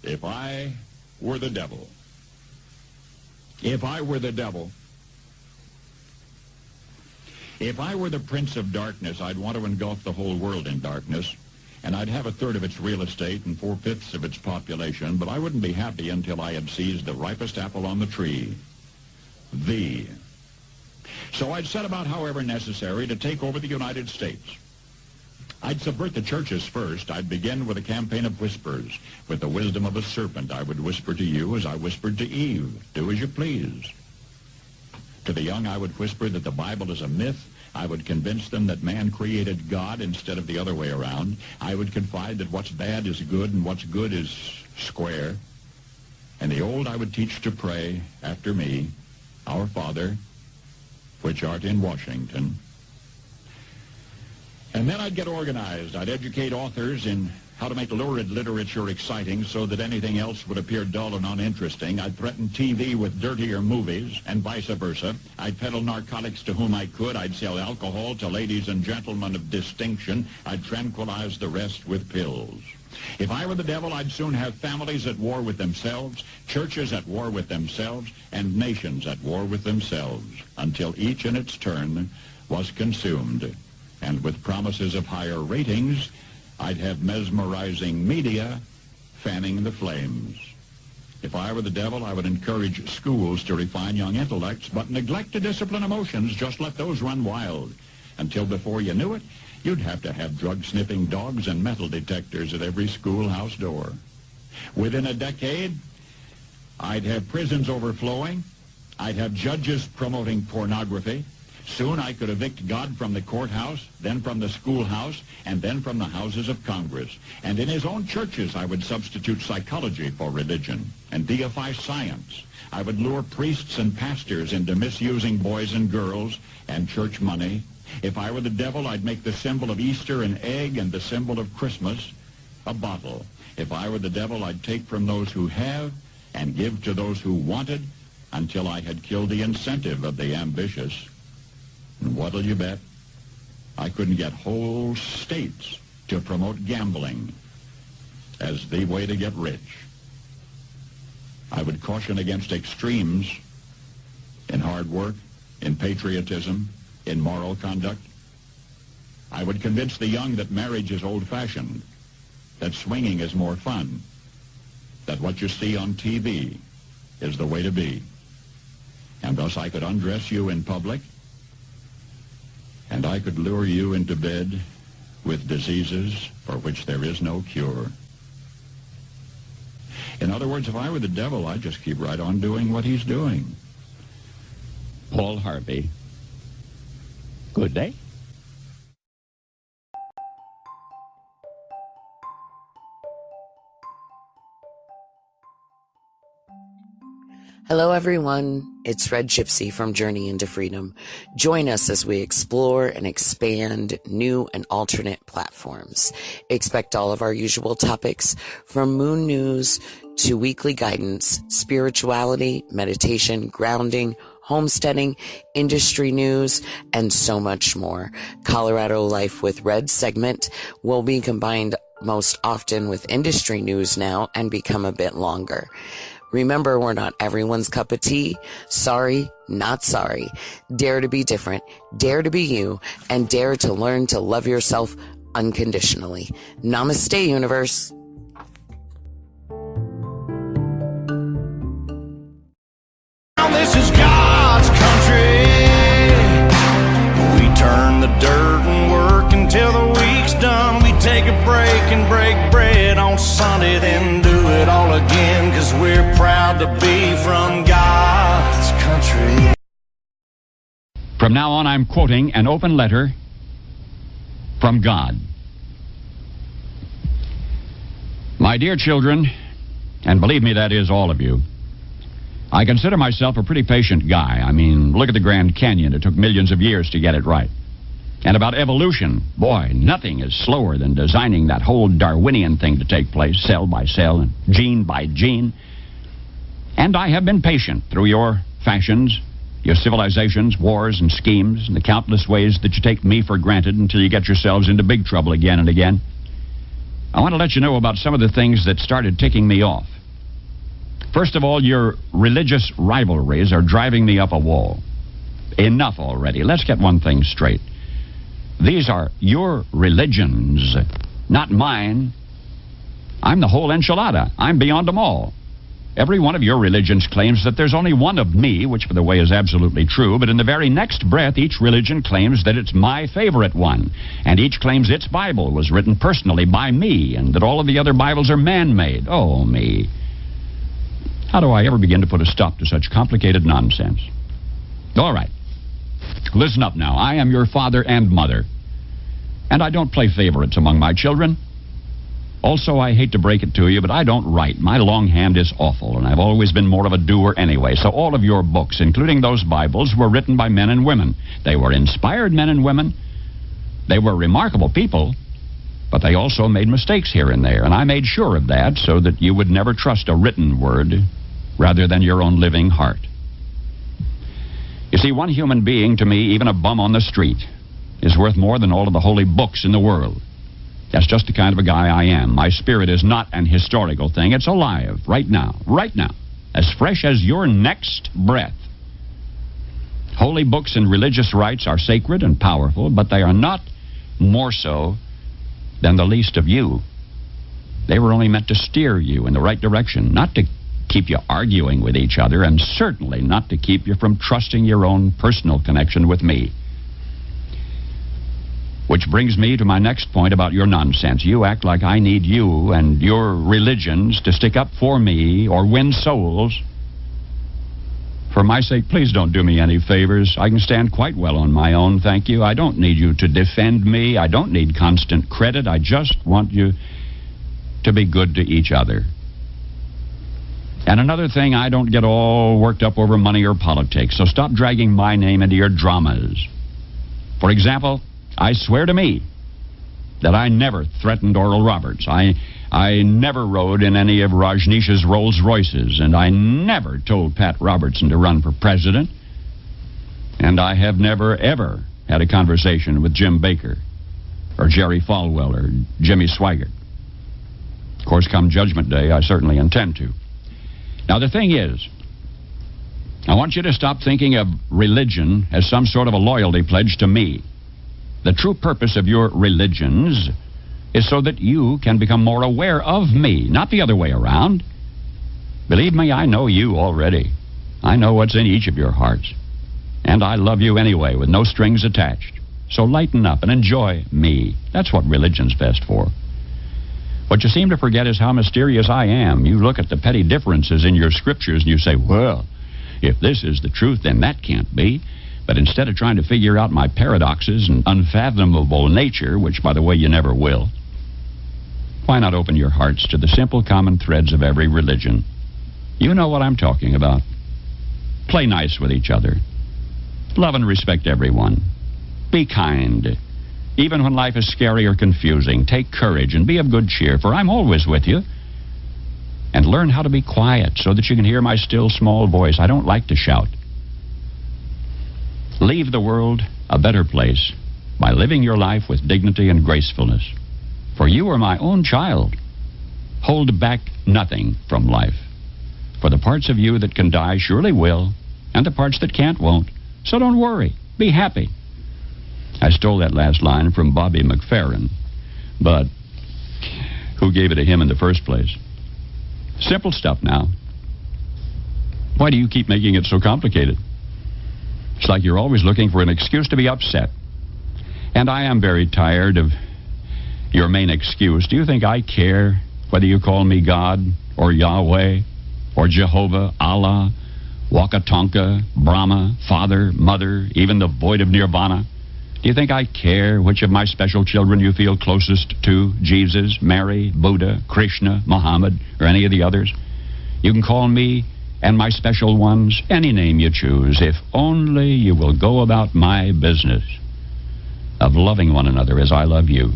If I were the devil. If I were the devil. If I were the prince of darkness, I'd want to engulf the whole world in darkness, and I'd have a third of its real estate and 4/5 of its population, but I wouldn't be happy until I had seized the ripest apple on the tree. Thee. So I'd set about, however necessary, to take over the United States. I'd subvert the churches first. I'd begin with a campaign of whispers. With the wisdom of a serpent, I would whisper to you as I whispered to Eve, do as you please. To the young, I would whisper that the Bible is a myth. I would convince them that man created God instead of the other way around. I would confide that what's bad is good and what's good is square. And the old I would teach to pray after me, Our Father, which art in Washington. And then I'd get organized. I'd educate authors in how to make lurid literature exciting so that anything else would appear dull and uninteresting. I'd threaten TV with dirtier movies and vice versa. I'd peddle narcotics to whom I could. I'd sell alcohol to ladies and gentlemen of distinction. I'd tranquilize the rest with pills. If I were the devil, I'd soon have families at war with themselves, churches at war with themselves, and nations at war with themselves, until each in its turn was consumed. And with promises of higher ratings, I'd have mesmerizing media fanning the flames. If I were the devil, I would encourage schools to refine young intellects, but neglect to discipline emotions. Just let those run wild. Until before you knew it, you'd have to have drug-sniffing dogs and metal detectors at every schoolhouse door. Within a decade, I'd have prisons overflowing. I'd have judges promoting pornography. Soon I could evict God from the courthouse, then from the schoolhouse, and then from the houses of Congress. And in his own churches, I would substitute psychology for religion and deify science. I would lure priests and pastors into misusing boys and girls and church money. If I were the devil, I'd make the symbol of Easter an egg and the symbol of Christmas a bottle. If I were the devil, I'd take from those who have and give to those who wanted until I had killed the incentive of the ambitious. And what'll you bet? I couldn't get whole states to promote gambling as the way to get rich. I would caution against extremes in hard work, in patriotism, in moral conduct. I would convince the young that marriage is old-fashioned, that swinging is more fun, that what you see on TV is the way to be. And thus I could undress you in public, and I could lure you into bed with diseases for which there is no cure. In other words, if I were the devil, I'd just keep right on doing what he's doing. Paul Harvey. Good day. Hello, everyone. It's Red Gypsy from Journey into Freedom. Join us as we explore and expand new and alternate platforms. Expect all of our usual topics, from moon news to weekly guidance, spirituality, meditation, grounding, homesteading, industry news, and so much more. Colorado Life with Red segment will be combined most often with industry news now and become a bit longer. Remember, we're not everyone's cup of tea. Sorry, not sorry. Dare to be different, dare to be you, and dare to learn to love yourself unconditionally. Namaste, universe. This is God's country. We turn the dirt and work until the week's done. We take a break and break bread on Sunday, then do it all again, 'cause we're proud to be from God's country. From now on, I'm quoting an open letter from God. My dear children, and believe me, that is all of you, I consider myself a pretty patient guy. I mean, look at the Grand Canyon. It took millions of years to get it right. And about evolution, boy, nothing is slower than designing that whole Darwinian thing to take place, cell by cell and gene by gene. And I have been patient through your fashions, your civilizations, wars, and schemes, and the countless ways that you take me for granted until you get yourselves into big trouble again and again. I want to let you know about some of the things that started ticking me off. First of all, your religious rivalries are driving me up a wall. Enough already. Let's get one thing straight. These are your religions, not mine. I'm the whole enchilada. I'm beyond them all. Every one of your religions claims that there's only one of me, which, by the way, is absolutely true, but in the very next breath, each religion claims that it's my favorite one, and each claims its Bible was written personally by me, and that all of the other Bibles are man-made. Oh, me. How do I ever begin to put a stop to such complicated nonsense? All right. Listen up now. I am your father and mother, and I don't play favorites among my children. Also, I hate to break it to you, but I don't write. My longhand is awful, and I've always been more of a doer anyway. So all of your books, including those Bibles, were written by men and women. They were inspired men and women. They were remarkable people, but they also made mistakes here and there, and I made sure of that so that you would never trust a written word rather than your own living heart. You see, one human being to me, even a bum on the street, is worth more than all of the holy books in the world. That's just the kind of a guy I am. My spirit is not an historical thing. It's alive, right now, as fresh as your next breath. Holy books and religious rites are sacred and powerful, but they are not more so than the least of you. They were only meant to steer you in the right direction, not to keep you arguing with each other, and certainly not to keep you from trusting your own personal connection with me. Which brings me to my next point about your nonsense. You act like I need you and your religions to stick up for me or win souls. For my sake, please don't do me any favors. I can stand quite well on my own, thank you. I don't need you to defend me. I don't need constant credit. I just want you to be good to each other. And another thing, I don't get all worked up over money or politics, so stop dragging my name into your dramas. For example, I swear to me that I never threatened Oral Roberts. I never rode in any of Rajneesh's Rolls Royces, and I never told Pat Robertson to run for president. And I have never, ever had a conversation with Jim Baker or Jerry Falwell or Jimmy Swaggart. Of course, come Judgment Day, I certainly intend to. Now, the thing is, I want you to stop thinking of religion as some sort of a loyalty pledge to me. The true purpose of your religions is so that you can become more aware of me, not the other way around. Believe me, I know you already. I know what's in each of your hearts. And I love you anyway, with no strings attached. So lighten up and enjoy me. That's what religion's best for. What you seem to forget is how mysterious I am. You look at the petty differences in your scriptures and you say, well, if this is the truth, then that can't be. But instead of trying to figure out my paradoxes and unfathomable nature, which, by the way, you never will, why not open your hearts to the simple common threads of every religion? You know what I'm talking about. Play nice with each other. Love and respect everyone. Be kind. Even when life is scary or confusing, take courage and be of good cheer, for I'm always with you. And learn how to be quiet so that you can hear my still small voice. I don't like to shout. Leave the world a better place by living your life with dignity and gracefulness. For you are my own child. Hold back nothing from life. For the parts of you that can die surely will, and the parts that can't won't. So don't worry. Be happy. I stole that last line from Bobby McFerrin, but who gave it to him in the first place? Simple stuff now. Why do you keep making it so complicated? It's like you're always looking for an excuse to be upset. And I am very tired of your main excuse. Do you think I care whether you call me God or Yahweh or Jehovah, Allah, Waka Tonka, Brahma, Father, Mother, even the void of Nirvana? Do you think I care which of my special children you feel closest to? Jesus, Mary, Buddha, Krishna, Muhammad, or any of the others? You can call me and my special ones any name you choose, if only you will go about my business of loving one another as I love you.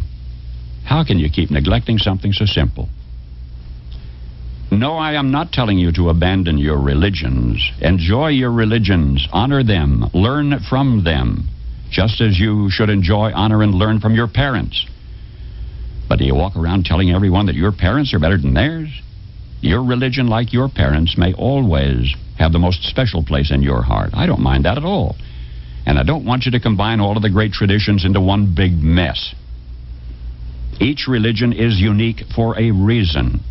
How can you keep neglecting something so simple? No, I am not telling you to abandon your religions. Enjoy your religions. Honor them. Learn from them. Just as you should enjoy, honor, and learn from your parents. But do you walk around telling everyone that your parents are better than theirs? Your religion, like your parents, may always have the most special place in your heart. I don't mind that at all. And I don't want you to combine all of the great traditions into one big mess. Each religion is unique for a reason.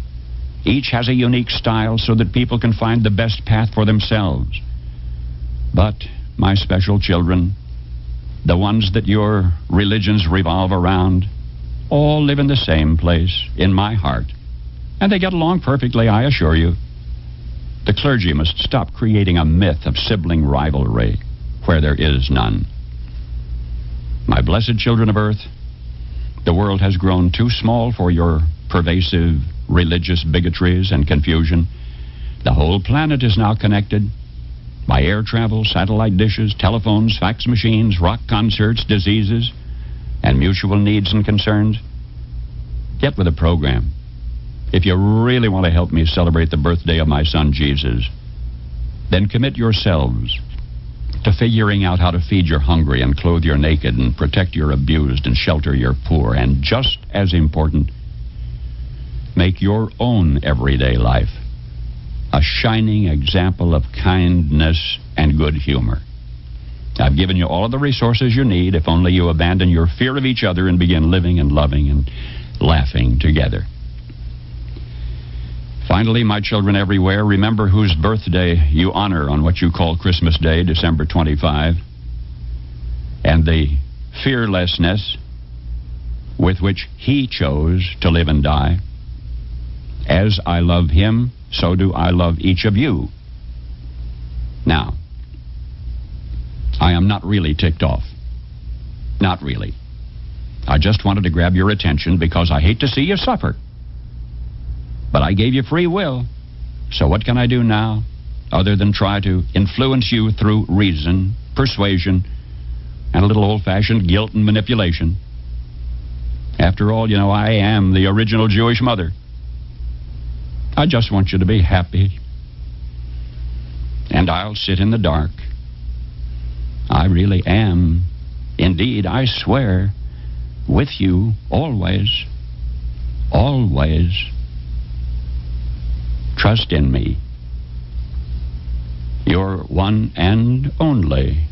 Each has a unique style so that people can find the best path for themselves. But, my special children, the ones that your religions revolve around, all live in the same place, in my heart. And they get along perfectly, I assure you. The clergy must stop creating a myth of sibling rivalry where there is none. My blessed children of earth, the world has grown too small for your pervasive religious bigotries and confusion. The whole planet is now connected by air travel, satellite dishes, telephones, fax machines, rock concerts, diseases, and mutual needs and concerns. Get with the program. If you really want to help me celebrate the birthday of my son Jesus, then commit yourselves to figuring out how to feed your hungry and clothe your naked and protect your abused and shelter your poor. And just as important, make your own everyday life a shining example of kindness and good humor. I've given you all of the resources you need if only you abandon your fear of each other and begin living and loving and laughing together. Finally, my children everywhere, remember whose birthday you honor on what you call Christmas Day, December 25, and the fearlessness with which he chose to live and die. As I love him, so do I love each of you. Now, I am not really ticked off. Not really. I just wanted to grab your attention because I hate to see you suffer. But I gave you free will. So what can I do now other than try to influence you through reason, persuasion, and a little old-fashioned guilt and manipulation? After all, you know, I am the original Jewish mother. I just want you to be happy. And I'll sit in the dark. I really am, indeed, I swear, with you always, always. Trust in me. Your one and only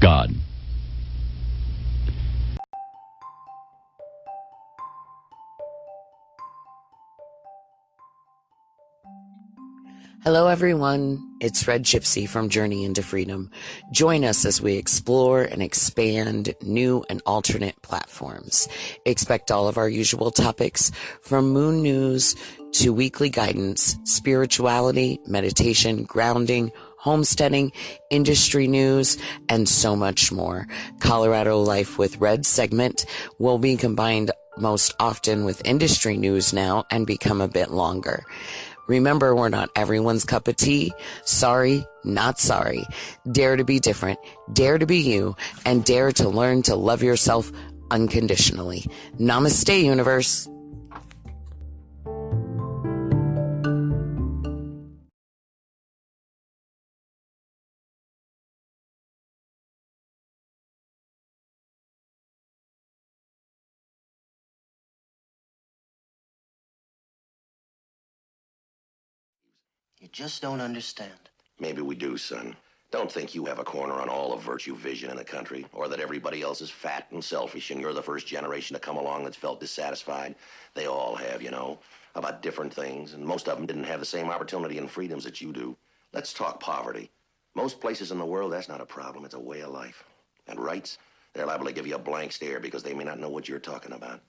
God. Hello, everyone. It's Red Gypsy from Journey into Freedom. Join us as we explore and expand new and alternate platforms. Expect all of our usual topics from moon news to weekly guidance, spirituality, meditation, grounding, homesteading, industry news, and so much more. Colorado Life with Red segment will be combined most often with industry news now and become a bit longer. Remember, we're not everyone's cup of tea. Sorry, not sorry. Dare to be different, dare to be you, and dare to learn to love yourself unconditionally. Namaste, universe. You just don't understand. Maybe we do, son. Don't think you have a corner on all of virtue vision in the country, or that everybody else is fat and selfish and you're the first generation to come along that's felt dissatisfied. They all have, you know, about different things, and most of them didn't have the same opportunity and freedoms that you do. Let's talk poverty. Most places in the world, that's not a problem. It's a way of life. And rights, they're liable to give you a blank stare because they may not know what you're talking about.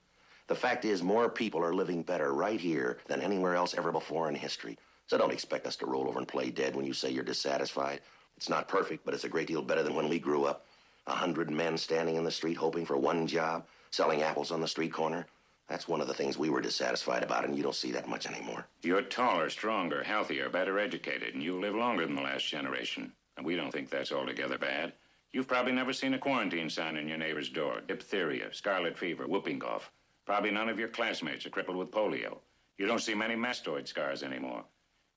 The fact is, more people are living better right here than anywhere else ever before in history. So don't expect us to roll over and play dead when you say you're dissatisfied. It's not perfect, but it's a great deal better than when we grew up. 100 men standing in the street hoping for one job, selling apples on the street corner. That's one of the things we were dissatisfied about, and you don't see that much anymore. You're taller, stronger, healthier, better educated, and you live longer than the last generation. And we don't think that's altogether bad. You've probably never seen a quarantine sign in your neighbor's door. Diphtheria, scarlet fever, whooping cough. Probably none of your classmates are crippled with polio. You don't see many mastoid scars anymore.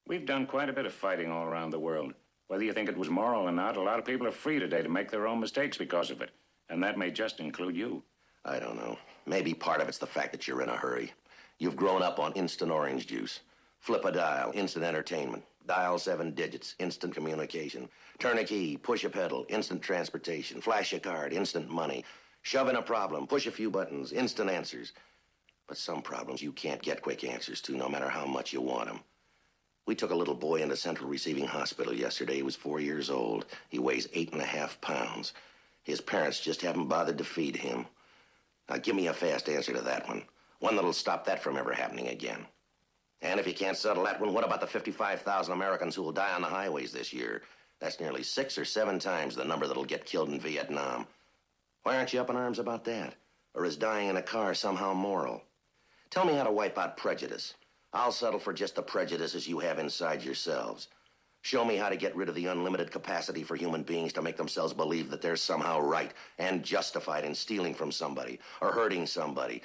We've done quite a bit of fighting all around the world. Whether you think it was moral or not, a lot of people are free today to make their own mistakes because of it. And that may just include you. I don't know. Maybe part of it's the fact that you're in a hurry. You've grown up on instant orange juice. Flip a dial, instant entertainment. Dial 7 digits, instant communication. Turn a key, push a pedal, instant transportation. Flash a card, instant money. Shove in a problem, push a few buttons, instant answers. But some problems you can't get quick answers to, no matter how much you want them. We took a little boy into Central Receiving Hospital yesterday. He was 4 years old. He weighs 8.5 pounds. His parents just haven't bothered to feed him. Now, give me a fast answer to that one. One that'll stop that from ever happening again. And if you can't settle that one, what about the 55,000 Americans who will die on the highways this year? That's nearly 6 or 7 times the number that'll get killed in Vietnam. Why aren't you up in arms about that? Or is dying in a car somehow moral? Tell me how to wipe out prejudice. I'll settle for just the prejudices you have inside yourselves. Show me how to get rid of the unlimited capacity for human beings to make themselves believe that they're somehow right and justified in stealing from somebody or hurting somebody.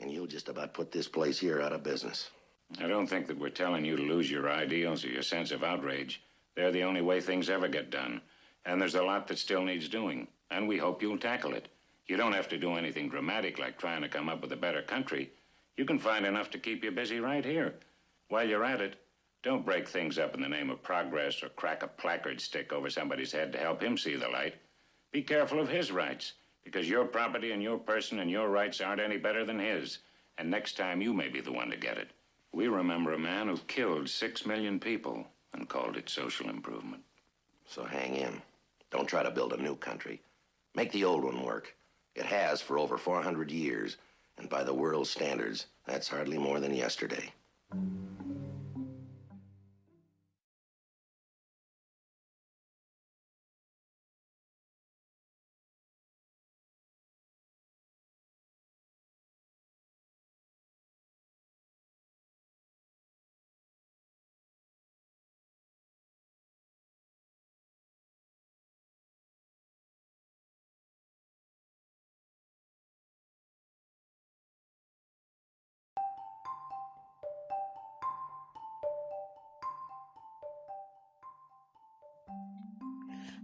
And you'll just about put this place here out of business. I don't think that we're telling you to lose your ideals or your sense of outrage. They're the only way things ever get done. And there's a lot that still needs doing. And we hope you'll tackle it. You don't have to do anything dramatic like trying to come up with a better country. You can find enough to keep you busy right here. While you're at it, don't break things up in the name of progress or crack a placard stick over somebody's head to help him see the light. Be careful of his rights, because your property and your person and your rights aren't any better than his. And next time, you may be the one to get it. We remember a man who killed 6 million people and called it social improvement. So hang in. Don't try to build a new country. Make the old one work. It has for over 400 years. And by the world's standards, that's hardly more than yesterday.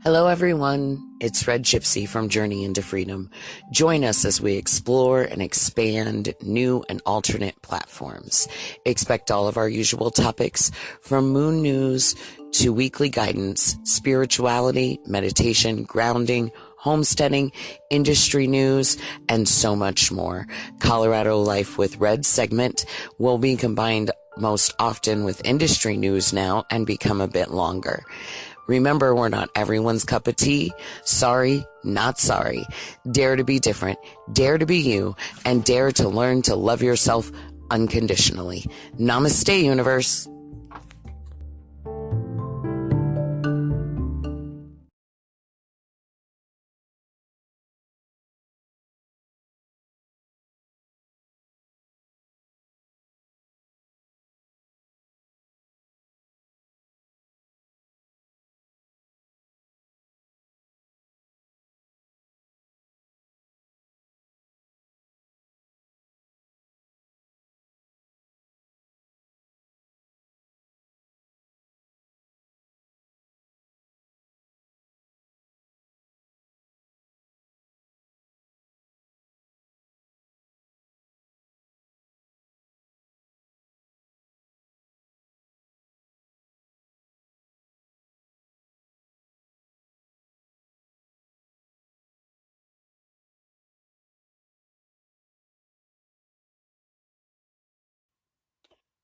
Hello, everyone. It's Red Gypsy from Journey into Freedom. Join us as we explore and expand new and alternate platforms. Expect all of our usual topics from moon news to weekly guidance, spirituality, meditation, grounding, homesteading, industry news, and so much more. Colorado Life with Red segment will be combined most often with industry news now and become a bit longer. Remember, we're not everyone's cup of tea. Sorry, not sorry. Dare to be different, dare to be you, and dare to learn to love yourself unconditionally. Namaste, universe.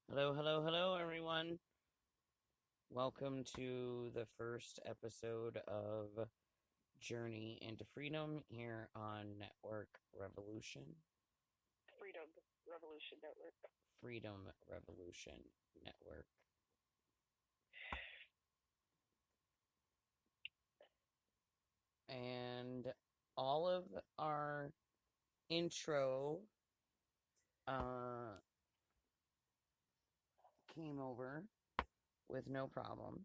Hello, everyone. Welcome to the first episode of Journey into Freedom here on Network Revolution. Freedom Revolution Network. Freedom Revolution Network. And all of our intro came over with no problem.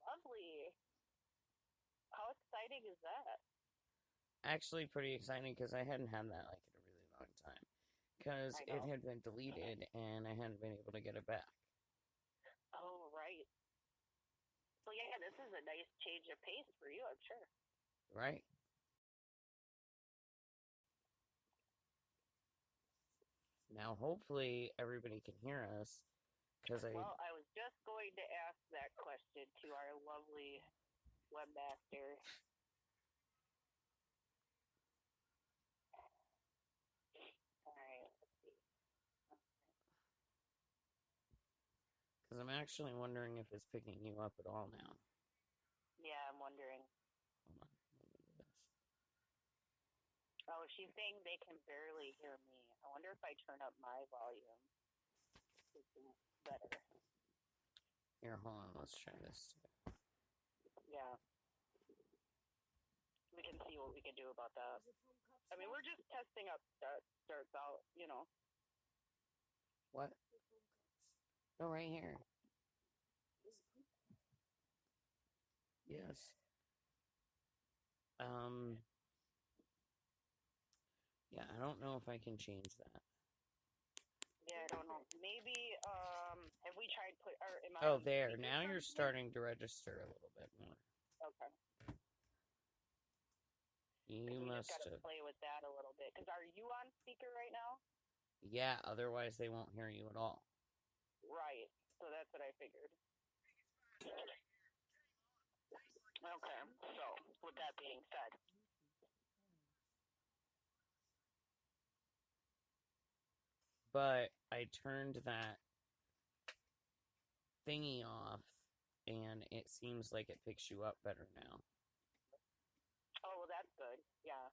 Lovely. How exciting is that? Actually, pretty exciting because I hadn't had that like in a really long time. Because it had been deleted and I hadn't been able to get it back. Oh, right. So yeah, this is a nice change of pace for you, I'm sure. Right. Now, hopefully, everybody can hear us. Well, I was just going to ask that question to our lovely webmaster. All right, let's see. Because I'm actually wondering if it's picking you up at all now. Yeah, I'm wondering. Hold on. Let me do this. Oh, she's saying they can barely hear me. I wonder if I turn up my volume. It's better. Here, hold on. Let's try this. Yeah. We can see what we can do about that. I mean, we're just testing up starts out, you know. What? Oh, right here. Yes. Yeah, I don't know if I can change that. Yeah, I don't know. Maybe, have we tried am I Oh, on there. speakerphone Now you're here? starting to register a little bit more. Okay. You We must just gotta have. play with that a little bit. Because are you on speaker right now? Yeah, otherwise they won't hear you at all. Right. So that's what I figured. Okay. So, with that being said. But I turned that thingy off, and it seems like it picks you up better now. Oh, well, that's good. Yeah.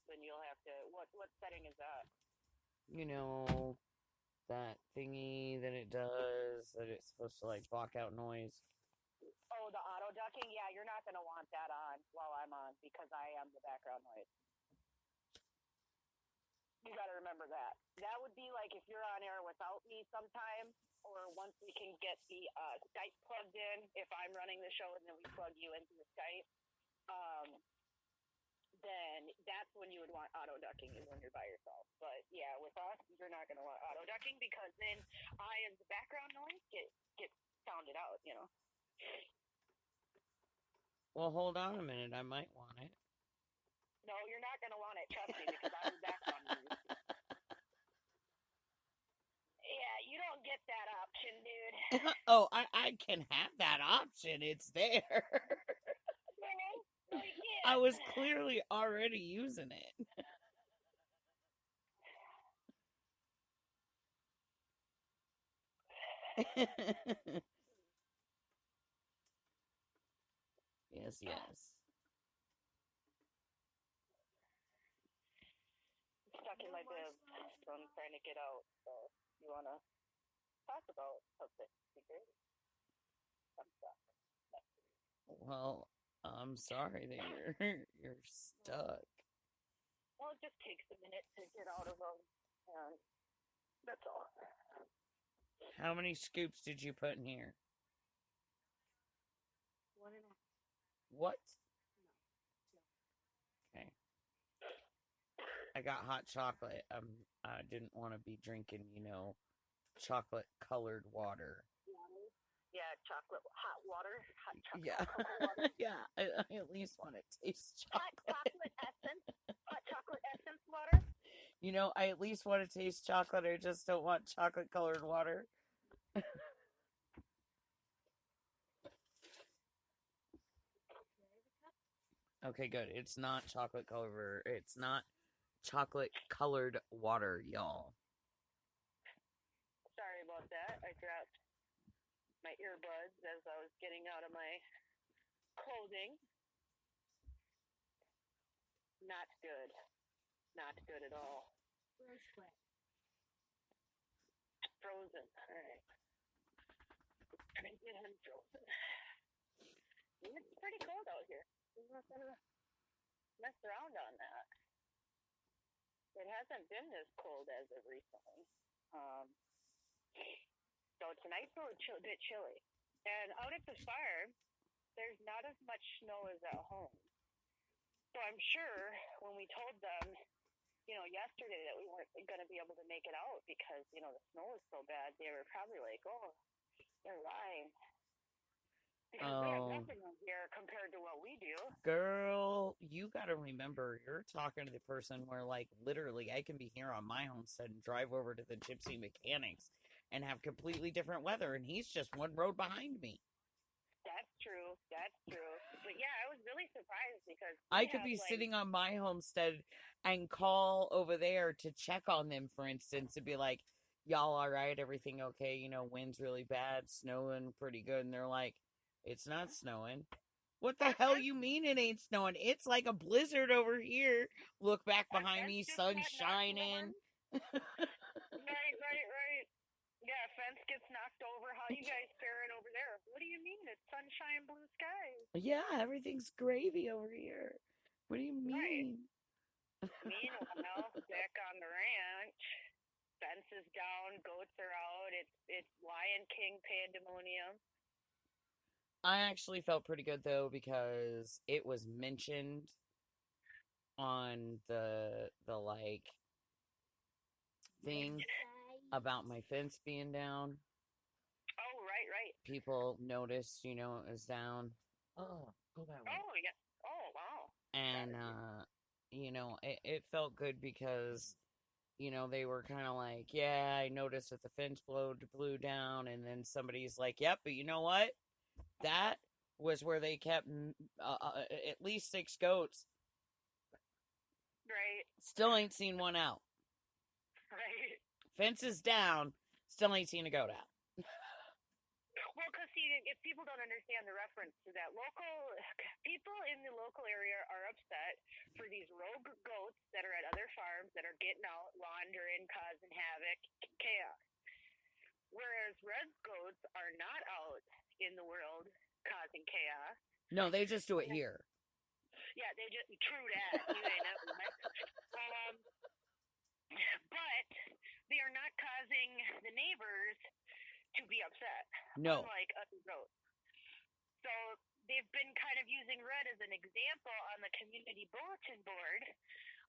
Then you'll have to. What setting is that? You know, that thingy that it does, that it's supposed to, like, block out noise. Oh, the auto ducking? Yeah, you're not going to want that on while I'm on because I am the background noise. You got to remember that. That would be like if you're on air without me sometime, or once we can get the Skype plugged in, if I'm running the show and then we plug you into the Skype, then that's when you would want auto ducking, is when you're by yourself. But yeah, with us, you're not going to want auto ducking because then I, as the background noise, get sounded out, you know. Well, hold on a minute. I might want it. No, you're not going to want it, trust me, because I'm the background noise. Yeah, you don't get that option, dude. Oh, I can have that option. It's there. No, you can't. I was clearly already using it. Yes. Stuck in my bib, so I'm trying to get out. So you want to talk about something? Be great. I'm stuck. Well, I'm sorry that you're stuck. Well, it just takes a minute to get out of them, and that's all. How many scoops did you put in here? 1.5. What? No. Okay. I got hot chocolate. I didn't want to be drinking, chocolate colored water. Yeah, hot water, hot chocolate. Yeah. Water. Yeah. I at least want to taste chocolate. Hot chocolate essence water. I at least want to taste chocolate. I just don't want chocolate colored water. Okay, good. It's not chocolate colored. It's not chocolate colored water, y'all. Sorry about that. I dropped my earbuds as I was getting out of my clothing. Not good. Not good at all. Frozen. All right. I'm going to get him frozen. It's pretty cold out here. I'm not going to mess around on that. It hasn't been this cold as of recently. So tonight's a bit chilly. And out at the fire, there's not as much snow as at home. So I'm sure when we told them, yesterday that we weren't going to be able to make it out because, the snow was so bad, they were probably like, oh, they're lying. Because we have nothing here compared to what we do. Girl, you got to remember, you're talking to the person where, like, literally, I can be here on my homestead and drive over to the Gypsy Mechanics and have completely different weather, and he's just one road behind me. That's true. That's true. But yeah, I was really surprised because I could be sitting on my homestead and call over there to check on them, for instance, and be like, y'all all right? Everything okay? You know, wind's really bad, snowing pretty good. And they're like, it's not snowing. What the hell you mean it ain't snowing? It's like a blizzard over here. Look back behind me, sun shining. Right. Yeah, fence gets knocked over. How you guys faring over there? What do you mean? It's sunshine, blue skies. Yeah, everything's gravy over here. What do you mean? Right. Meanwhile, back on the ranch, fence is down, goats are out. It's Lion King pandemonium. I actually felt pretty good, though, because it was mentioned on the like, thing about my fence being down. Oh, right. People noticed, you know, it was down. Oh, go that way. Oh, yeah. Oh, wow. And, you know, it felt good because, you know, they were kind of like, yeah, I noticed that the fence blew down, and then somebody's like, yep, but you know what? That was where they kept at least 6 goats. Right. Still ain't seen one out. Right. Fence is down. Still ain't seen a goat out. Well, because see, if people don't understand the reference to that, people in the local area are upset for these rogue goats that are at other farms that are getting out, wandering, causing havoc, chaos. Whereas red goats are not out in the world causing chaos. No, they just do it here. Yeah, they just, true that. You ain't never met. But they are not causing the neighbors to be upset. No. Unlike other goats. So they've been kind of using red as an example on the community bulletin board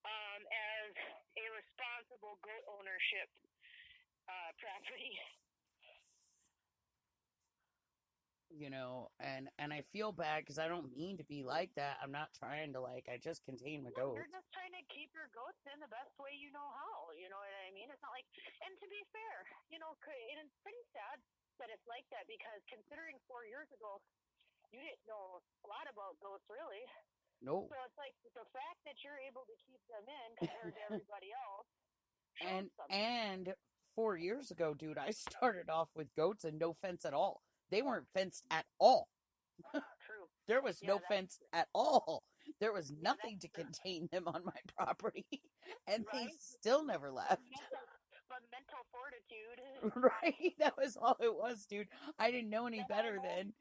as a responsible goat ownership property. You know, and I feel bad because I don't mean to be like that. I'm not trying to, like, I just contain my goats. You're just trying to keep your goats in the best way you know how. You know what I mean? It's not like, and to be fair, you know, and it's pretty sad that it's like that because considering 4 years ago, you didn't know a lot about goats, really. Nope. So it's like the fact that you're able to keep them in compared to everybody else. And 4 years ago, dude, I started off with goats and no fence at all. They weren't fenced at all. True. There was no fence at all. There was nothing to contain them on my property. And they still never left. But mental fortitude. Right? That was all it was, dude. I didn't know any better then.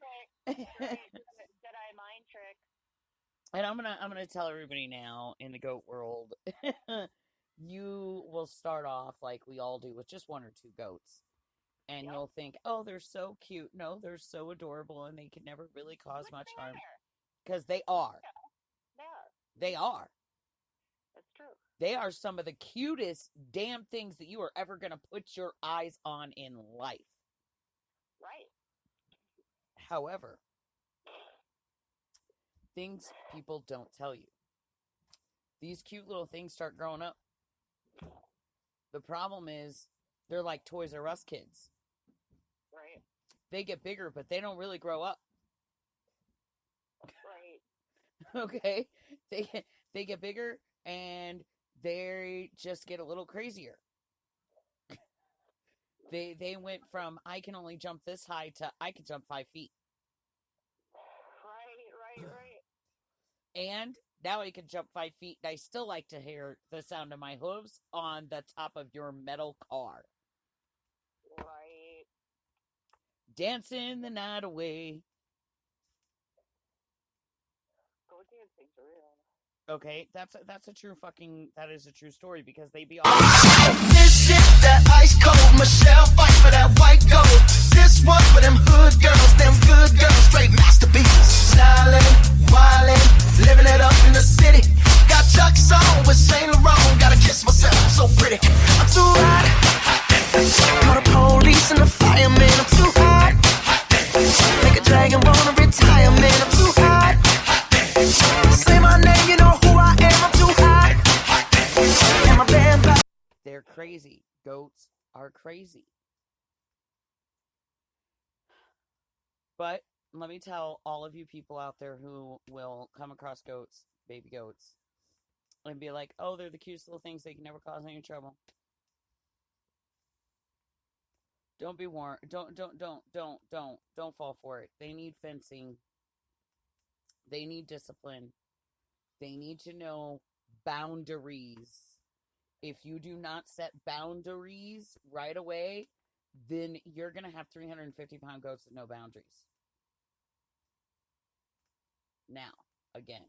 Jedi mind trick. And I'm gonna tell everybody now in the goat world, you will start off like we all do with just 1 or 2 goats. And you'll think, oh, they're so cute. No, they're so adorable, and they can never really cause much harm. Because they are. Yeah. They are. That's true. They are some of the cutest damn things that you are ever going to put your eyes on in life. Right. However, things people don't tell you. These cute little things start growing up. The problem is, they're like Toys R Us kids. Right. They get bigger, but they don't really grow up. Right. Okay? They get bigger, and they just get a little crazier. They went from, I can only jump this high to, I can jump 5 feet. Right. And now I can jump 5 feet, and I still like to hear the sound of my hooves on the top of your metal car. Right. Dancing the night away. Go dancing's real. Okay, that is a true story because they be all. This shit, that ice cold. Michelle fight for that white gold. This one for them hood girls, straight masterpieces. Stylin', wildin', living it up in the city. Got Chuck's on with Saint Laurent. Gotta kiss myself, I'm so pretty. I'm too hot. Call the police and the fireman. I'm too hot. Make a dragon wanna retire, man. I'm too hot. Say my name, you know who goats are crazy. But let me tell all of you people out there who will come across goats, baby goats, and be like, oh, they're the cutest little things. They can never cause any trouble. Don't be warned. Don't fall for it. They need fencing. They need discipline. They need to know boundaries. If you do not set boundaries right away, then you're going to have 350-pound goats with no boundaries. Now, again,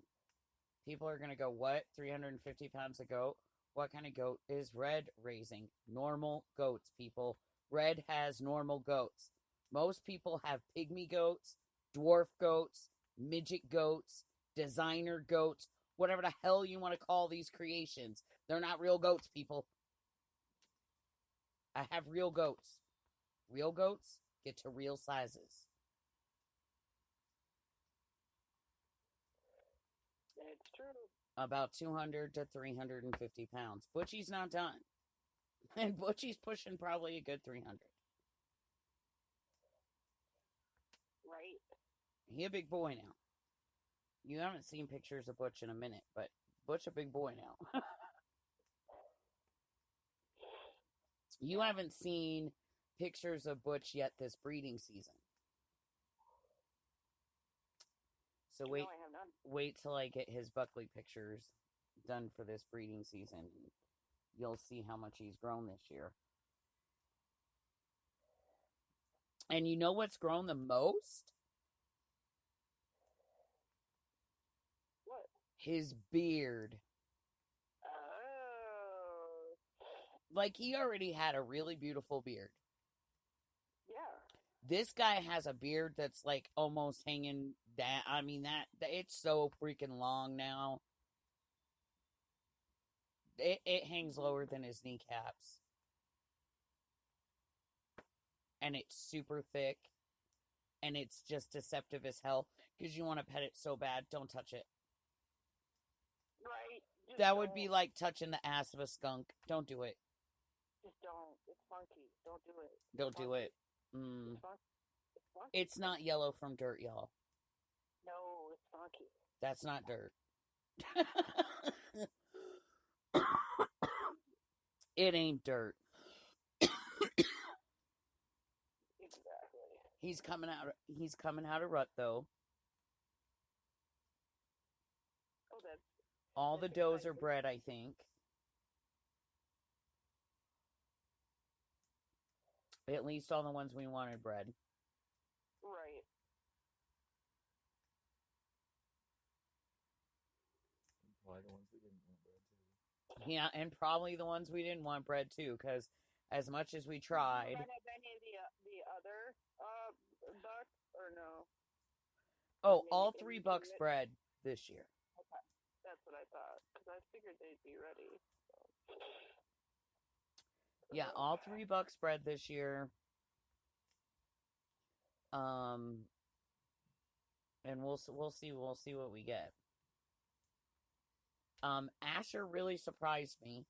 people are going to go, what? 350 pounds of goat? What kind of goat is Red raising? Normal goats, people. Red has normal goats. Most people have pygmy goats, dwarf goats, midget goats, designer goats, whatever the hell you want to call these creations. They're not real goats, people. I have real goats. Real goats get to real sizes. It's true. About 200 to 350 pounds. Butchie's not done. And Butchie's pushing probably a good 300. Right. He a big boy now. You haven't seen pictures of Butch in a minute, but Butch a big boy now. You haven't seen pictures of Butch yet this breeding season. So No, I have none. wait till I get his Buckley pictures done for this breeding season. You'll see how much he's grown this year. And you know what's grown the most? What? His beard. Oh. Like, he already had a really beautiful beard. Yeah. This guy has a beard that's like almost hanging down. I mean, that it's so freaking long now. It hangs lower than his kneecaps. And it's super thick. And it's just deceptive as hell. Because you want to pet it so bad. Don't touch it. Right. Just That would be don't. like touching the ass of a skunk. Don't do it. Just don't. It's funky. Don't do it. Don't do it. It's funky. It's funky. It's not yellow from dirt, y'all. No, it's funky. That's not dirt. It ain't dirt. Exactly. He's coming out of rut though. Oh, that's All the That's does are exciting. bred, I think. At least all the ones we wanted bred. right. Probably the ones we didn't want bred too. Yeah, and probably the ones we didn't want bred too, because as much as we tried. Did have any of the other bucks or no? Oh, Maybe all they 3 didn't bucks do it? bred this year. Okay, that's what I thought because I figured they'd be ready. So. Yeah, all 3 bucks bred this year. And we'll see what we get. Asher really surprised me.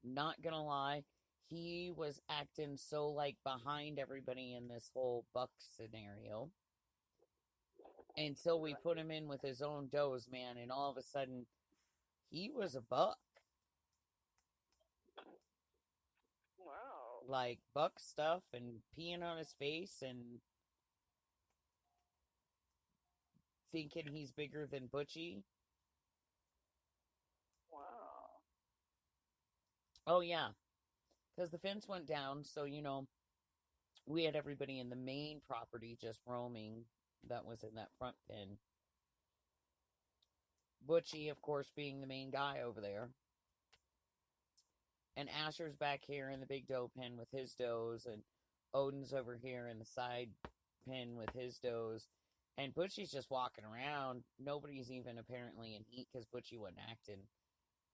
Not gonna lie, he was acting so like behind everybody in this whole buck scenario until we put him in with his own does, man, and all of a sudden he was a buck. Wow. Like buck stuff and peeing on his face and thinking he's bigger than Butchie. Wow. Oh, yeah. Because the fence went down, so, we had everybody in the main property just roaming that was in that front pen. Butchie, of course, being the main guy over there. And Asher's back here in the big doe pen with his does, and Odin's over here in the side pen with his does. And Butchie's just walking around. Nobody's even apparently in heat because Butchie wasn't acting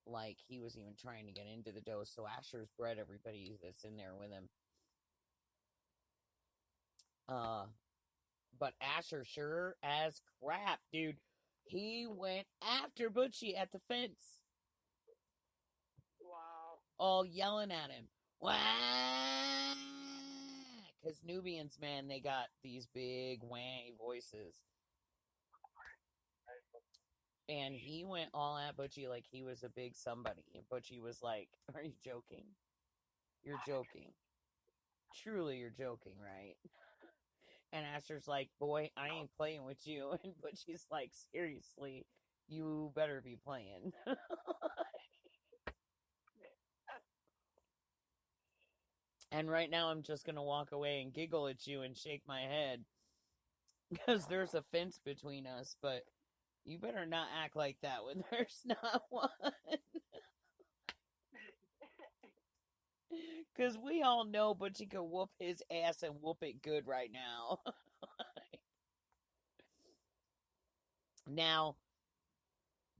like he was even trying to get into the does. So Asher's bred everybody that's in there with him. But Asher sure as crap, dude. He went after Butchie at the fence. Wow. all yelling at him. Wah! Because Nubians, man, they got these big wang voices. And he went all at Butchie like he was a big somebody. And Butchie was like, are you joking? You're joking. Truly, you're joking, right? And Asher's like, boy, I ain't playing with you. And Butchie's like, seriously, you better be playing. And right now I'm just going to walk away and giggle at you and shake my head. Because there's a fence between us, but you better not act like that when there's not one. Because we all know Butchie can whoop his ass and whoop it good right now. Now,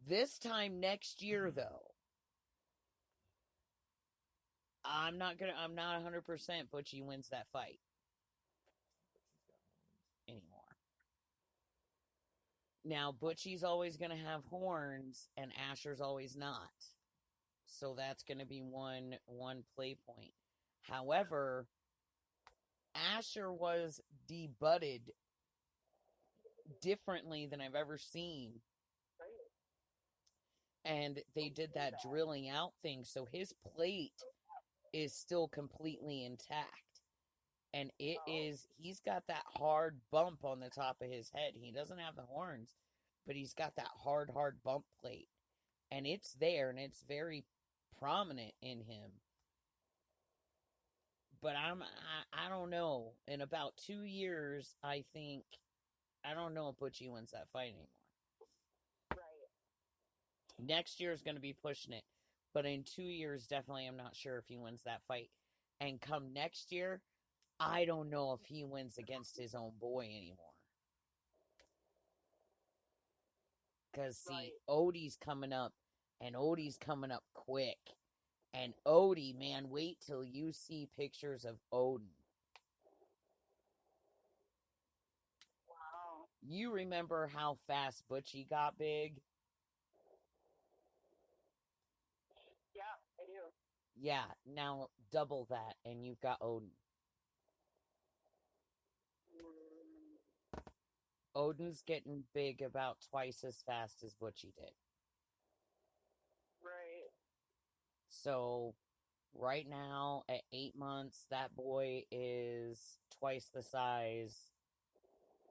this time next year, though, I'm not 100% Butchie wins that fight anymore. Now, Butchie's always going to have horns, and Asher's always not. So that's going to be one play point. However, Asher was debudded differently than I've ever seen. And they did that drilling out thing, so his plate is still completely intact. And he's got that hard bump on the top of his head. He doesn't have the horns, but he's got that hard bump plate. And it's there, and it's very prominent in him. But I don't know. In about 2 years, I don't know if Butchie wins that fight anymore. Right. Next year is going to be pushing it. But in 2 years, definitely I'm not sure if he wins that fight. And come next year, I don't know if he wins against his own boy anymore. Because, see, Odie's coming up. And Odie's coming up quick. And Odie, man, wait till you see pictures of Odin. Wow. You remember how fast Butchie got big? Yeah, I do. Yeah, now double that, and you've got Odin. Odin's getting big about twice as fast as Butchie did. Right. So, right now, at 8 months, that boy is twice the size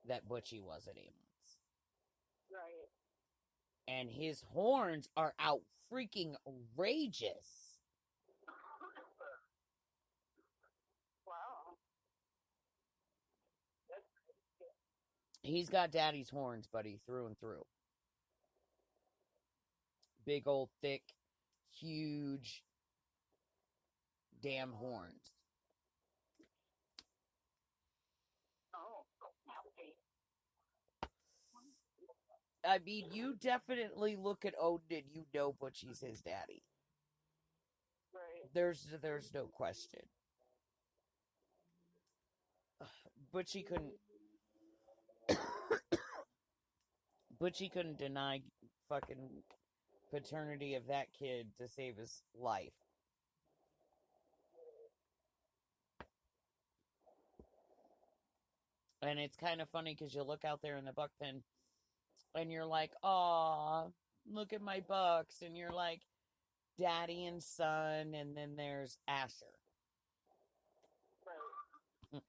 that Butchie was at 8 months. Right. And his horns are out freaking outrageous. Wow. He's got daddy's horns, buddy, through and through. Big old, thick, huge, damn horns. Oh, I mean, you definitely look at Odin and you know Butchie's his daddy. Right. There's no question. Butchie couldn't deny fucking paternity of that kid to save his life. And it's kind of funny because you look out there in the buck pen and you're like, aw, look at my bucks. And you're like, daddy and son. And then there's Asher. Right.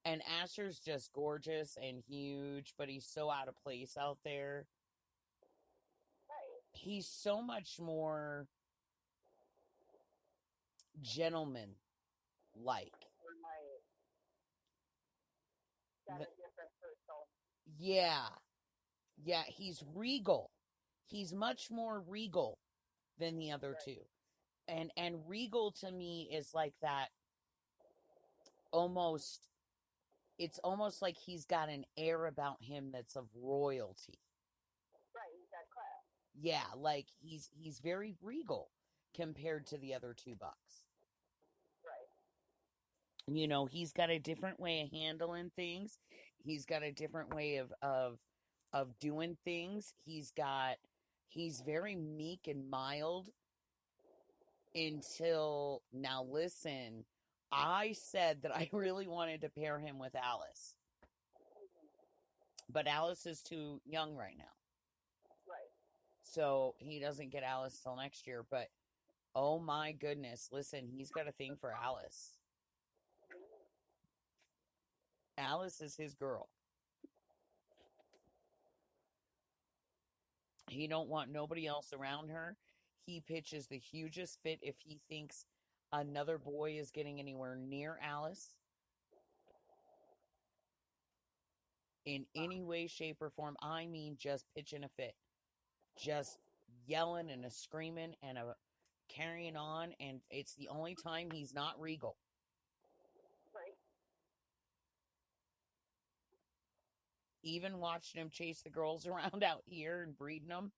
And Asher's just gorgeous and huge, but he's so out of place out there. Right. He's so much more gentleman-like. Got a different person. Yeah. Yeah, he's regal. He's much more regal than the other two. And regal to me is like that it's almost like he's got an air about him that's of royalty. Right, he's got class. Yeah, like he's very regal compared to the other two bucks. Right. You know, he's got a different way of handling things. He's got a different way of doing things. He's very meek and mild. until, now listen, I said that I really wanted to pair him with Alice. But Alice is too young right now. Right. So he doesn't get Alice till next year. But, oh my goodness, listen, he's got a thing for Alice. Alice is his girl. He don't want nobody else around her. He pitches the hugest fit if he thinks another boy is getting anywhere near Alice. In any way, shape, or form. I mean, just pitching a fit. Just yelling and a screaming and a carrying on. And it's the only time he's not regal. Right. Even watching him chase the girls around out here and breeding them,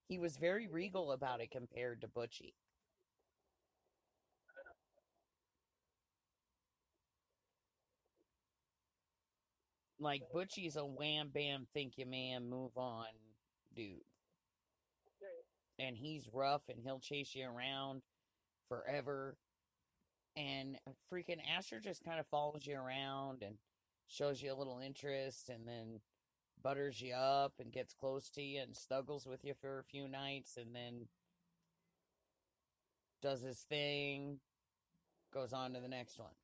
he was very regal about it compared to Butchie. Like, Butchie's a wham, bam, think you man, move on dude. Right. And he's rough and he'll chase you around forever. And freaking Asher just kind of follows you around and shows you a little interest and then butters you up and gets close to you and snuggles with you for a few nights and then does his thing, goes on to the next one.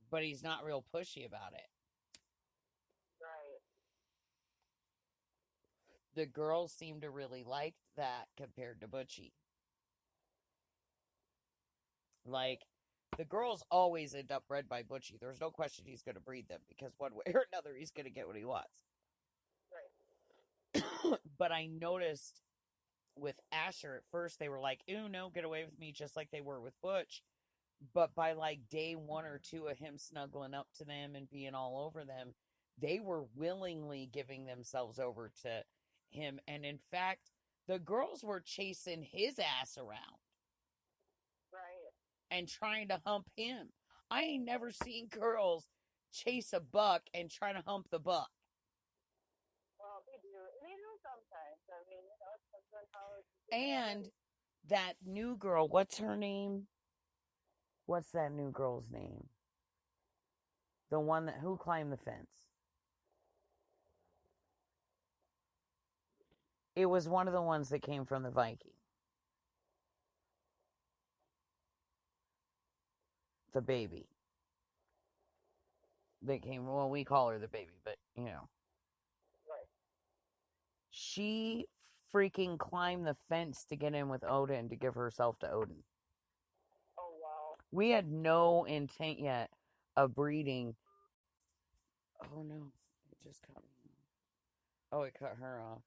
But he's not real pushy about it. Right. The girls seem to really like that compared to Butchie. Like, the girls always end up bred by Butchie. There's no question he's going to breed them because one way or another he's going to get what he wants. Right. But I noticed with Asher, at first they were like, ew, no, get away with me, just like they were with Butch. But by like day 1 or 2 of him snuggling up to them and being all over them, they were willingly giving themselves over to him. And in fact, the girls were chasing his ass around. Right. And trying to hump him. I ain't never seen girls chase a buck and try to hump the buck. Well, they do. They do sometimes. I mean, you know, it's sometimes how it's... And that new girl, what's her name? What's that new girl's name? The one who climbed the fence. It was one of the ones that came from the Viking. The baby. That came, well, we call her the baby, but, you know. Right. She freaking climbed the fence to get in with Odin to give herself to Odin. Oh, wow. We had no intent yet of breeding. Oh, no. It just cut me off. Oh, it cut her off.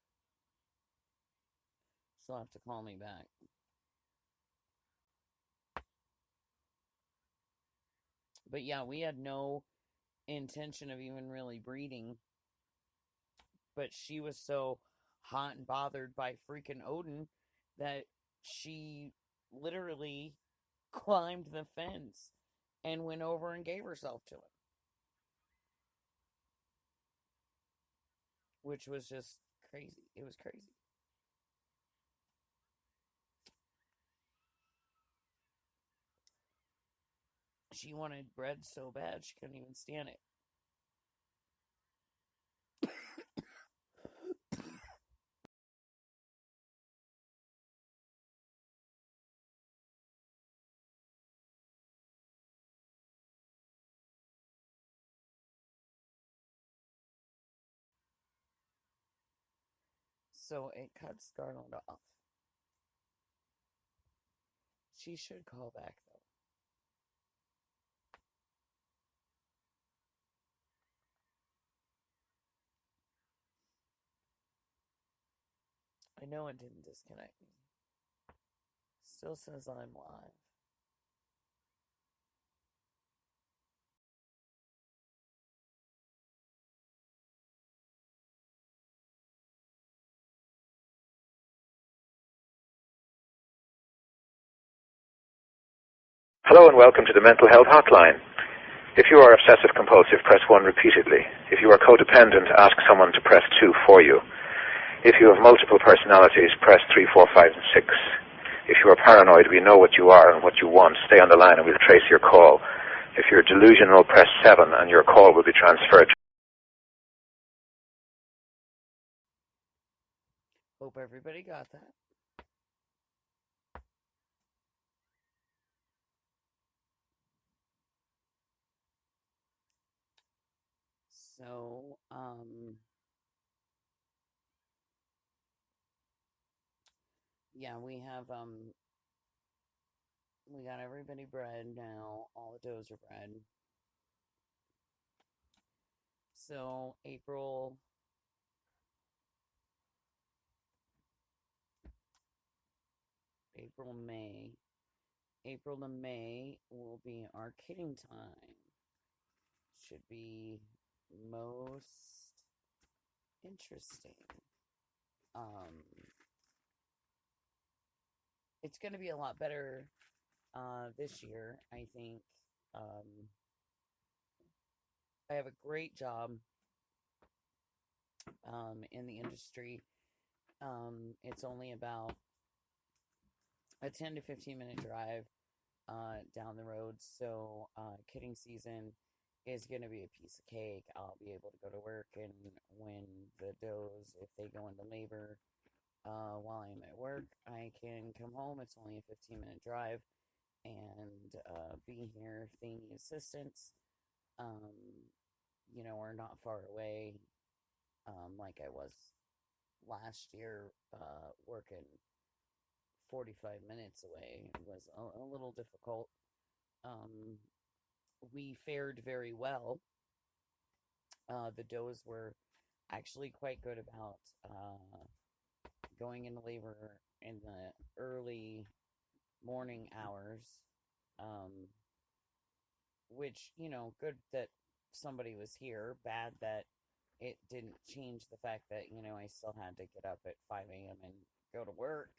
She'll have to call me back. But yeah, we had no intention of even really breeding. But she was so hot and bothered by freaking Odin that she literally climbed the fence and went over and gave herself to him. Which was just crazy. It was crazy. She wanted bread so bad she couldn't even stand it. So it cut Scarlet off. She should call back, though. I know it didn't disconnect me. Still says I'm live. Hello and welcome to the Mental Health Hotline. If you are obsessive compulsive, press 1 repeatedly. If you are codependent, ask someone to press 2 for you. If you have multiple personalities, press 3, 4, 5, and 6. If you are paranoid, we know what you are and what you want. Stay on the line and we'll trace your call. If you're delusional, press 7 and your call will be transferred. Hope everybody got that. So, yeah, we got everybody bred now. All the does are bred. So, April to May will be our kidding time. Should be most interesting. It's going to be a lot better this year, I think. I have a great job in the industry. It's only about a 10 to 15 minute drive down the road, so kidding season is going to be a piece of cake. I'll be able to go to work, and when the does, if they go into labor while I'm at work, I can come home. It's only a 15-minute drive, and be here if they need assistance. We're not far away, like I was last year, working 45 minutes away. It was a little difficult. We fared very well. The does were actually quite good about going into labor in the early morning hours, which, good that somebody was here, bad that it didn't change the fact that, I still had to get up at 5 a.m. and go to work.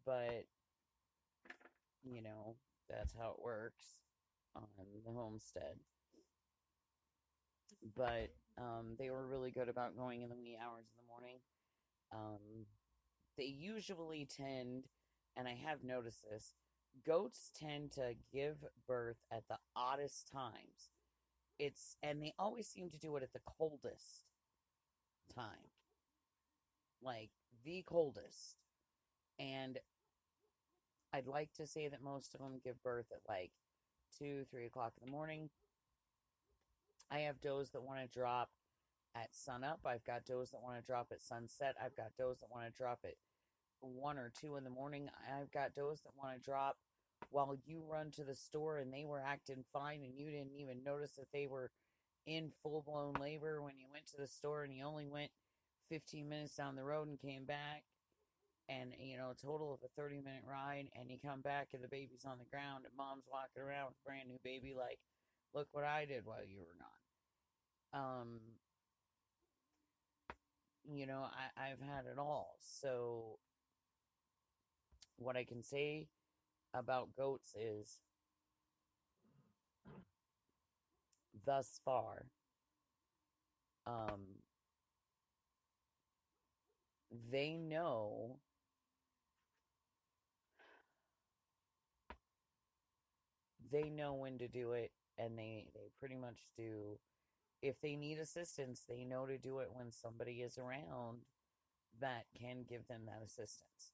But, that's how it works on the homestead. But they were really good about going in the wee hours of the morning. They usually tend, and I have noticed this, goats tend to give birth at the oddest times. And they always seem to do it at the coldest time. Like, the coldest. And I'd like to say that most of them give birth at like 2, 3 o'clock in the morning. I have does that want to drop at sunup. I've got does that want to drop at sunset. I've got does that want to drop at 1 or 2 in the morning. I've got does that want to drop while you run to the store and they were acting fine and you didn't even notice that they were in full-blown labor when you went to the store, and you only went 15 minutes down the road and came back, and a total of a 30-minute ride, and you come back and the baby's on the ground and mom's walking around with a brand new baby like, look what I did while you were gone. I've had it all. So what I can say about goats is, thus far, they know when to do it, and they pretty much do. If they need assistance, they know to do it when somebody is around that can give them that assistance.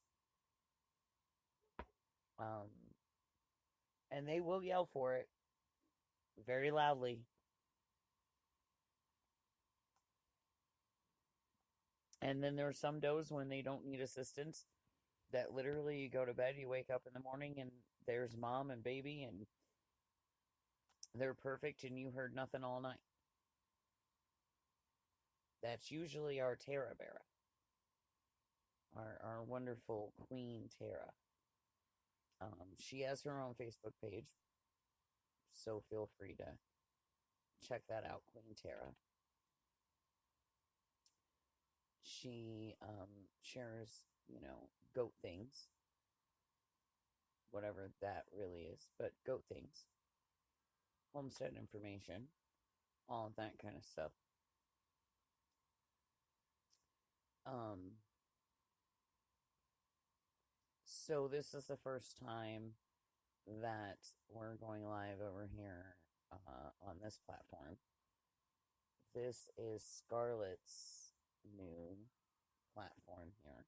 And they will yell for it very loudly. And then there are some does when they don't need assistance, that literally you go to bed, you wake up in the morning, and there's mom and baby, and they're perfect, and you heard nothing all night. That's usually our Tara Barra. Our wonderful Queen Tara. She has her own Facebook page, so feel free to check that out, Queen Tara. She shares, goat things, whatever that really is, but goat things, homestead information, all of that kind of stuff. So this is the first time that we're going live over here on this platform. This is Scarlett's new platform here.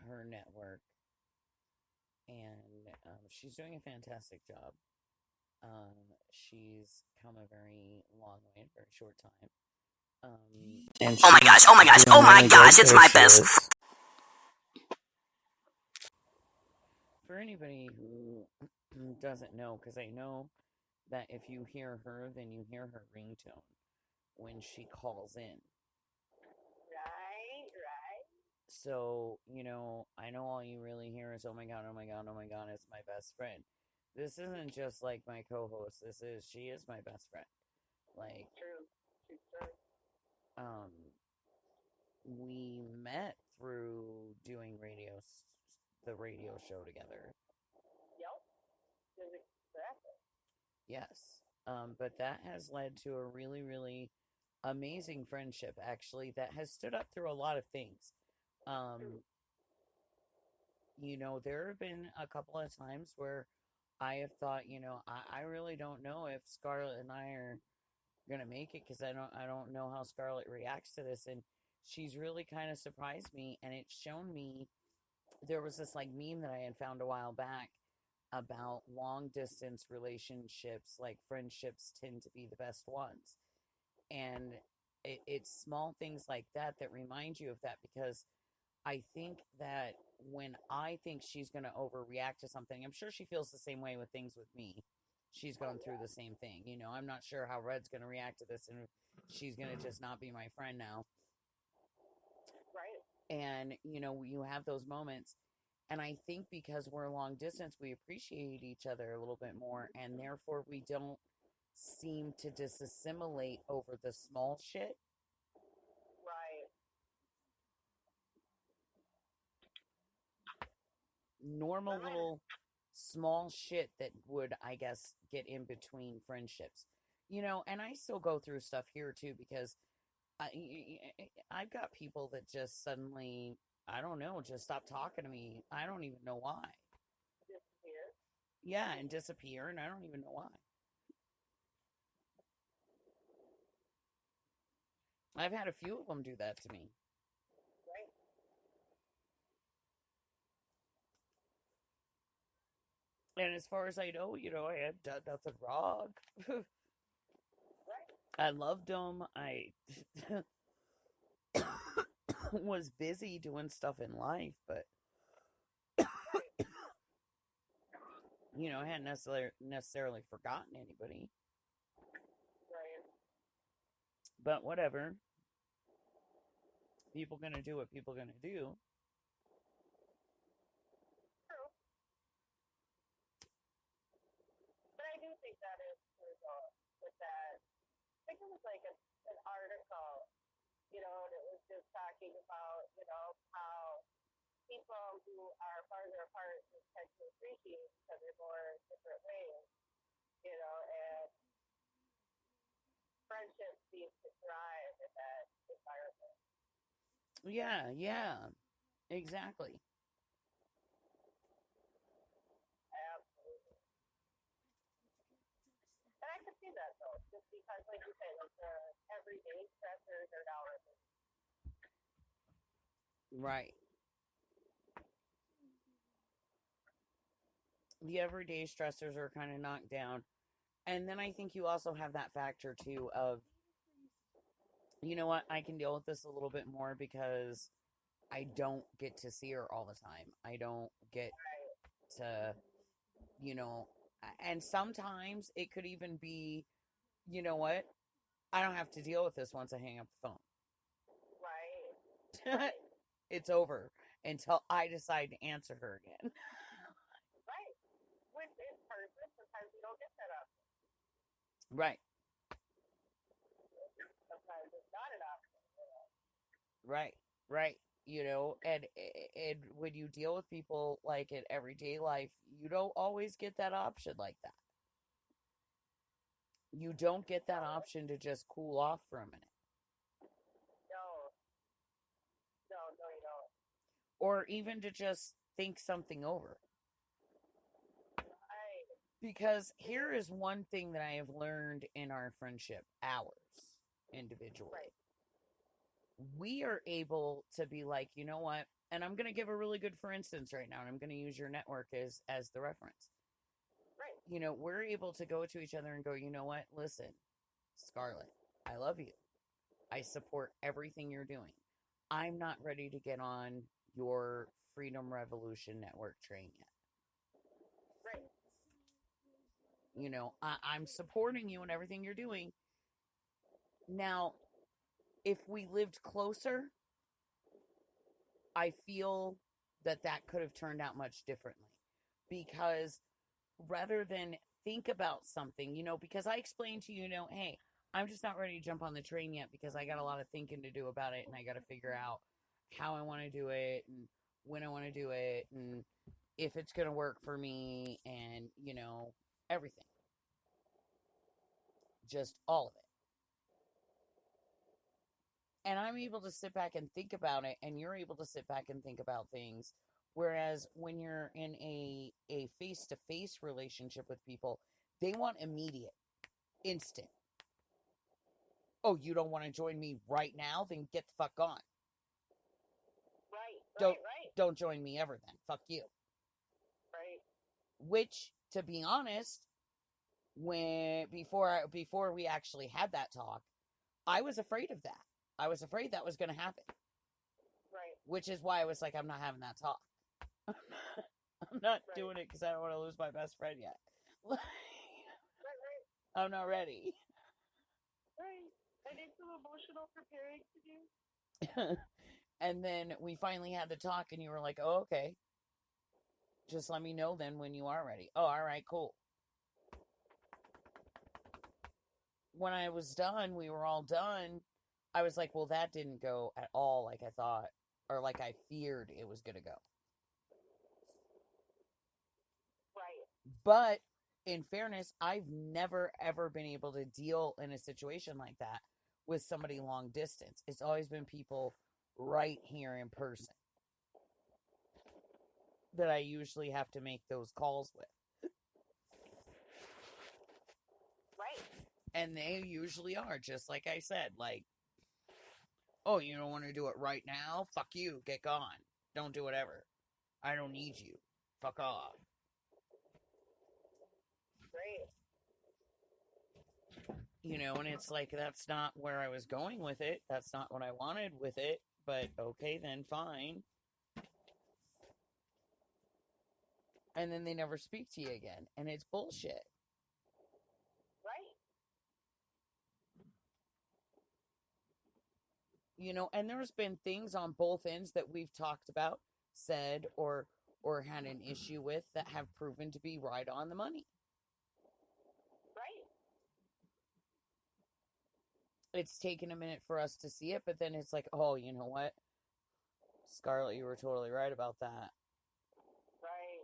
Her network. And she's doing a fantastic job. She's come a very long way in a very short time. And oh my gosh, it's my best. For anybody who doesn't know, because I know that if you hear her, then you hear her ringtone when she calls in. Right. So, I know all you really hear is, oh my God, it's my best friend. This isn't just like my co-host. She is my best friend. Like, True. We met through doing the radio show together. Yep. Exactly. Yes. But that has led to a really, really amazing friendship, actually, that has stood up through a lot of things. There have been a couple of times where I have thought, I really don't know if Scarlett and I are gonna make it, because I don't know how Scarlett reacts to this, and she's really kind of surprised me, and it's shown me. There was this like meme that I had found a while back about long distance relationships, like friendships tend to be the best ones, and it's small things like that remind you of that, because I think that when I think she's going to overreact to something, I'm sure she feels the same way with things with me. She's gone through the same thing. I'm not sure how Red's going to react to this, and she's going to just not be my friend now. Right. And, you have those moments. And I think because we're long distance, we appreciate each other a little bit more, and therefore we don't seem to disassimilate over the small shit. Right. Normal little small shit that would, I guess, get in between friendships. And I still go through stuff here too, because I've got people that just suddenly, I don't know, just stop talking to me. I don't even know why. Disappear. Yeah, and disappear, and I don't even know why. I've had a few of them do that to me. Right. And as far as I know, I have done nothing wrong. Right. I loved them. I was busy doing stuff in life, but I hadn't necessarily forgotten anybody. Right. But whatever. People gonna do what people gonna do. True. But I do think that is true, though, with that. I think it was like an article, and it was just talking about, how people who are farther apart just tend to appreciate each other more in different ways, and friendship seems to thrive in that environment. Yeah, exactly. Absolutely. And I can see that, though, just because, like you say, like the everyday stressors are now removed. Right. The everyday stressors are kind of knocked down. And then I think you also have that factor, too, of, you know what, I can deal with this a little bit more because I don't get to see her all the time. I don't get to, and sometimes it could even be, you know what, I don't have to deal with this once I hang up the phone. Right. It's over until I decide to answer her again. Right. Which in person, sometimes you don't get that option. Right. Sometimes it's not an option. Right. And when you deal with people like in everyday life, you don't always get that option like that. You don't get that option to just cool off for a minute. or even to just think something over. Because here is one thing that I have learned in our friendship, ours, individually. Right. We are able to be like, you know what? And I'm going to give a really good for instance right now, and I'm going to use your network as the reference. Right. You know, we're able to go to each other and go, you know what? Listen, Scarlett, I love you. I support everything you're doing. I'm not ready to get on your Freedom Revolution Network train yet. Right. You know, I'm supporting you in everything you're doing. Now, if we lived closer, I feel that could have turned out much differently. Because rather than think about something, you know, because I explained to you, you know, hey, I'm just not ready to jump on the train yet because I got a lot of thinking to do about it, and I got to figure out how I want to do it and when I want to do it and if it's going to work for me and, you know, everything. Just all of it. And I'm able to sit back and think about it, and you're able to sit back and think about things. Whereas when you're in a face-to-face relationship with people, they want immediate, instant. Oh, you don't want to join me right now? Then get the fuck on. Right. Don't join me ever then. Fuck you. Right. Which, to be honest, before we actually had that talk, I was afraid of that. I was afraid that was going to happen. Right. Which is why I was like, I'm not having that talk. I'm not doing it because I don't want to lose my best friend yet. I'm not ready. Right. I need some emotional preparing to do. And then we finally had the talk, and you were like, oh, okay. Just let me know then when you are ready. Oh, all right, cool. When I was done, we were all done. I was like, well, that didn't go at all like I thought, or like I feared it was going to go. Right. But in fairness, I've never, ever been able to deal in a situation like that with somebody long distance. It's always been people right here in person that I usually have to make those calls with. Right. And they usually are, just like I said, like, oh, you don't want to do it right now? Fuck you. Get gone. Don't do whatever. I don't need you. Fuck off. Great. You know, and it's like, that's not where I was going with it. That's not what I wanted with it. But okay, then fine. And then they never speak to you again. And it's bullshit. Right. You know, and there's been things on both ends that we've talked about, said, or had an issue with that have proven to be right on the money. Right. It's taken a minute for us to see it, but then it's like, oh, you know what? Scarlett, you were totally right about that. Right.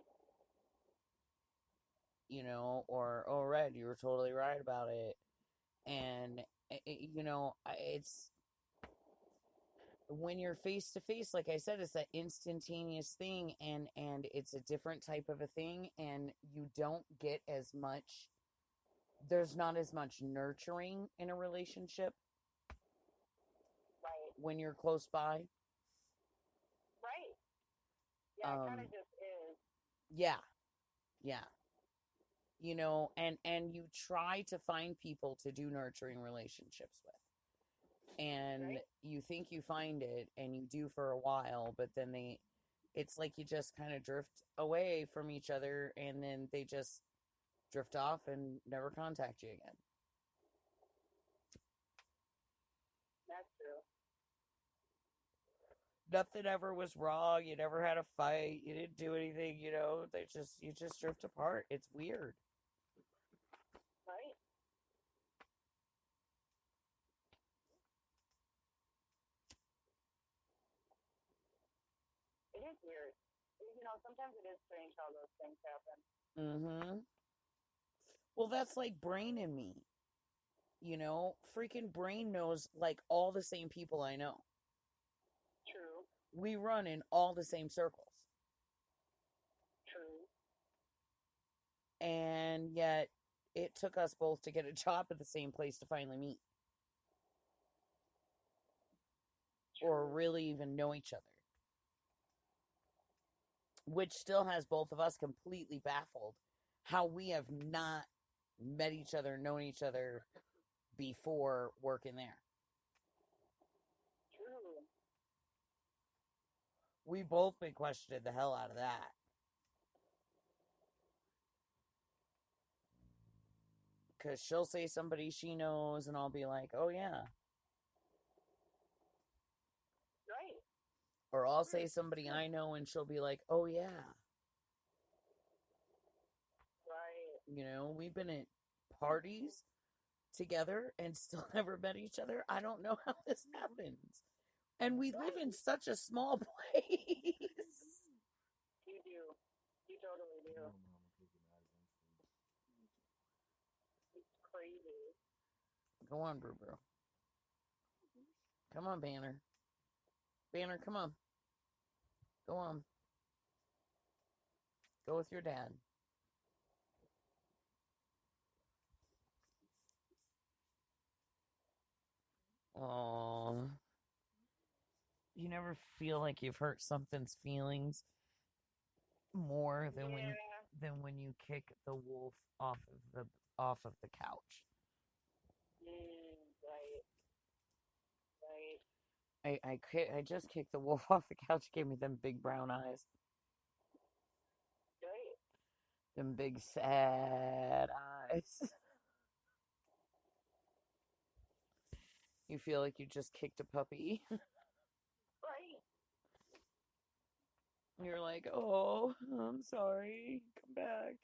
You know, or, oh, Red, you were totally right about it. And, you know, it's, when you're face to face, like I said, it's that instantaneous thing, and it's a different type of a thing, and you don't get as much, there's not as much nurturing in a relationship. Right. When you're close by. Right. Yeah, it kind of just is. Yeah. Yeah. You know, and you try to find people to do nurturing relationships with. And you think you find it, and you do for a while, but then it's like you just kind of drift away from each other, and then they just drift off and never contact you again. That's true. Nothing ever was wrong. You never had a fight. You didn't do anything, you know. You just drift apart. It's weird. Right. It is weird. You know, sometimes it is strange how those things happen. Mm-hmm. Well, that's like Brain and me. You know, freaking Brain knows like all the same people I know. True. we run in all the same circles. True. And yet, it took us both to get a job at the same place to finally meet. Or really even know each other. Which still has both of us completely baffled how we have not met each other, known each other before working there. True. We both been questioning the hell out of that. Because she'll say somebody she knows, and I'll be like, oh, yeah. Right. Or I'll say somebody I know, and she'll be like, oh, yeah. Right. You know, we've been at parties together and still never met each other. I don't know how this happens. And we live in such a small place. You do. You totally do. It's crazy. Go on, Brew Brew. Come on, Banner. Banner, come on. Go on. Go with your dad. Aww. You never feel like you've hurt something's feelings more than when you kick the wolf off of the couch. Right. I just kicked the wolf off the couch. Gave me them big brown eyes. Right. Them big sad eyes. You feel like you just kicked a puppy. Right. You're like, oh, I'm sorry. Come back.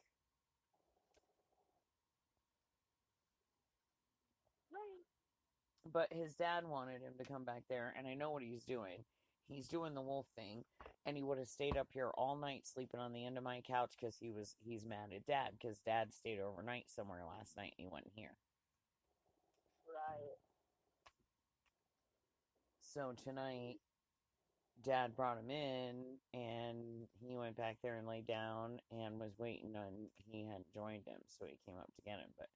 Right. But his dad wanted him to come back there, and I know what he's doing. He's doing the wolf thing, and he would have stayed up here all night sleeping on the end of my couch because he's mad at Dad because Dad stayed overnight somewhere last night and he wasn't here. Right. So tonight, Dad brought him in, and he went back there and laid down and was waiting, and he hadn't joined him, so he came up to get him. But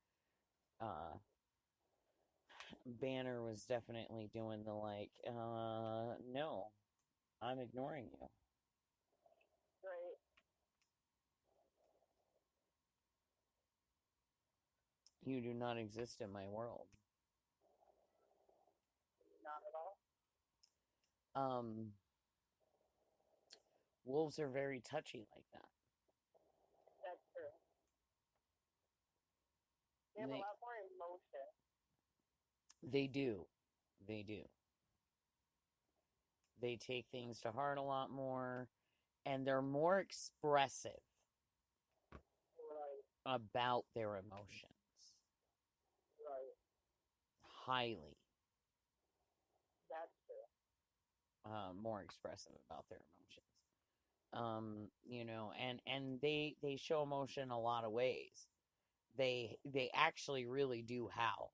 Banner was definitely doing the like, no, I'm ignoring you. Right. You do not exist in my world. Not at all. Wolves are very touchy like that. That's true. They have a lot more emotion. They do. They do. They take things to heart a lot more, and they're more expressive about their emotions. Right. Highly. That's true. More expressive about their emotions. You know, and they show emotion in a lot of ways. They actually really do howl.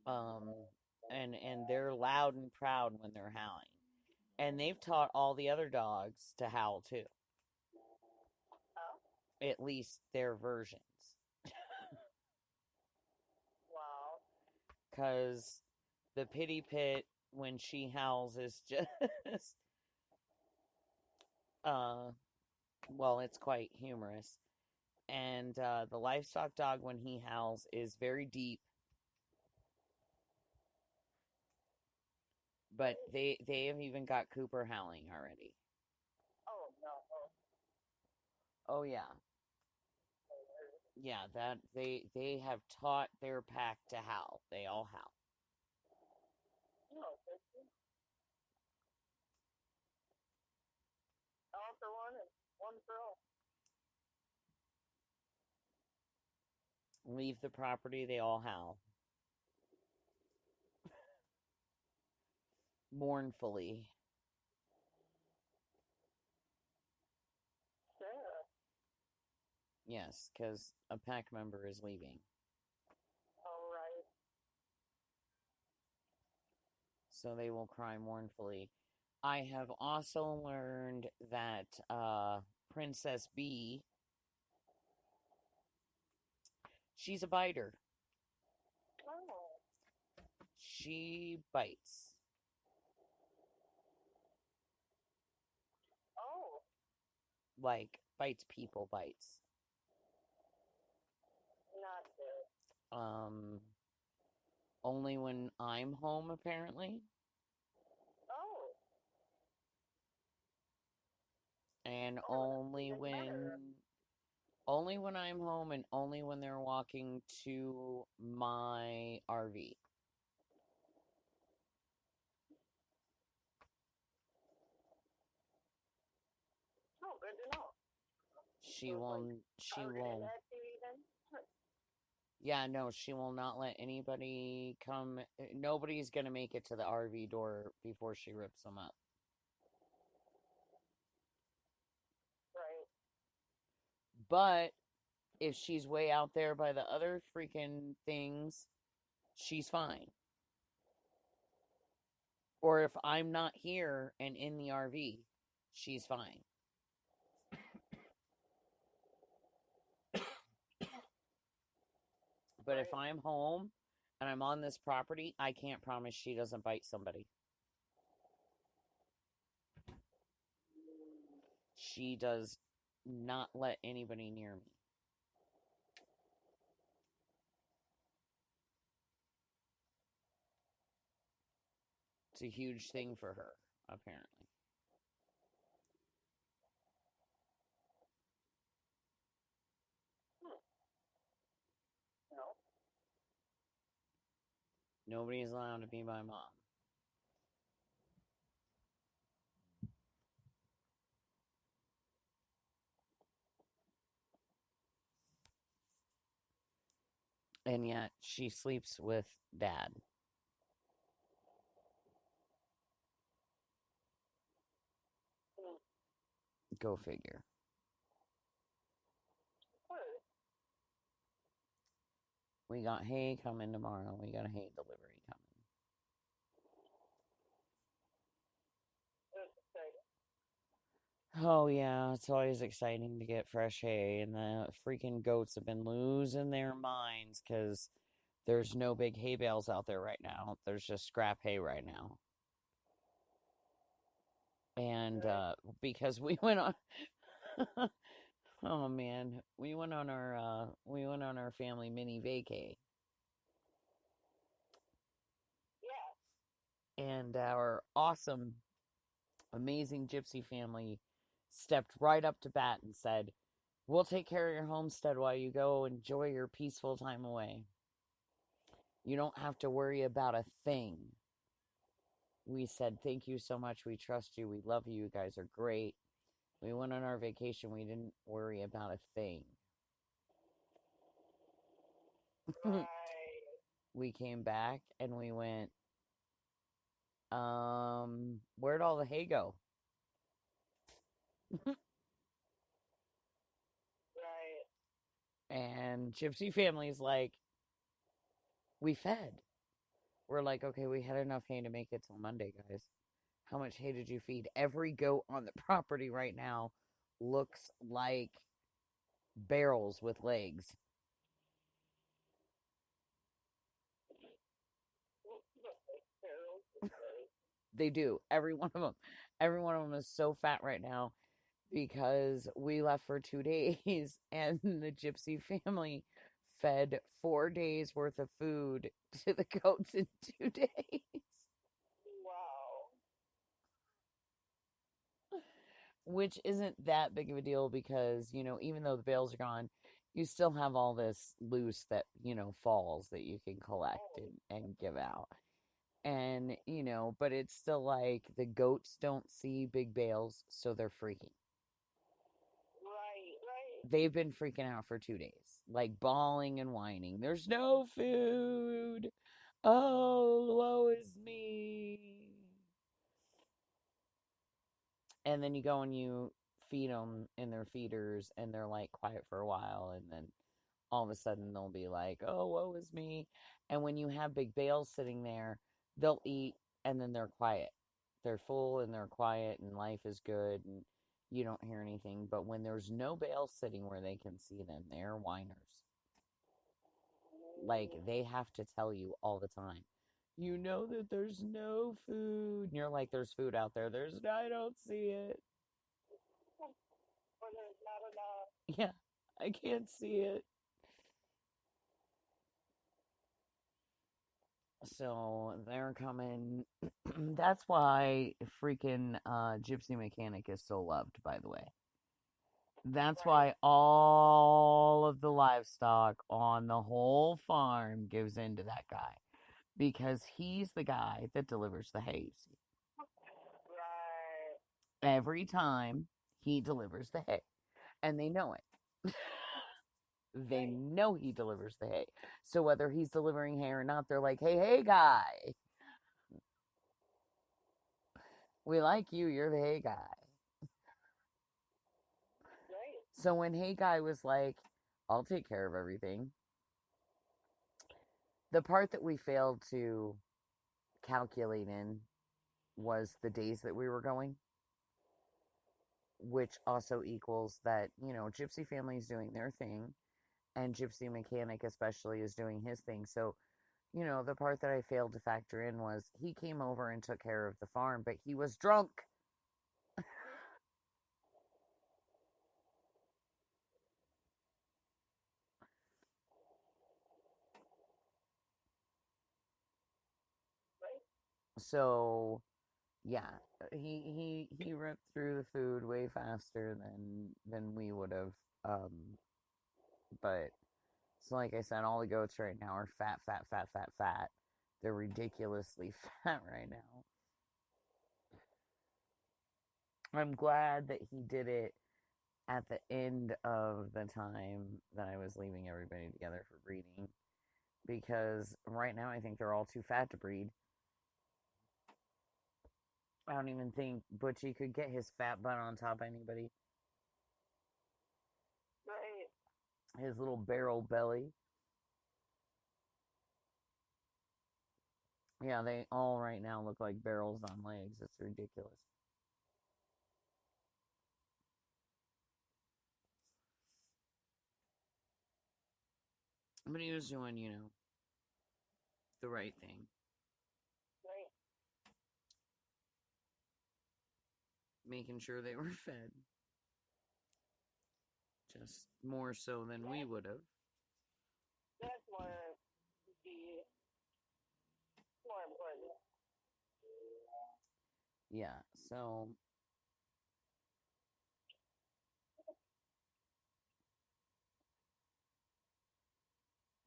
Yeah. And they're loud and proud when they're howling. And they've taught all the other dogs to howl too. Oh. At least their versions. Wow. Because the Pity Pit, when she howls, is just... well, it's quite humorous. And the livestock dog, when he howls, is very deep. But they have even got Cooper howling already. Oh, no. Oh, yeah. Yeah, that they have taught their pack to howl. They all howl. No, all for one and one for all. Leave the property, they all howl. Mournfully. Sure. Yes, because a pack member is leaving. All right. so they will cry mournfully. I have also learned that Princess Bee, she's a biter. Oh. She bites. Oh. Like, bites people, bites. Not good. Only when I'm home, apparently. Oh. And Oh, only even better. when I'm home and only when they're walking to my RV. Oh, good to know. She So it's will, like she targeted will, at you even? yeah, no, she will not let anybody come. Nobody's gonna make it to the RV door before she rips them up. Right. But if she's way out there by the other freaking things, she's fine. Or if I'm not here and in the RV, she's fine. But if I'm home and I'm on this property, I can't promise she doesn't bite somebody. She does not let anybody near me. It's a huge thing for her, apparently. No. Nobody's allowed to be my mom. And yet she sleeps with dad. Go figure. We got hay coming tomorrow. We got a hay delivery coming. Oh, yeah, it's always exciting to get fresh hay, and the freaking goats have been losing their minds because there's no big hay bales out there right now. There's just scrap hay right now. And because we went on oh man, we went on our family mini vacay. Yeah. And our awesome, amazing gypsy family stepped right up to bat and said, "We'll take care of your homestead while you go enjoy your peaceful time away. You don't have to worry about a thing." We said, "Thank you so much. We trust you. We love you. You guys are great." We went on our vacation. We didn't worry about a thing. Right. We came back and we went, where'd all the hay go? Right. And Gypsy family's like, "We fed." We're like, "Okay, we had enough hay to make it till Monday, guys. How much hay did you feed?" Every goat on the property right now looks like barrels with legs. They do. Every one of them. Every one of them is so fat right now because we left for 2 days and the Gypsy family fed 4 days worth of food to the goats in 2 days. Wow. Which isn't that big of a deal because, even though the bales are gone, you still have all this loose that, falls that you can collect and give out. And, but it's still like the goats don't see big bales, so they're freaking. Right. They've been freaking out for 2 days, like bawling and whining. "There's no food. Oh, woe is me." And then you go and you feed them in their feeders, and they're like quiet for a while, and then all of a sudden they'll be like, "Oh, woe is me." And when you have big bales sitting there, they'll eat and then they're quiet. They're full and they're quiet and life is good and you don't hear anything. But when there's no bale sitting where they can see them, they're whiners. Like, they have to tell you all the time, you know that there's no food. And you're like, there's food out there. I don't see it. Or there's not enough. Yeah, I can't see it. So they're coming. That's why freaking Gypsy Mechanic is so loved, by the way. That's why all of the livestock on the whole farm gives in to that guy. Because he's the guy that delivers the hay. Right. Every time he delivers the hay. And they know it. They know he delivers the hay. So whether he's delivering hay or not, they're like, hey, guy. We like you. You're the hay guy. Right. So when Hey Guy was like, I'll take care of everything, the part that we failed to calculate in was the days that we were going, which also equals that, Gypsy family is doing their thing, and Gypsy Mechanic especially is doing his thing. So, the part that I failed to factor in was he came over and took care of the farm, but he was drunk. So, yeah, he ripped through the food way faster than we would have. But so like I said, all the goats right now are fat, fat, fat, fat, fat. They're ridiculously fat right now. I'm glad that he did it at the end of the time that I was leaving everybody together for breeding. Because right now I think they're all too fat to breed. I don't even think Butchie could get his fat butt on top of anybody. Right. His little barrel belly. Yeah, they all right now look like barrels on legs. It's ridiculous. But he was doing, the right thing. Right. Making sure they were fed. Just more so than we would have. That's more important. Yeah, so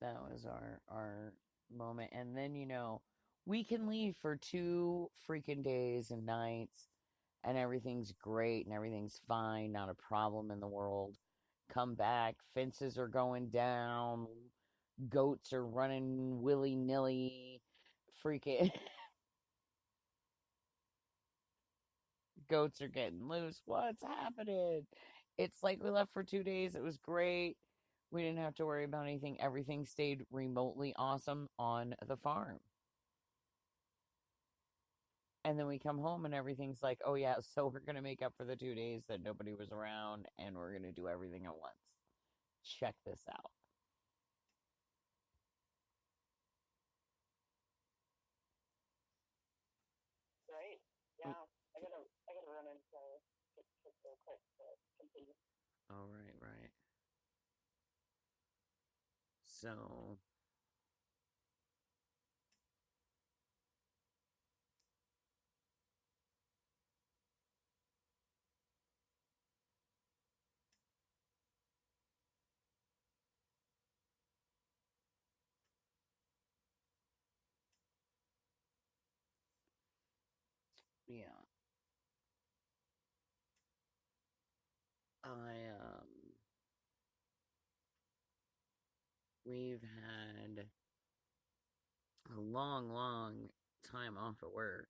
that was our moment. And then, we can leave for 2 freaking days and nights, and everything's great and everything's fine, not a problem in the world. Come back, fences are going down, goats are running willy-nilly, freaking goats are getting loose. What's happening? It's like we left for 2 days. It was great. We didn't have to worry about anything. Everything stayed remotely awesome on the farm. And then we come home and everything's like, oh yeah, so we're going to make up for the 2 days that nobody was around and we're going to do everything at once. Check this out. Right. Yeah. I gotta run into real quick to continue. Oh, right. So yeah. We've had a long time off of work,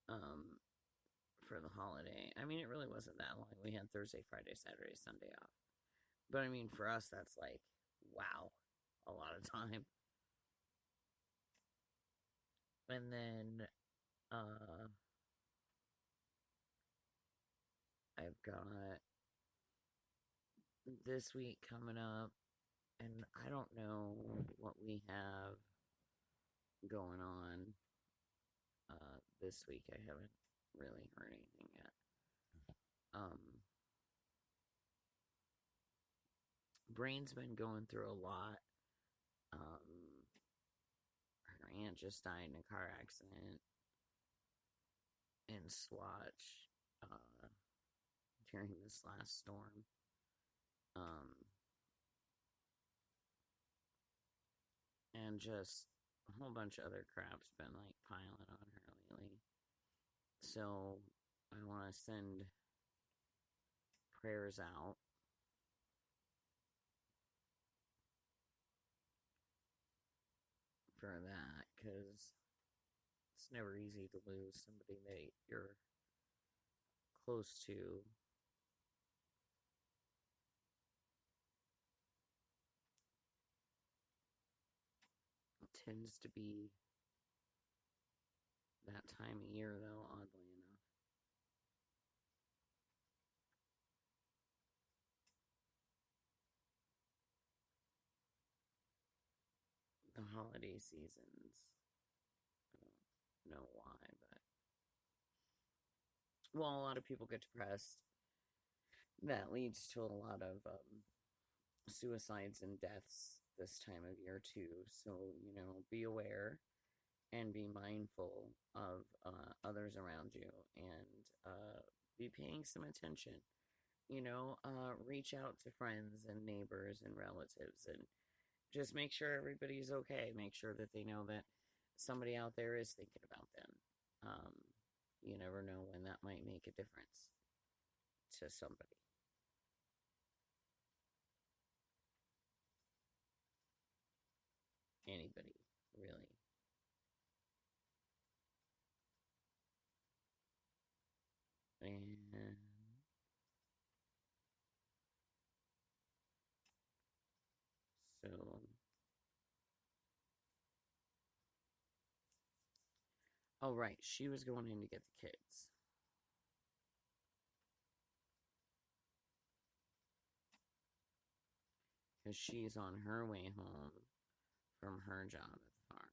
for the holiday. I mean, it really wasn't that long. We had Thursday, Friday, Saturday, Sunday off. But I mean, for us, that's like, wow, a lot of time. And then I've got this week coming up, and I don't know what we have going on this week. I haven't really heard anything yet. Brain's been going through a lot. Her aunt just died in a car accident in Swatch during this last storm. And just a whole bunch of other crap's been like piling on her lately. So I want to send prayers out for that, because it's never easy to lose somebody that you're close to. It tends to be that time of year, though, oddly enough. The holiday seasons, I don't know why, but well, a lot of people get depressed. That leads to a lot of suicides and deaths this time of year too. So, be aware and be mindful of others around you, and be paying some attention. Reach out to friends and neighbors and relatives, and just make sure everybody's okay. Make sure that they know that somebody out there is thinking about them. You never know when that might make a difference to somebody. Anybody, really. And so, oh right, she was going in to get the kids. Because she's on her way home from her job at the farm.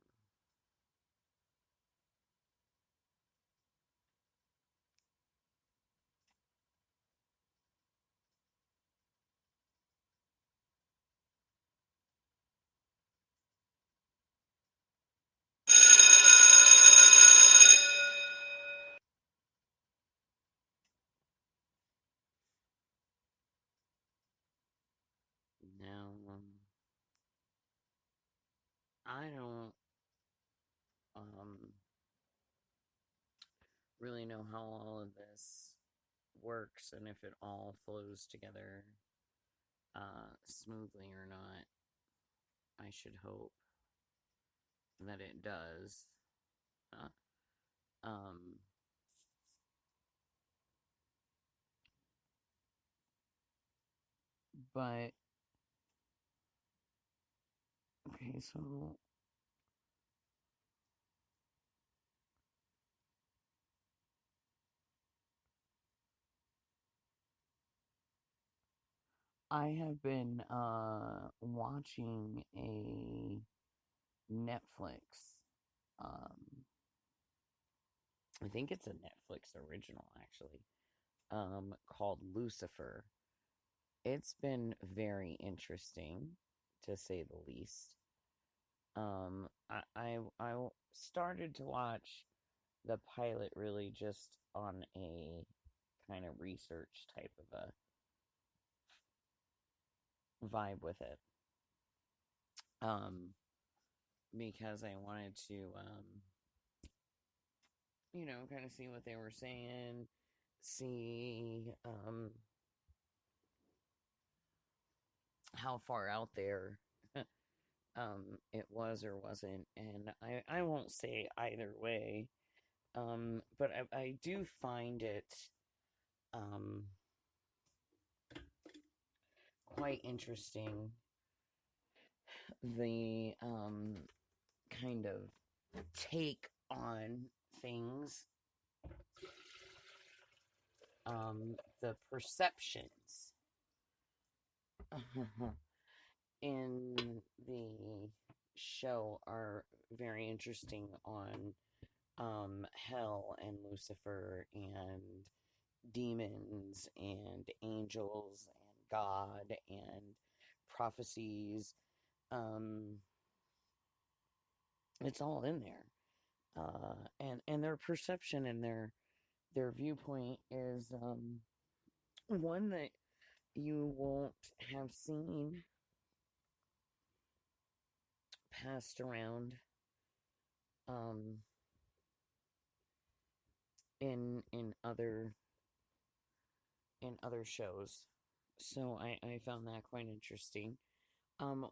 Now, I don't really know how all of this works and if it all flows together smoothly or not. I should hope that it does. But okay, so I have been watching a Netflix. I think it's a Netflix original, actually, called Lucifer. It's been very interesting, to say the least. I started to watch the pilot really just on a kind of research type of a vibe with it. Because I wanted to, kind of see what they were saying, see, how far out there it was or wasn't, and I won't say either way, but I do find it quite interesting, the kind of take on things, the perceptions in the show are very interesting on hell and Lucifer and demons and angels and God and prophecies. It's all in there. And their perception and their viewpoint is one that you won't have seen passed around in other shows. So I found that quite interesting.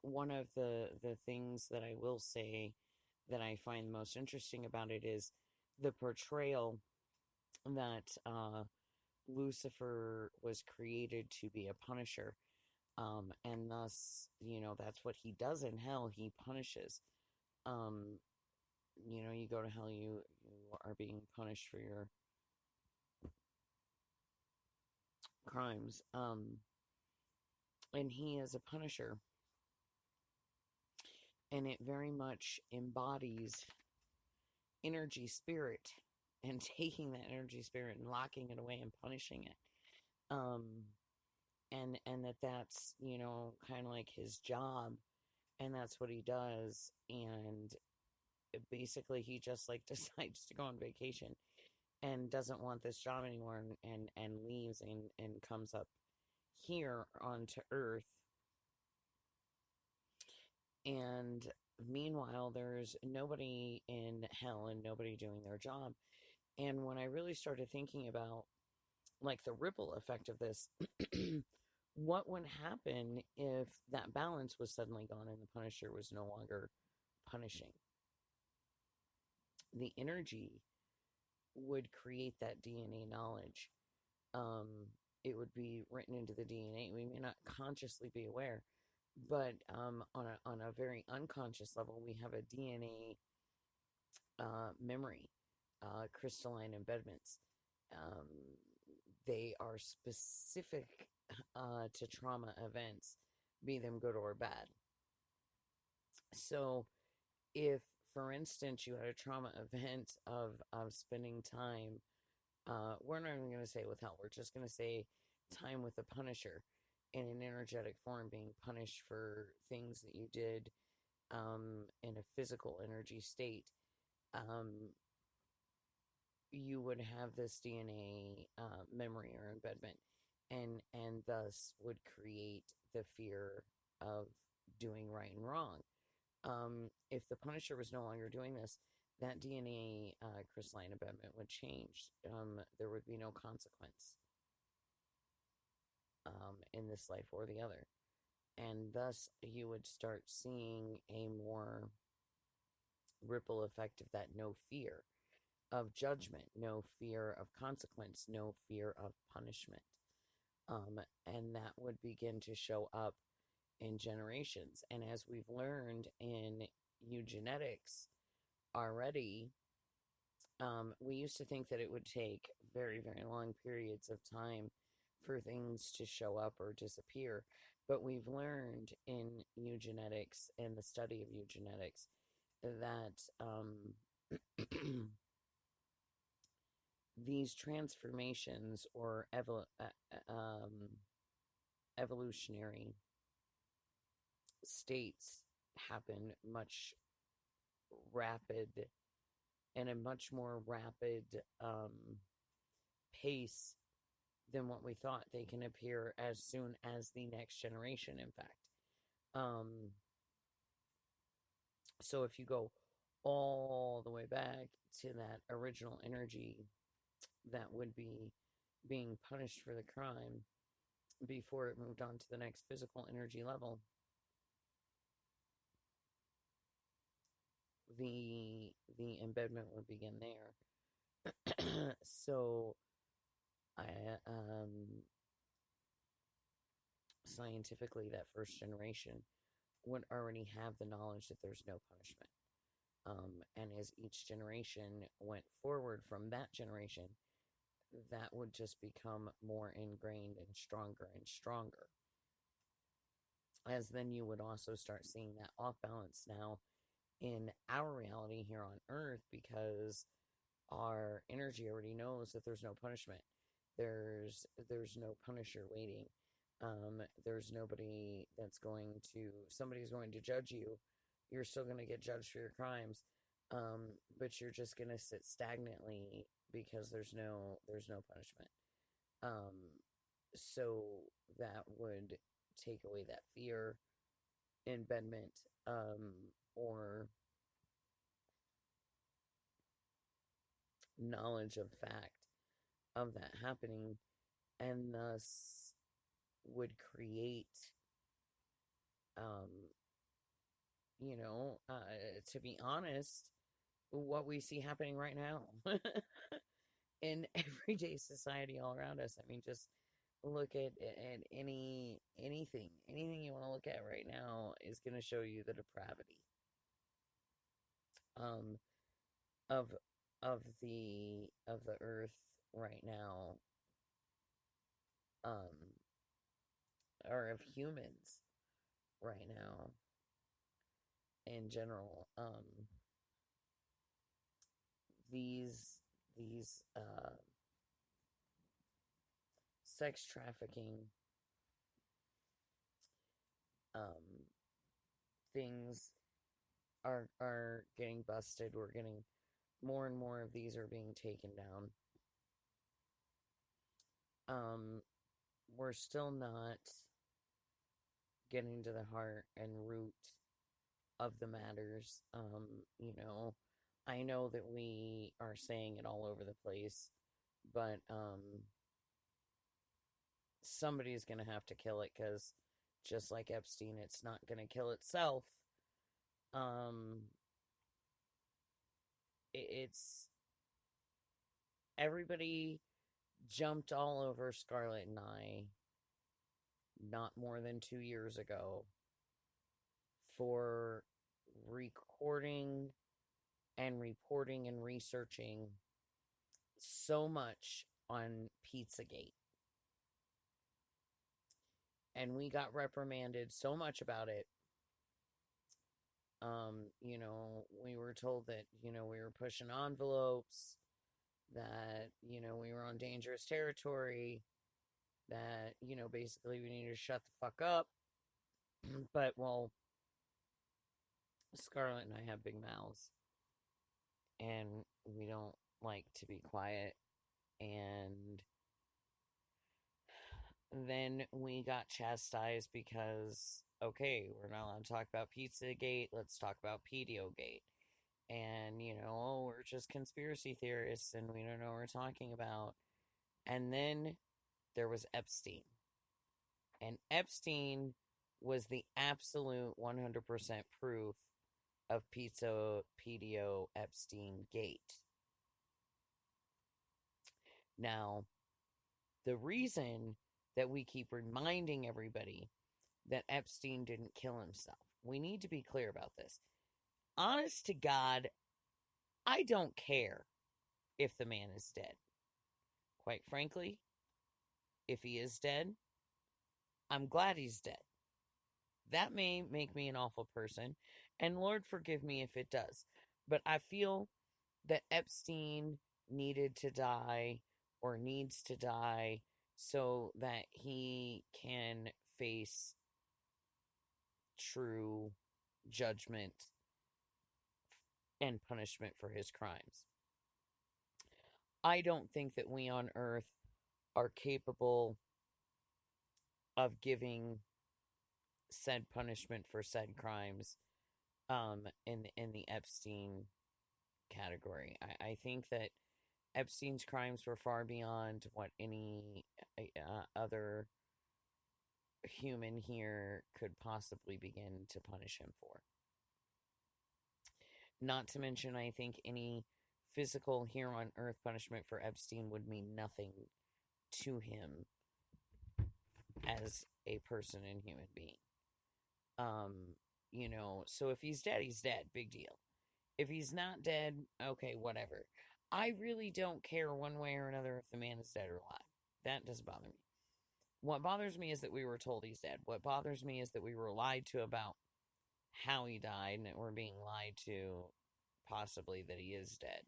One of the things that I will say that I find most interesting about it is the portrayal that Lucifer was created to be a punisher. And thus, that's what he does in hell. He punishes. You go to hell, you are being punished for your crimes. And he is a punisher. And it very much embodies energy spirit and taking that energy spirit and locking it away and punishing it. And that's, kind of like his job, and that's what he does. And basically he just decides to go on vacation and doesn't want this job anymore and leaves and comes up here onto Earth. And meanwhile, there's nobody in hell and nobody doing their job. And when I really started thinking about the ripple effect of this, what would happen if that balance was suddenly gone and the Punisher was no longer punishing? The energy would create that DNA knowledge. It would be written into the DNA. We may not consciously be aware, but on a very unconscious level, we have a DNA memory, crystalline embedments. They are specific to trauma events, be them good or bad. So if, for instance, you had a trauma event of spending time, we're not even going to say with hell, we're just going to say time with the Punisher in an energetic form, being punished for things that you did in a physical energy state, you would have this DNA memory or embedment, and thus would create the fear of doing right and wrong. If the Punisher was no longer doing this, that DNA crystalline embedment would change. There would be no consequence in this life or the other. And thus you would start seeing a more ripple effect of that no fear of judgment, no fear of consequence, no fear of punishment. And that would begin to show up in generations. And as we've learned in eugenetics already, we used to think that it would take very, very long periods of time for things to show up or disappear. But we've learned in eugenetics and the study of eugenetics that these transformations or evolutionary states happen much rapid and a much more rapid pace than what we thought. They can appear as soon as the next generation, in fact. So if you go all the way back to that original energy that would be being punished for the crime before it moved on to the next physical energy level, the embedment would begin there. So scientifically, that first generation would already have the knowledge that there's no punishment. And as each generation went forward from that generation, that would just become more ingrained and stronger. As then you would also start seeing that off balance now in our reality here on Earth, because our energy already knows that there's no punishment. There's no punisher waiting. There's nobody somebody's going to judge you. You're still going to get judged for your crimes, but you're just going to sit stagnantly because there's no punishment. So that would take away that fear, embedment, or knowledge of fact of that happening, and thus would create, to be honest, what we see happening right now in everyday society all around us. I mean, just look at anything you want to look at right now is going to show you the depravity of the earth right now, or of humans right now in general. These sex trafficking things are getting busted. We're getting more and more of these are being taken down. We're still not getting to the heart and root of the matters. I know that we are saying it all over the place, but somebody's going to have to kill it, because just like Epstein, it's not going to kill itself. It's everybody jumped all over Scarlett and I not more than 2 years ago for recording and reporting and researching so much on Pizzagate. And we got reprimanded so much about it. We were told that, we were pushing envelopes, that, we were on dangerous territory, that, basically we needed to shut the fuck up. But, well, Scarlett and I have big mouths, and we don't like to be quiet. And then we got chastised because, okay, we're not allowed to talk about Pizzagate, let's talk about Pediogate. And, we're just conspiracy theorists and we don't know what we're talking about. And then there was Epstein. And Epstein was the absolute 100% proof of Pedio Epstein Gate. Now, the reason that we keep reminding everybody that Epstein didn't kill himself, we need to be clear about this. Honest to God, I don't care if the man is dead. Quite frankly, if he is dead, I'm glad he's dead. That may make me an awful person, and Lord forgive me if it does. But I feel that Epstein needed to die, or needs to die, so that he can face true judgment and punishment for his crimes. I don't think that we on Earth are capable of giving said punishment for said crimes in the Epstein category. I think that Epstein's crimes were far beyond what any other human here could possibly begin to punish him for. Not to mention, I think any physical here on Earth punishment for Epstein would mean nothing to him as a person and human being. So if he's dead, he's dead. Big deal. If he's not dead, okay, whatever. I really don't care one way or another if the man is dead or alive. That doesn't bother me. What bothers me is that we were told he's dead. What bothers me is that we were lied to about how he died, and that we're being lied to possibly that he is dead.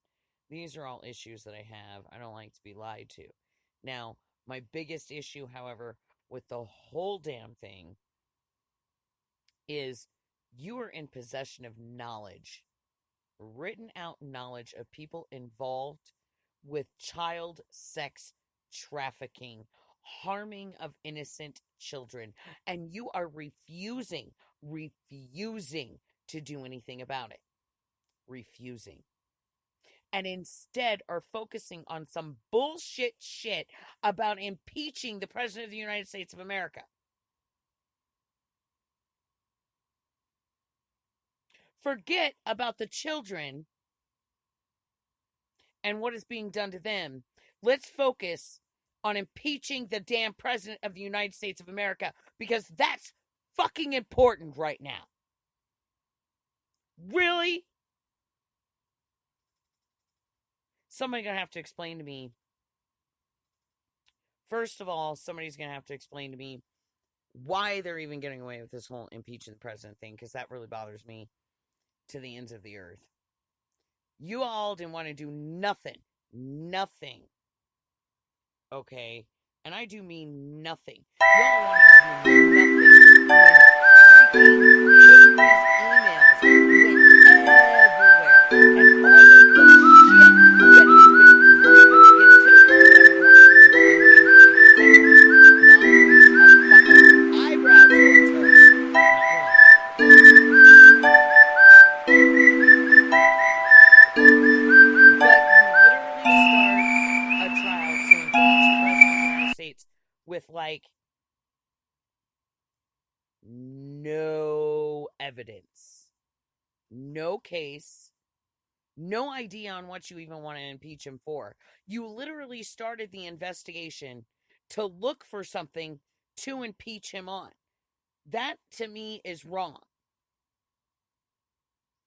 These are all issues that I have. I don't like to be lied to. Now, my biggest issue, however, with the whole damn thing is you are in possession of knowledge, written out knowledge of people involved with child sex trafficking, harming of innocent children, and you are refusing to do anything about it. Refusing. And instead are focusing on some bullshit shit about impeaching the President of the United States of America. Forget about the children and what is being done to them. Let's focus on impeaching the damn President of the United States of America, because that's fucking important right now. Really? Somebody's going to have to explain to me. First of all, somebody's going to have to explain to me why they're even getting away with this whole impeaching the president thing, because that really bothers me to the ends of the earth. You all didn't want to do nothing. Nothing. Okay? And I do mean nothing. You all wanted to do nothing. Hillary's emails went everywhere. And all of the shit that has been proven against Hillary, not raise a fucking eyebrow towards her. With like no evidence, no case, no idea on what you even want to impeach him for. You literally started the investigation to look for something to impeach him on. That to me is wrong.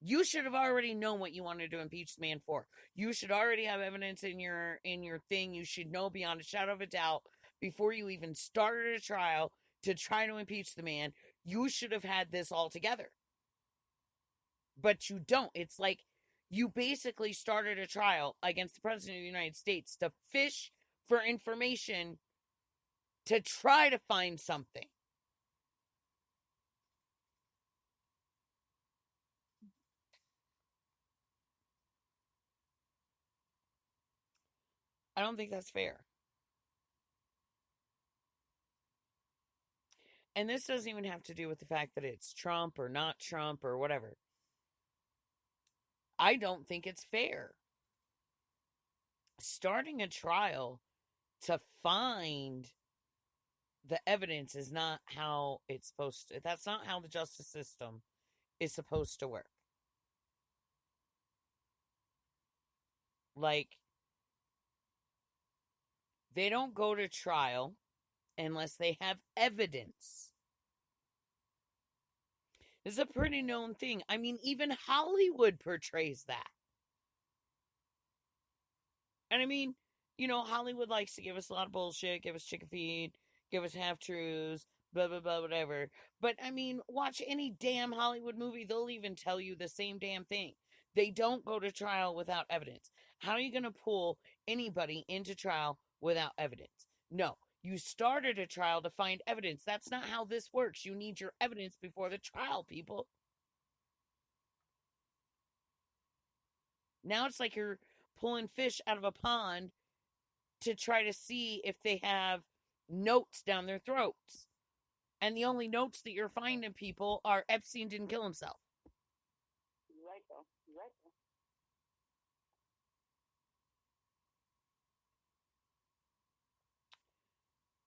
You should have already known what you wanted to impeach the man for. You should already have evidence in your thing. You should know beyond a shadow of a doubt before you even started a trial to try to impeach the man. You should have had this all together. But you don't. It's like you basically started a trial against the President of the United States to fish for information to try to find something. I don't think that's fair. And this doesn't even have to do with the fact that it's Trump or not Trump or whatever. I don't think it's fair. Starting a trial to find the evidence is not how it's supposed to. That's not how the justice system is supposed to work. Like, they don't go to trial unless they have evidence. This is a pretty known thing. I mean, even Hollywood portrays that. And I mean, you know, Hollywood likes to give us a lot of bullshit, give us chicken feed, give us half-truths, blah, blah, blah, whatever. But, I mean, watch any damn Hollywood movie, they'll even tell you the same damn thing. They don't go to trial without evidence. How are you going to pull anybody into trial without evidence? No. You started a trial to find evidence. That's not how this works. You need your evidence before the trial, people. Now it's like you're pulling fish out of a pond to try to see if they have notes down their throats. And the only notes that you're finding, people, are Epstein didn't kill himself. You're right, though. You're right, though.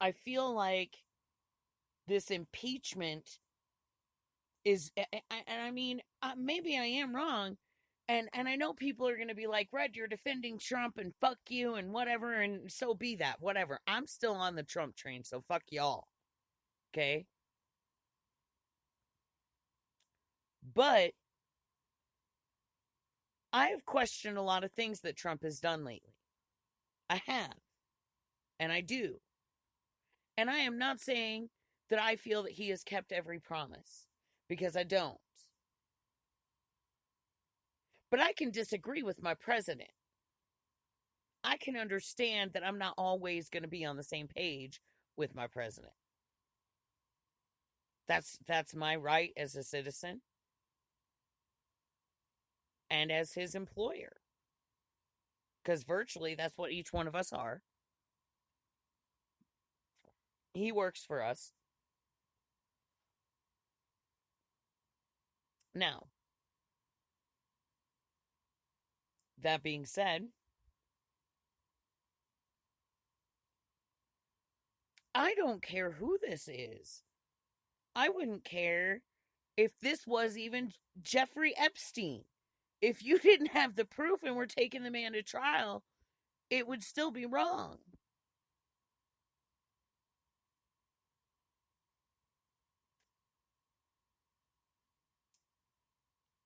I feel like this impeachment is, and I mean, maybe I am wrong, and I know people are going to be like, Red, you're defending Trump, and fuck you, and whatever, and so be that, whatever. I'm still on the Trump train, so fuck y'all, okay? But I've questioned a lot of things that Trump has done lately. I have. And I do. And I am not saying that I feel that he has kept every promise, because I don't. But I can disagree with my president. I can understand that I'm not always going to be on the same page with my president. That's my right as a citizen and as his employer. Because virtually that's what each one of us are. He works for us. Now, that being said, I don't care who this is. I wouldn't care if this was even Jeffrey Epstein. If you didn't have the proof and were taking the man to trial, it would still be wrong.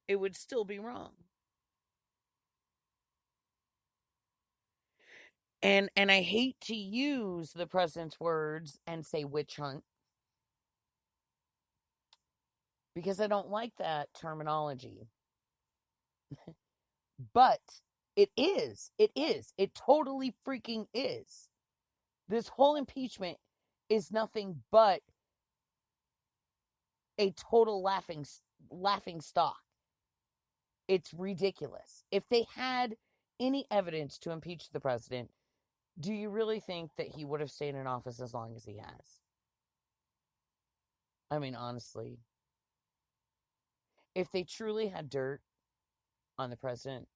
It would still be wrong. And I hate to use the president's words and say witch hunt, because I don't like that terminology. But it is. It is. It totally freaking is. This whole impeachment is nothing but a total laughing stock. It's ridiculous. If they had any evidence to impeach the president, do you really think that he would have stayed in office as long as he has? I mean, honestly. If they truly had dirt on the president,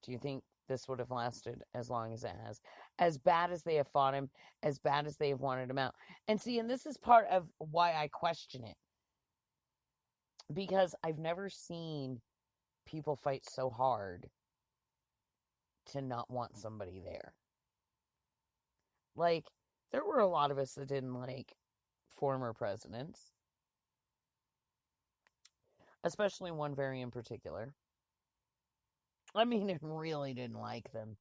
do you think this would have lasted as long as it has? As bad as they have fought him, as bad as they have wanted him out. And see, and this is part of why I question it. Because I've never seen people fight so hard to not want somebody there. Like, there were a lot of us that didn't like former presidents. Especially one very in particular. I mean, I really didn't like them.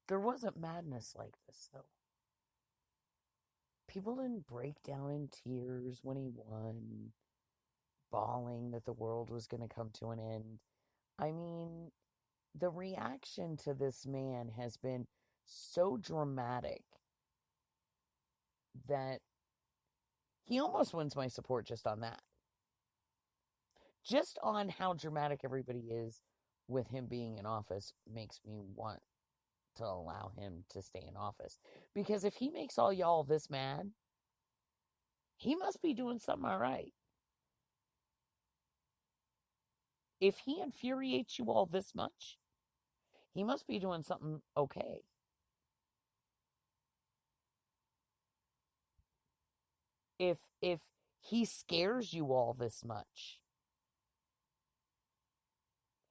There wasn't madness like this, though. People didn't break down in tears when he won, bawling that the world was going to come to an end. I mean, the reaction to this man has been so dramatic that he almost wins my support just on that. Just on how dramatic everybody is with him being in office makes me want to allow him to stay in office. Because if he makes all y'all this mad, he must be doing something all right. If he infuriates you all this much, he must be doing something okay. If he scares you all this much,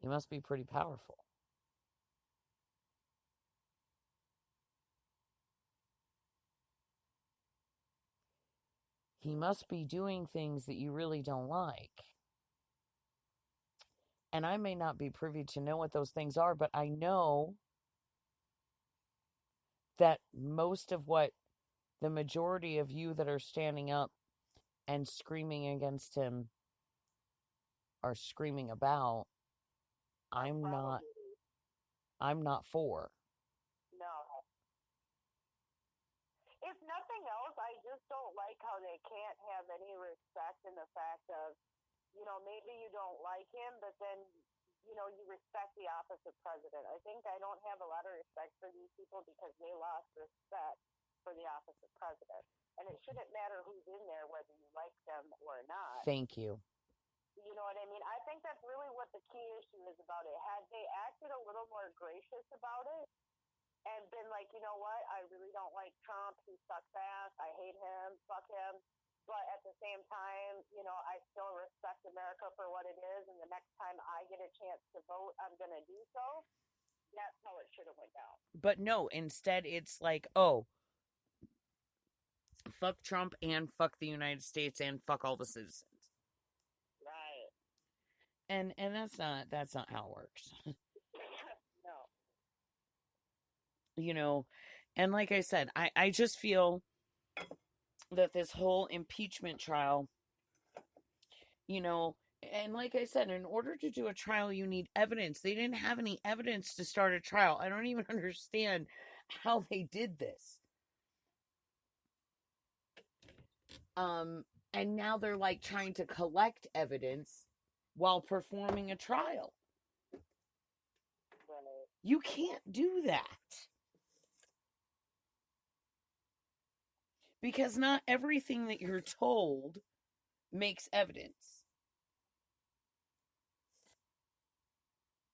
he must be pretty powerful. He must be doing things that you really don't like. And I may not be privy to know what those things are, but I know that most of what the majority of you that are standing up and screaming against him are screaming about, I'm not for. No. If nothing else, I just don't like how they can't have any respect in the fact of, you know, maybe you don't like him, but then, you know, you respect the office of president. I think I don't have a lot of respect for these people because they lost respect for the office of president. And it shouldn't matter who's in there, whether you like them or not. Thank you. You know what I mean? I think that's really what the key issue is about it. Had they acted a little more gracious about it and been like, you know what, I really don't like Trump. He sucks ass. I hate him. Fuck him. But at the same time, you know, I still respect America for what it is. And the next time I get a chance to vote, I'm going to do so. That's how it should have went down. But no, instead it's like, oh, fuck Trump and fuck the United States and fuck all the citizens. Right. And that's not how it works. No. You know, and like I said, I just feel that this whole impeachment trial, you know, and like I said, in order to do a trial, you need evidence. They didn't have any evidence to start a trial. I don't even understand how they did this. And now they're like trying to collect evidence while performing a trial. Right. You can't do that. Because not everything that you're told makes evidence.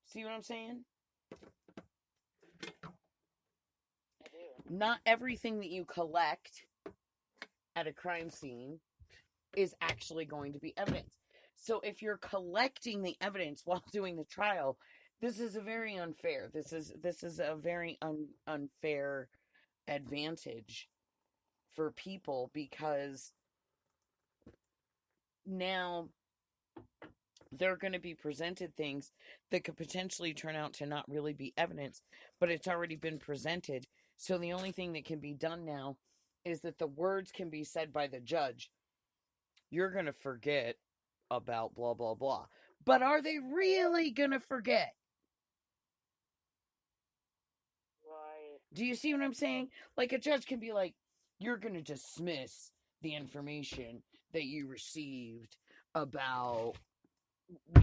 See what I'm saying? I do. Not everything that you collect at a crime scene is actually going to be evidence. So if you're collecting the evidence while doing the trial, this is a very unfair. This is a very unfair advantage for people, because now they're going to be presented things that could potentially turn out to not really be evidence, but it's already been presented. So the only thing that can be done now is that the words can be said by the judge. You're going to forget about blah, blah, blah. But are they really going to forget? Right. Do you see what I'm saying? Like, a judge can be like, you're going to dismiss the information that you received about,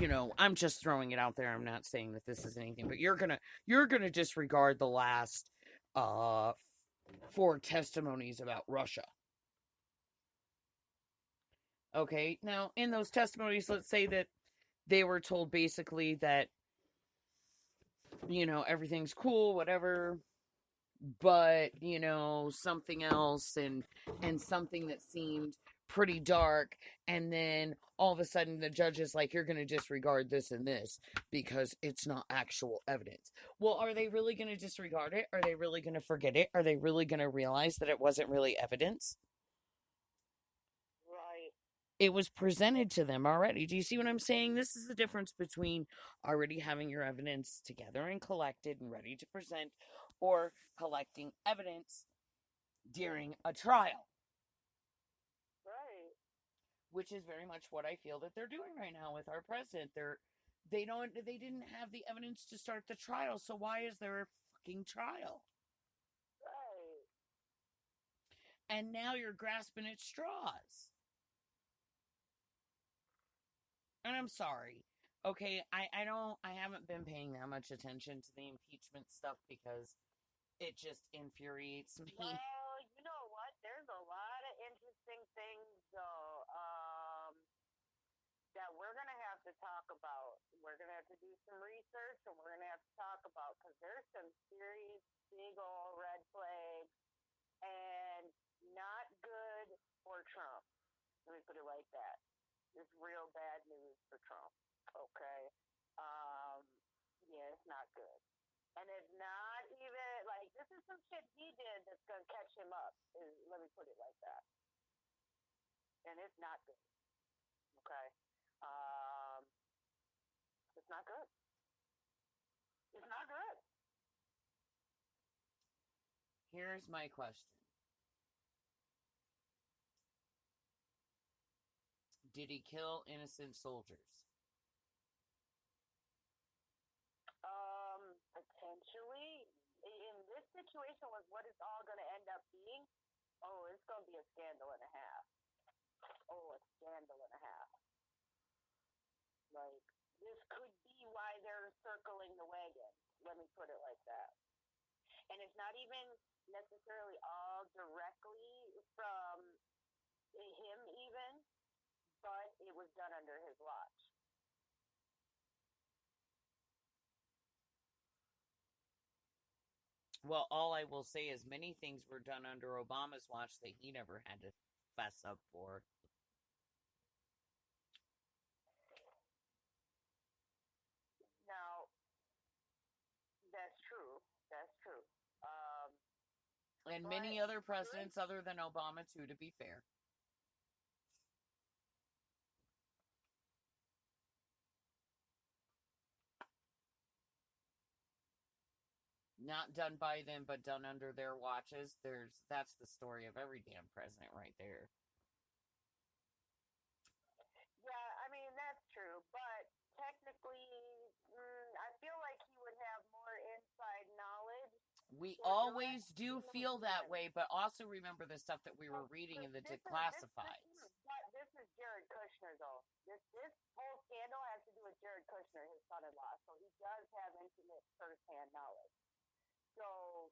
you know, I'm just throwing it out there. I'm not saying that this is anything, but you're going to disregard the last 4 testimonies about Russia. Okay, now in those testimonies, let's say that they were told basically that, you know, everything's cool, whatever, but, you know, something else and something that seemed pretty dark, and then all of a sudden the judge is like, you're going to disregard this and this because it's not actual evidence. Well, are they really going to disregard it? Are they really going to forget it? Are they really going to realize that it wasn't really evidence? Right. It was presented to them already. Do you see what I'm saying? This is the difference between already having your evidence together and collected and ready to present, or collecting evidence during a trial. Right. Which is very much what I feel that they're doing right now with our president. They didn't have the evidence to start the trial, so why is there a fucking trial? Right. And now you're grasping at straws. And I'm sorry. Okay, I haven't been paying that much attention to the impeachment stuff because it just infuriates me. Well, you know what? There's a lot of interesting things, though, that we're going to have to talk about. We're going to have to do some research, and we're going to have to talk about, because there's some serious, big old red flags, and not good for Trump. Let me put it like that. It's real bad news for Trump. Okay? Yeah, it's not good. And it's not even, like, this is some shit he did that's going to catch him up. Let me put it like that. And it's not good. Okay? It's not good. It's not good. Here's my question. Did he kill innocent soldiers? Potentially. In this situation, with what it's all going to end up being, oh, it's going to be a scandal and a half. Oh, a scandal and a half. Like, this could be why they're circling the wagon. Let me put it like that. And it's not even necessarily all directly from him even, but it was done under his watch. Well, all I will say is many things were done under Obama's watch that he never had to fess up for. Now, that's true. That's true. And many other presidents other than Obama, too, to be fair. Not done by them, but done under their watches. That's the story of every damn president right there. Yeah, I mean, that's true, but technically, I feel like he would have more inside knowledge. We or always direct do feel that way, but also remember the stuff that we were reading in the declassifieds. This is Jared Kushner, though. This whole scandal has to do with Jared Kushner, his son-in-law, so he does have intimate first-hand knowledge. So,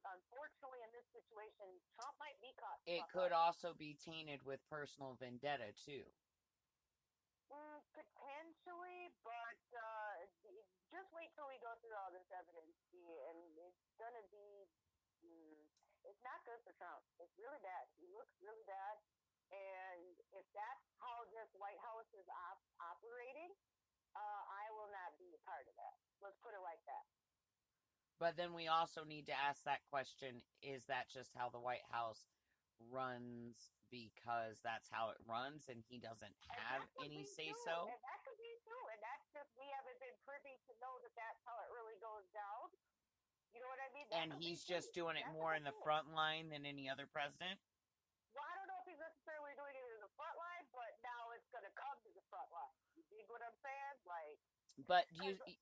unfortunately, in this situation, Trump might be caught. It could also be tainted with personal vendetta, too. Potentially, but just wait till we go through all this evidence, and it's going to be, it's not good for Trump. It's really bad. He looks really bad, and if that's how this White House is operating, I will not be a part of that. Let's put it like that. But then we also need to ask that question, is that just how the White House runs because that's how it runs and he doesn't have any say-so? And that could be true. And that's just, we haven't been privy to know that that's how it really goes down. You know what I mean? And he's just doing it more in the front line than any other president? Well, I don't know if he's necessarily doing it in the front line, but now it's going to come to the front line. You dig what I'm saying? But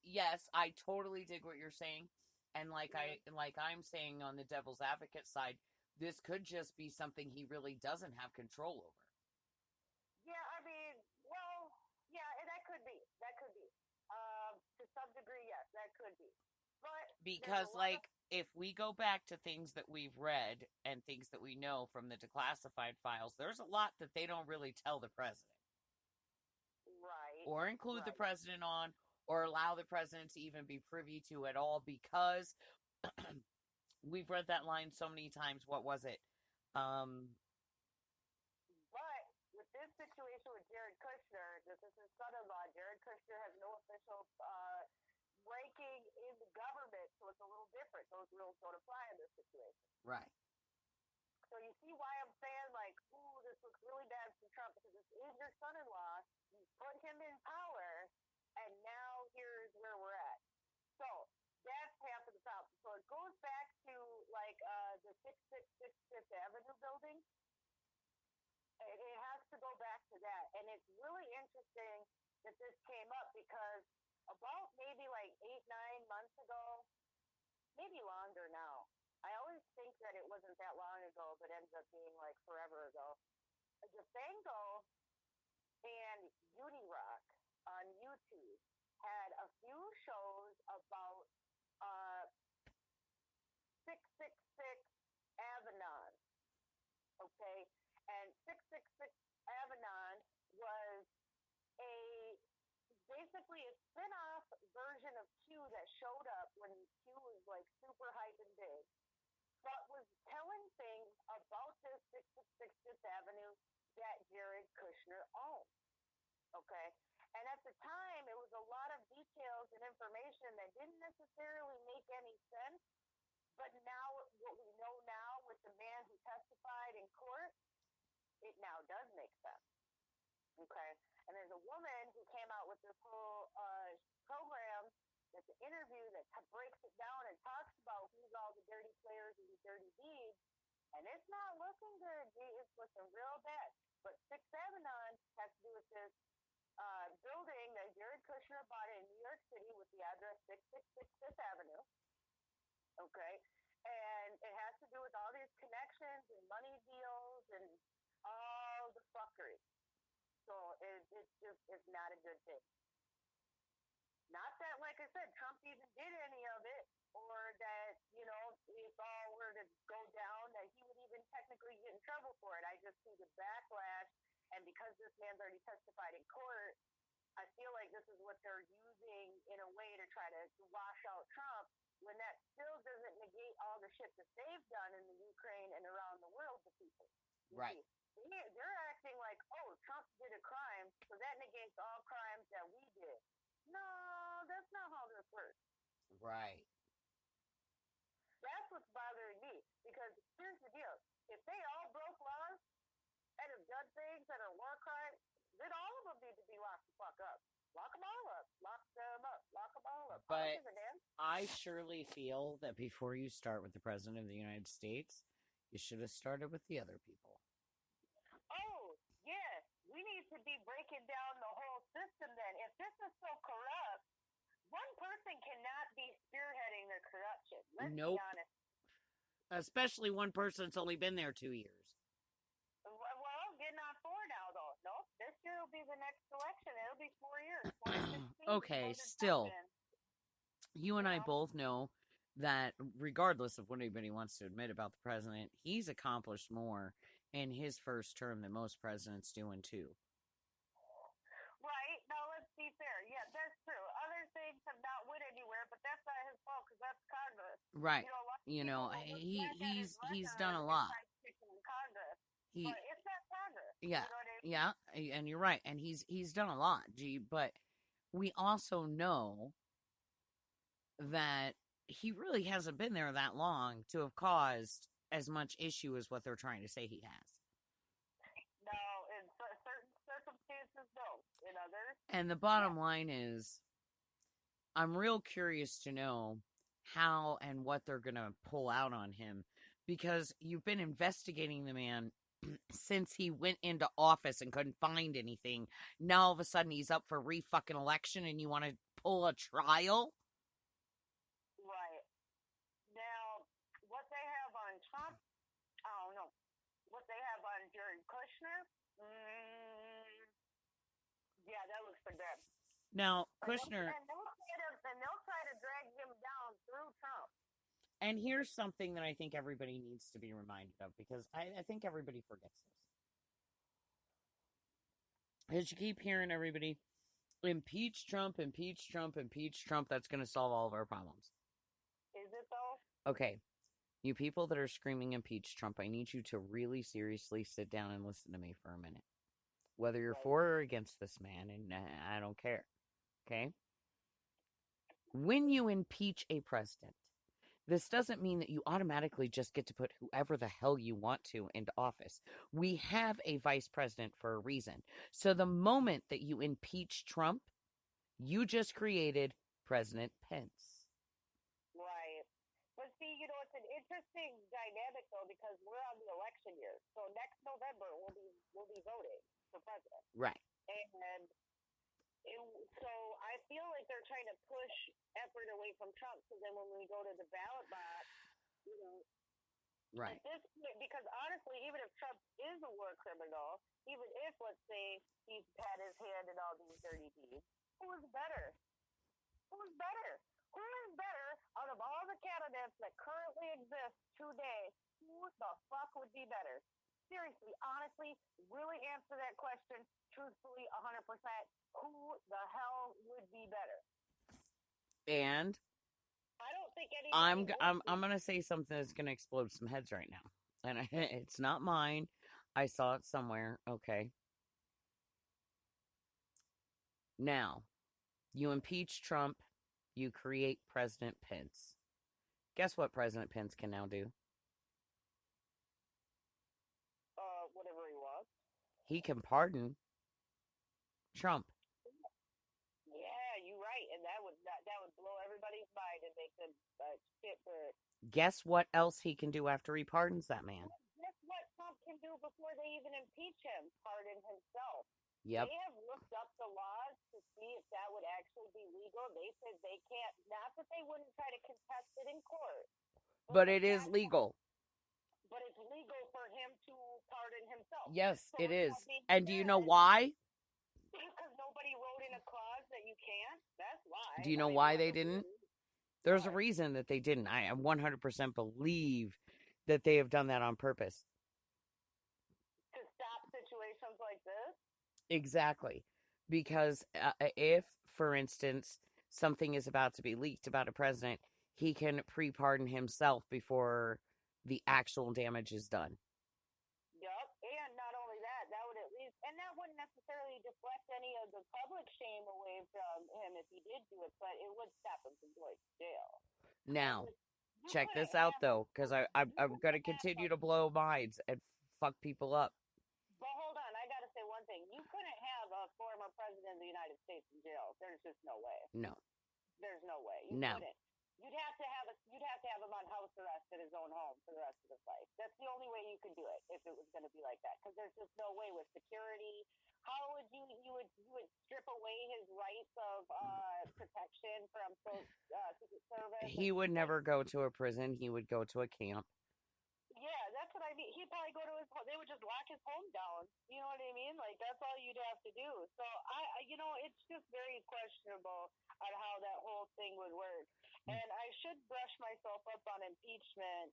yes, I totally dig what you're saying. And like I'm saying on the devil's advocate side, this could just be something he really doesn't have control over. Yeah, I mean, well, yeah, that could be. That could be. To some degree, yes, that could be. But because, if we go back to things that we've read and things that we know from the declassified files, there's a lot that they don't really tell the president. Right. Or include the president on, or allow the president to even be privy to at all, because we've read that line so many times. What was it? But with this situation with Jared Kushner, this is his son-in-law. Jared Kushner has no official ranking in the government, so it's a little different. Those rules don't apply in this situation. Right. So you see why I'm saying, ooh, this looks really bad for Trump, because this is your son-in-law. You put him in power, and now here's where we're at. So that's half of the problem. So it goes back to the 666 Fifth Avenue building. It has to go back to that, and it's really interesting that this came up because about maybe 8-9 months ago, maybe longer now. I always think that it wasn't that long ago, but ends up being forever ago. DeFango and Unirock on YouTube had a few shows about 666 Avanon, okay? And 666 Avanon was basically a spin-off version of Q that showed up when Q was super hype and big, but was telling things about this 666 Fifth Avenue that Jared Kushner owned, okay? And at the time, it was a lot of details and information that didn't necessarily make any sense. But now, what we know now with the man who testified in court, it now does make sense. Okay? And there's a woman who came out with this whole program, this interview that breaks it down and talks about who's all the dirty players and the dirty deeds. And it's not looking good. It's looking real bad. But 6 Avanon has to do with this building that Jared Kushner bought in New York City with the address 666 Fifth Avenue. Okay? And it has to do with all these connections and money deals and all the fuckery. So it's not a good thing. Not that, like I said, Trump even did any of it, or that, if all were to go down, that he would even technically get in trouble for it. I just see the backlash. And because this man's already testified in court, I feel like this is what they're using in a way to try to wash out Trump, when that still doesn't negate all the shit that they've done in the Ukraine and around the world to people. Right. They're acting like, oh, Trump did a crime, so that negates all crimes that we did. No, that's not how this works. Right. That's what's bothering me, because here's the deal. If they all broke laws and have done things that are war crimes, then all of them need to be locked the fuck up. Lock them all up. Lock them up. Lock them all up. But I surely feel that before you start with the President of the United States, you should have started with the other people. Oh, yes. We need to be breaking down the whole system then. If this is so corrupt, one person cannot be spearheading the corruption. Let's Nope. be honest. Especially one person that's only been there 2 years. Well, getting on 4 now, though. Nope. This year will be the next election. It'll be 4 years. 2016, Okay, still. You and I both know that regardless of what anybody wants to admit about the president, he's accomplished more in his first term than most presidents do in 2. Right. Now, let's be fair. Yeah, that's true. Other things have not went anywhere, but that's not his fault because that's Congress. Right. He's done a lot. Congress. He, but it's not Congress. Yeah. You know what I mean? Yeah, and you're right. And he's done a lot, but we also know that he really hasn't been there that long to have caused as much issue as what they're trying to say he has. No, in certain circumstances, no. In others. And the bottom line is, I'm real curious to know how and what they're going to pull out on him, because you've been investigating the man since he went into office and couldn't find anything. Now all of a sudden he's up for re-fucking election and you want to pull a trial? Right. Now, what they have on Trump, I don't know. What they have on Jared Kushner, yeah, that looks pretty bad. Now, Kushner... And they'll try to drag him down through Trump. And here's something that I think everybody needs to be reminded of, because I think everybody forgets this. As you keep hearing everybody, impeach Trump, impeach Trump, impeach Trump, that's going to solve all of our problems. Is it though? Okay. You people that are screaming impeach Trump, I need you to really seriously sit down and listen to me for a minute. Whether you're for or against this man, and I don't care. Okay? When you impeach a president, this doesn't mean that you automatically just get to put whoever the hell you want to into office. We have a vice president for a reason. So the moment that you impeach Trump, you just created President Pence. Right. But see, it's an interesting dynamic, though, because we're on the election year. So next November, we'll be voting for president. Right. And so I feel like they're trying to push effort away from Trump. So then when we go to the ballot box, right. At this point, because honestly, even if Trump is a war criminal, even if, let's say, he's had his hand in all these dirty deeds, who is better? Who is better? Who is better out of all the candidates that currently exist today? Who the fuck would be better? Seriously, honestly, really answer that question truthfully, 100%. Who the hell would be better? And I don't think anybody. I'm gonna say something that's gonna explode some heads right now, and it's not mine. I saw it somewhere. Okay. Now, you impeach Trump. You create President Pence. Guess what President Pence can now do? Whatever he wants. He can pardon Trump. Yeah, you're right, and that would blow everybody's mind and make them shit for it. Guess what else he can do after he pardons that man? Guess what Trump can do before they even impeach him? Pardon himself. Yep. They have looked up the laws to see if that would actually be legal. They said they can't. Not that they wouldn't try to contest it in court. But it is legal. But it's legal for him to pardon himself. Yes, so it is. I mean, And do you know why? Because nobody wrote in a clause that you can't. That's why. Do you know why they didn't? There's a reason that they didn't. I 100% believe that they have done that on purpose. To stop situations like this? Exactly. Because if, for instance, something is about to be leaked about a president, he can pre-pardon himself before the actual damage is done. Yup. And not only that, that would at least, and that wouldn't necessarily deflect any of the public shame away from him if he did do it, but it would stop him from going to jail. Now, check this out, though, because I'm going to continue to blow minds and fuck people up. But hold on, I got to say one thing. You couldn't have a former president of the United States in jail. There's just no way. No. There's no way. You No. couldn't. You'd have to have him on house arrest at his own home for the rest of his life. That's the only way you could do it if it was going to be like that. Because there's just no way with security. How would you would strip away his rights of protection from Secret Service? He would never go to a prison. He would go to a camp. Yeah, that's what I mean. He'd probably go to his home. They would just lock his home down. You know what I mean? Like, that's all you'd have to do. So, it's just very questionable on how that whole thing would work. And I should brush myself up on impeachment,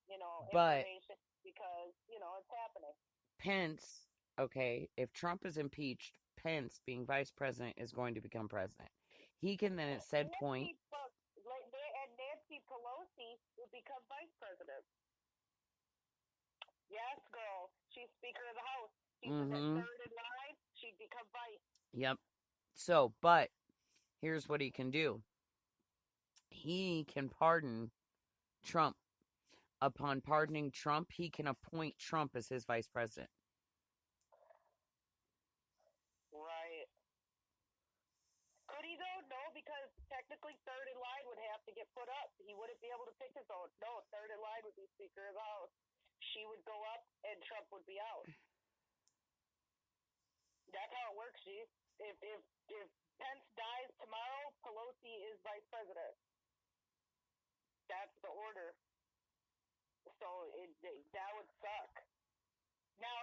But information because, it's happening. Pence, okay, if Trump is impeached, Pence, being vice president, is going to become president. He can then at said point... And Nancy Pelosi would become vice president. Yes, girl. She's Speaker of the House. She's third in line. She'd become vice. Yep. So, but here's what he can do. He can pardon Trump. Upon pardoning Trump, he can appoint Trump as his vice president. Right. Could he, though? No, because technically third in line would have to get put up. He wouldn't be able to pick his own. No, third in line would be Speaker of the House. She would go up and Trump would be out. That's how it works, G. If Pence dies tomorrow, Pelosi is vice president. That's the order. So that would suck. Now,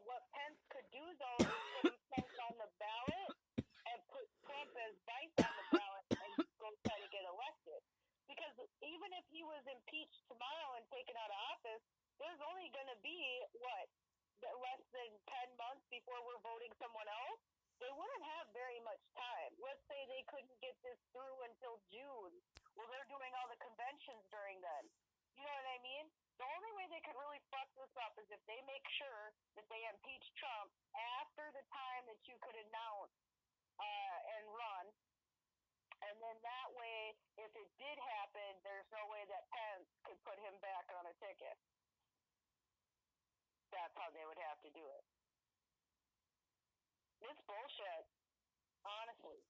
what Pence could do though is put Pence on the ballot and put Trump as vice on the ballot and go try to get elected. Because even if he was impeached tomorrow and taken out of office, there's only going to be, less than 10 months before we're voting someone else? They wouldn't have very much time. Let's say they couldn't get this through until June. Well, they're doing all the conventions during then. You know what I mean? The only way they could really fuck this up is if they make sure that they impeach Trump after the time that you could announce and run. And then that way, if it did happen, there's no way that Pence could put him back on a ticket. That's how they would have to do it. It's bullshit, honestly.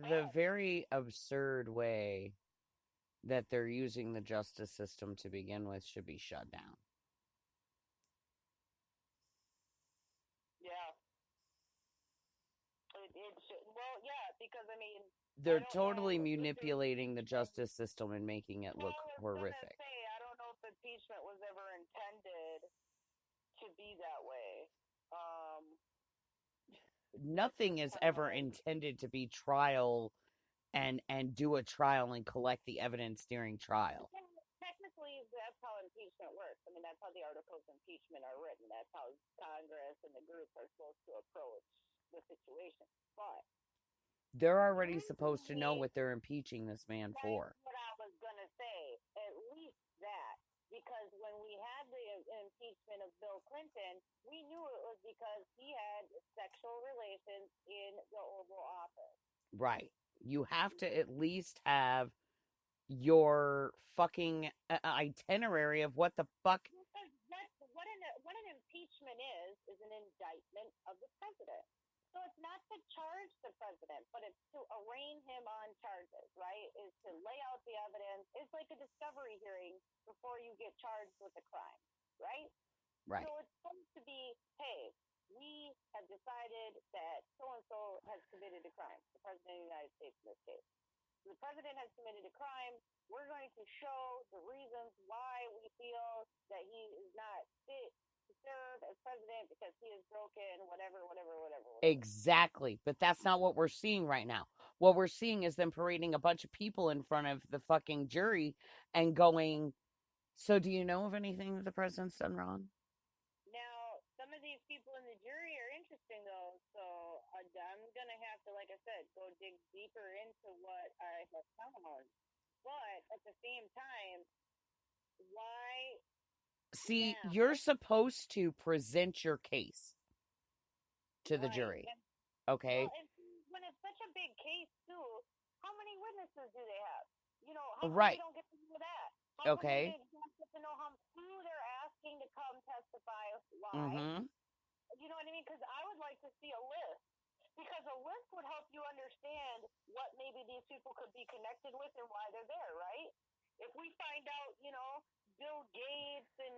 The very absurd way that they're using the justice system to begin with should be shut down. Yeah. It should. Well, yeah, because they're totally manipulating the justice system and making it look horrific. I don't know if impeachment was ever intended to be that way. Nothing is ever intended to be trial and do a trial and collect the evidence during trial. Technically, that's how impeachment works. That's how the articles of impeachment are written. That's how Congress and the groups are supposed to approach the situation. But they're already supposed to know what they're impeaching this man for. That's what I was going to say. At least that. Because when we had the impeachment of Bill Clinton, we knew it was because he had sexual relations in the Oval Office. Right. You have to at least have your fucking itinerary of what the fuck... What an impeachment is an indictment of the president. So it's not to charge the president, but it's to arraign him on charges, right? Is to lay out the evidence. It's like a discovery hearing before you get charged with a crime, right? Right. So it's supposed to be, hey, we have decided that so-and-so has committed a crime, the president of the United States in this case. The president has committed a crime. We're going to show the reasons why we feel that he is not fit to serve as president because he is broken, whatever. Exactly. But that's not what we're seeing right now. What we're seeing is them parading a bunch of people in front of the fucking jury and going, so do you know of anything that the president's done wrong? Now, some of these people in the jury are interesting, though, so I'm going to have to, like I said, go dig deeper into what I have found. But at the same time, why... See, you're supposed to present your case to the jury, okay? Well, when it's such a big case, too, how many witnesses do they have? Right. We don't get to know that. Okay. We don't get to know who they're asking to come testify Mm-hmm. You know what I mean? Because I would like to see a list. Because a list would help you understand what maybe these people could be connected with and why they're there, right? If we find out, Bill Gates and,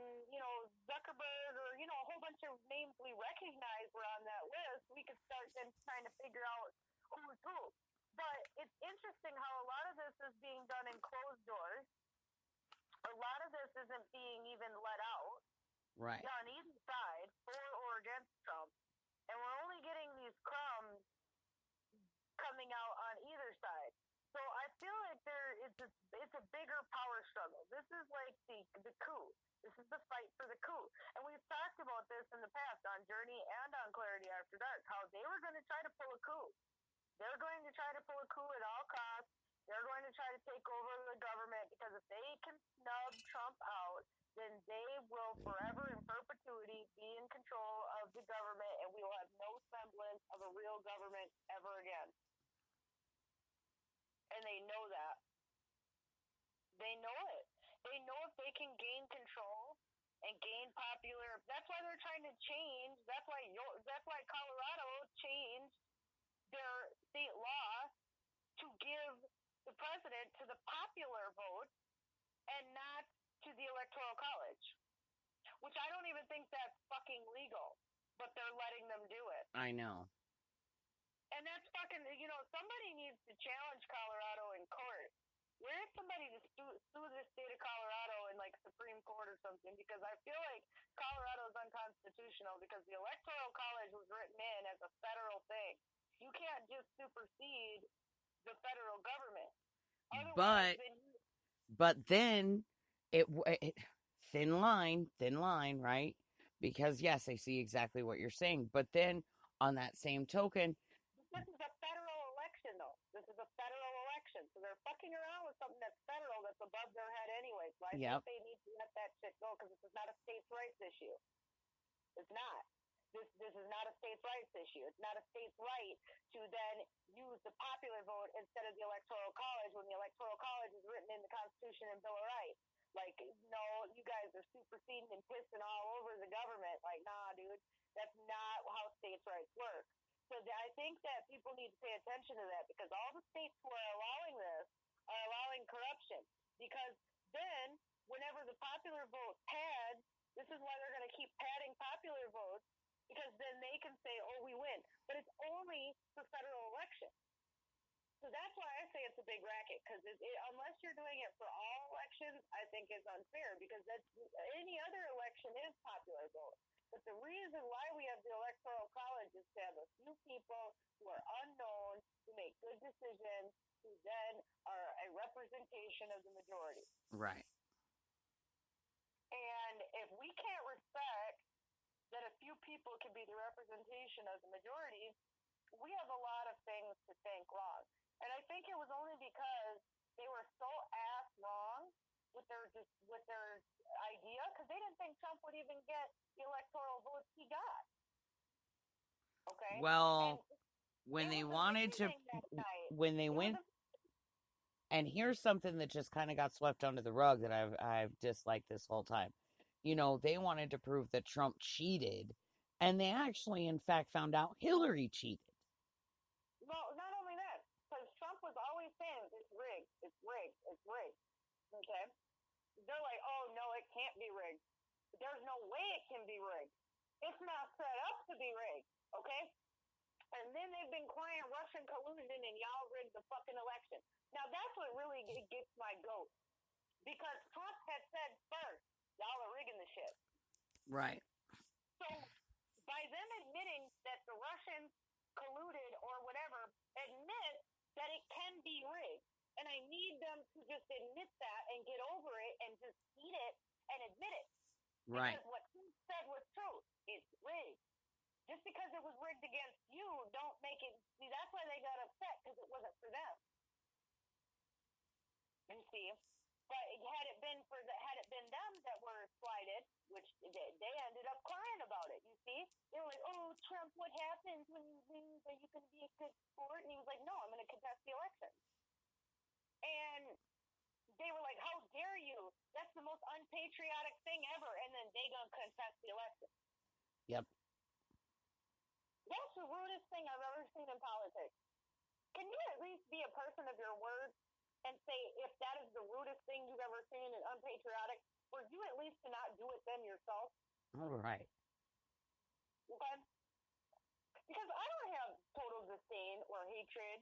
Zuckerberg or, a whole bunch of names we recognize were on that list, we could start then trying to figure out who's who. But it's interesting how a lot of this is being done in closed doors. A lot of this isn't being even let out. Right. On either side, for or against Trump. And we're only getting these crumbs coming out on either side. So I feel like it's a bigger power struggle. This is like the coup. This is the fight for the coup. And we've talked about this in the past on Journey and on Clarity After Dark, how they were going to try to pull a coup. They're going to try to pull a coup at all costs. They're going to try to take over the government because if they can snub Trump out, then they will forever in perpetuity be in control of the government, and we will have no semblance of a real government ever again. And they know that. They know it. They know if they can gain control and gain popular. That's why they're trying to change. That's why Colorado changed their state law to give the president to the popular vote and not to the Electoral College, which I don't even think that's fucking legal, but they're letting them do it. I know. And that's fucking, somebody needs to challenge Colorado in court. Where is somebody to sue the state of Colorado in, like, Supreme Court or something? Because I feel like Colorado is unconstitutional because the Electoral College was written in as a federal thing. You can't just supersede the federal government. Otherwise, But then it thin line, right? Because yes, I see exactly what you're saying. But then on that same token, this is a federal election, though. This is a federal election, so they're fucking around with something that's federal that's above their head anyway. So I think they need to let that shit go because this is not a states' rights issue. It's not. This is not a states' rights issue. It's not a states' right to then use the popular vote instead of the Electoral College when the Electoral College is written in the Constitution and Bill of Rights. Like, no, you guys are superseding and pissing all over the government. Like, nah, dude, that's not how states' rights work. So I think that people need to pay attention to that because all the states who are allowing this are allowing corruption. Because then, whenever the popular vote pads, this is why they're going to keep padding popular votes, because then they can say, oh, we win. But it's only for federal elections. So that's why I say it's a big racket, because unless you're doing it for all elections, I think it's unfair, because any other election is popular vote. But the reason why we have the Electoral College is to have a few people who are unknown, who make good decisions, who then are a representation of the majority. Right. And if we can't respect that a few people can be the representation of the majority, we have a lot of things to think wrong. And I think it was only because they were so ass wrong with their idea, because they didn't think Trump would even get the electoral votes he got. Okay? Well, when they wanted to, when they went, and here's something that just kind of got swept under the rug that I've disliked this whole time. They wanted to prove that Trump cheated, and they actually, in fact, found out Hillary cheated. Well, not only that, because Trump was always saying, it's rigged, it's rigged, it's rigged. Okay? They're like, oh, no, it can't be rigged. There's no way it can be rigged. It's not set up to be rigged. Okay? And then they've been crying Russian collusion and y'all rigged the fucking election. Now, that's what really gets my goat. Because Trump had said first, y'all are rigging the shit. Right. So, by them admitting that the Russians colluded or whatever, admit that it can be rigged. And I need them to just admit that and get over it and just eat it and admit it. Right. Because what Trump said was true. It's rigged. Just because it was rigged against you, don't make it. See, that's why they got upset, because it wasn't for them. You see? But had it been them that were slighted, which they ended up crying about it. You see, they were like, "Oh, Trump, what happens when you lose? Are you going to be a good sport?" And he was like, "No, I'm going to contest the election." And they were like, "How dare you? That's the most unpatriotic thing ever!" And then they going to contest the election. Yep. That's the rudest thing I've ever seen in politics. Can you at least be a person of your word and say if that is the rudest thing you've ever seen and unpatriotic, were you at least to not do it then yourself? All right. Okay? Because I don't have total disdain or hatred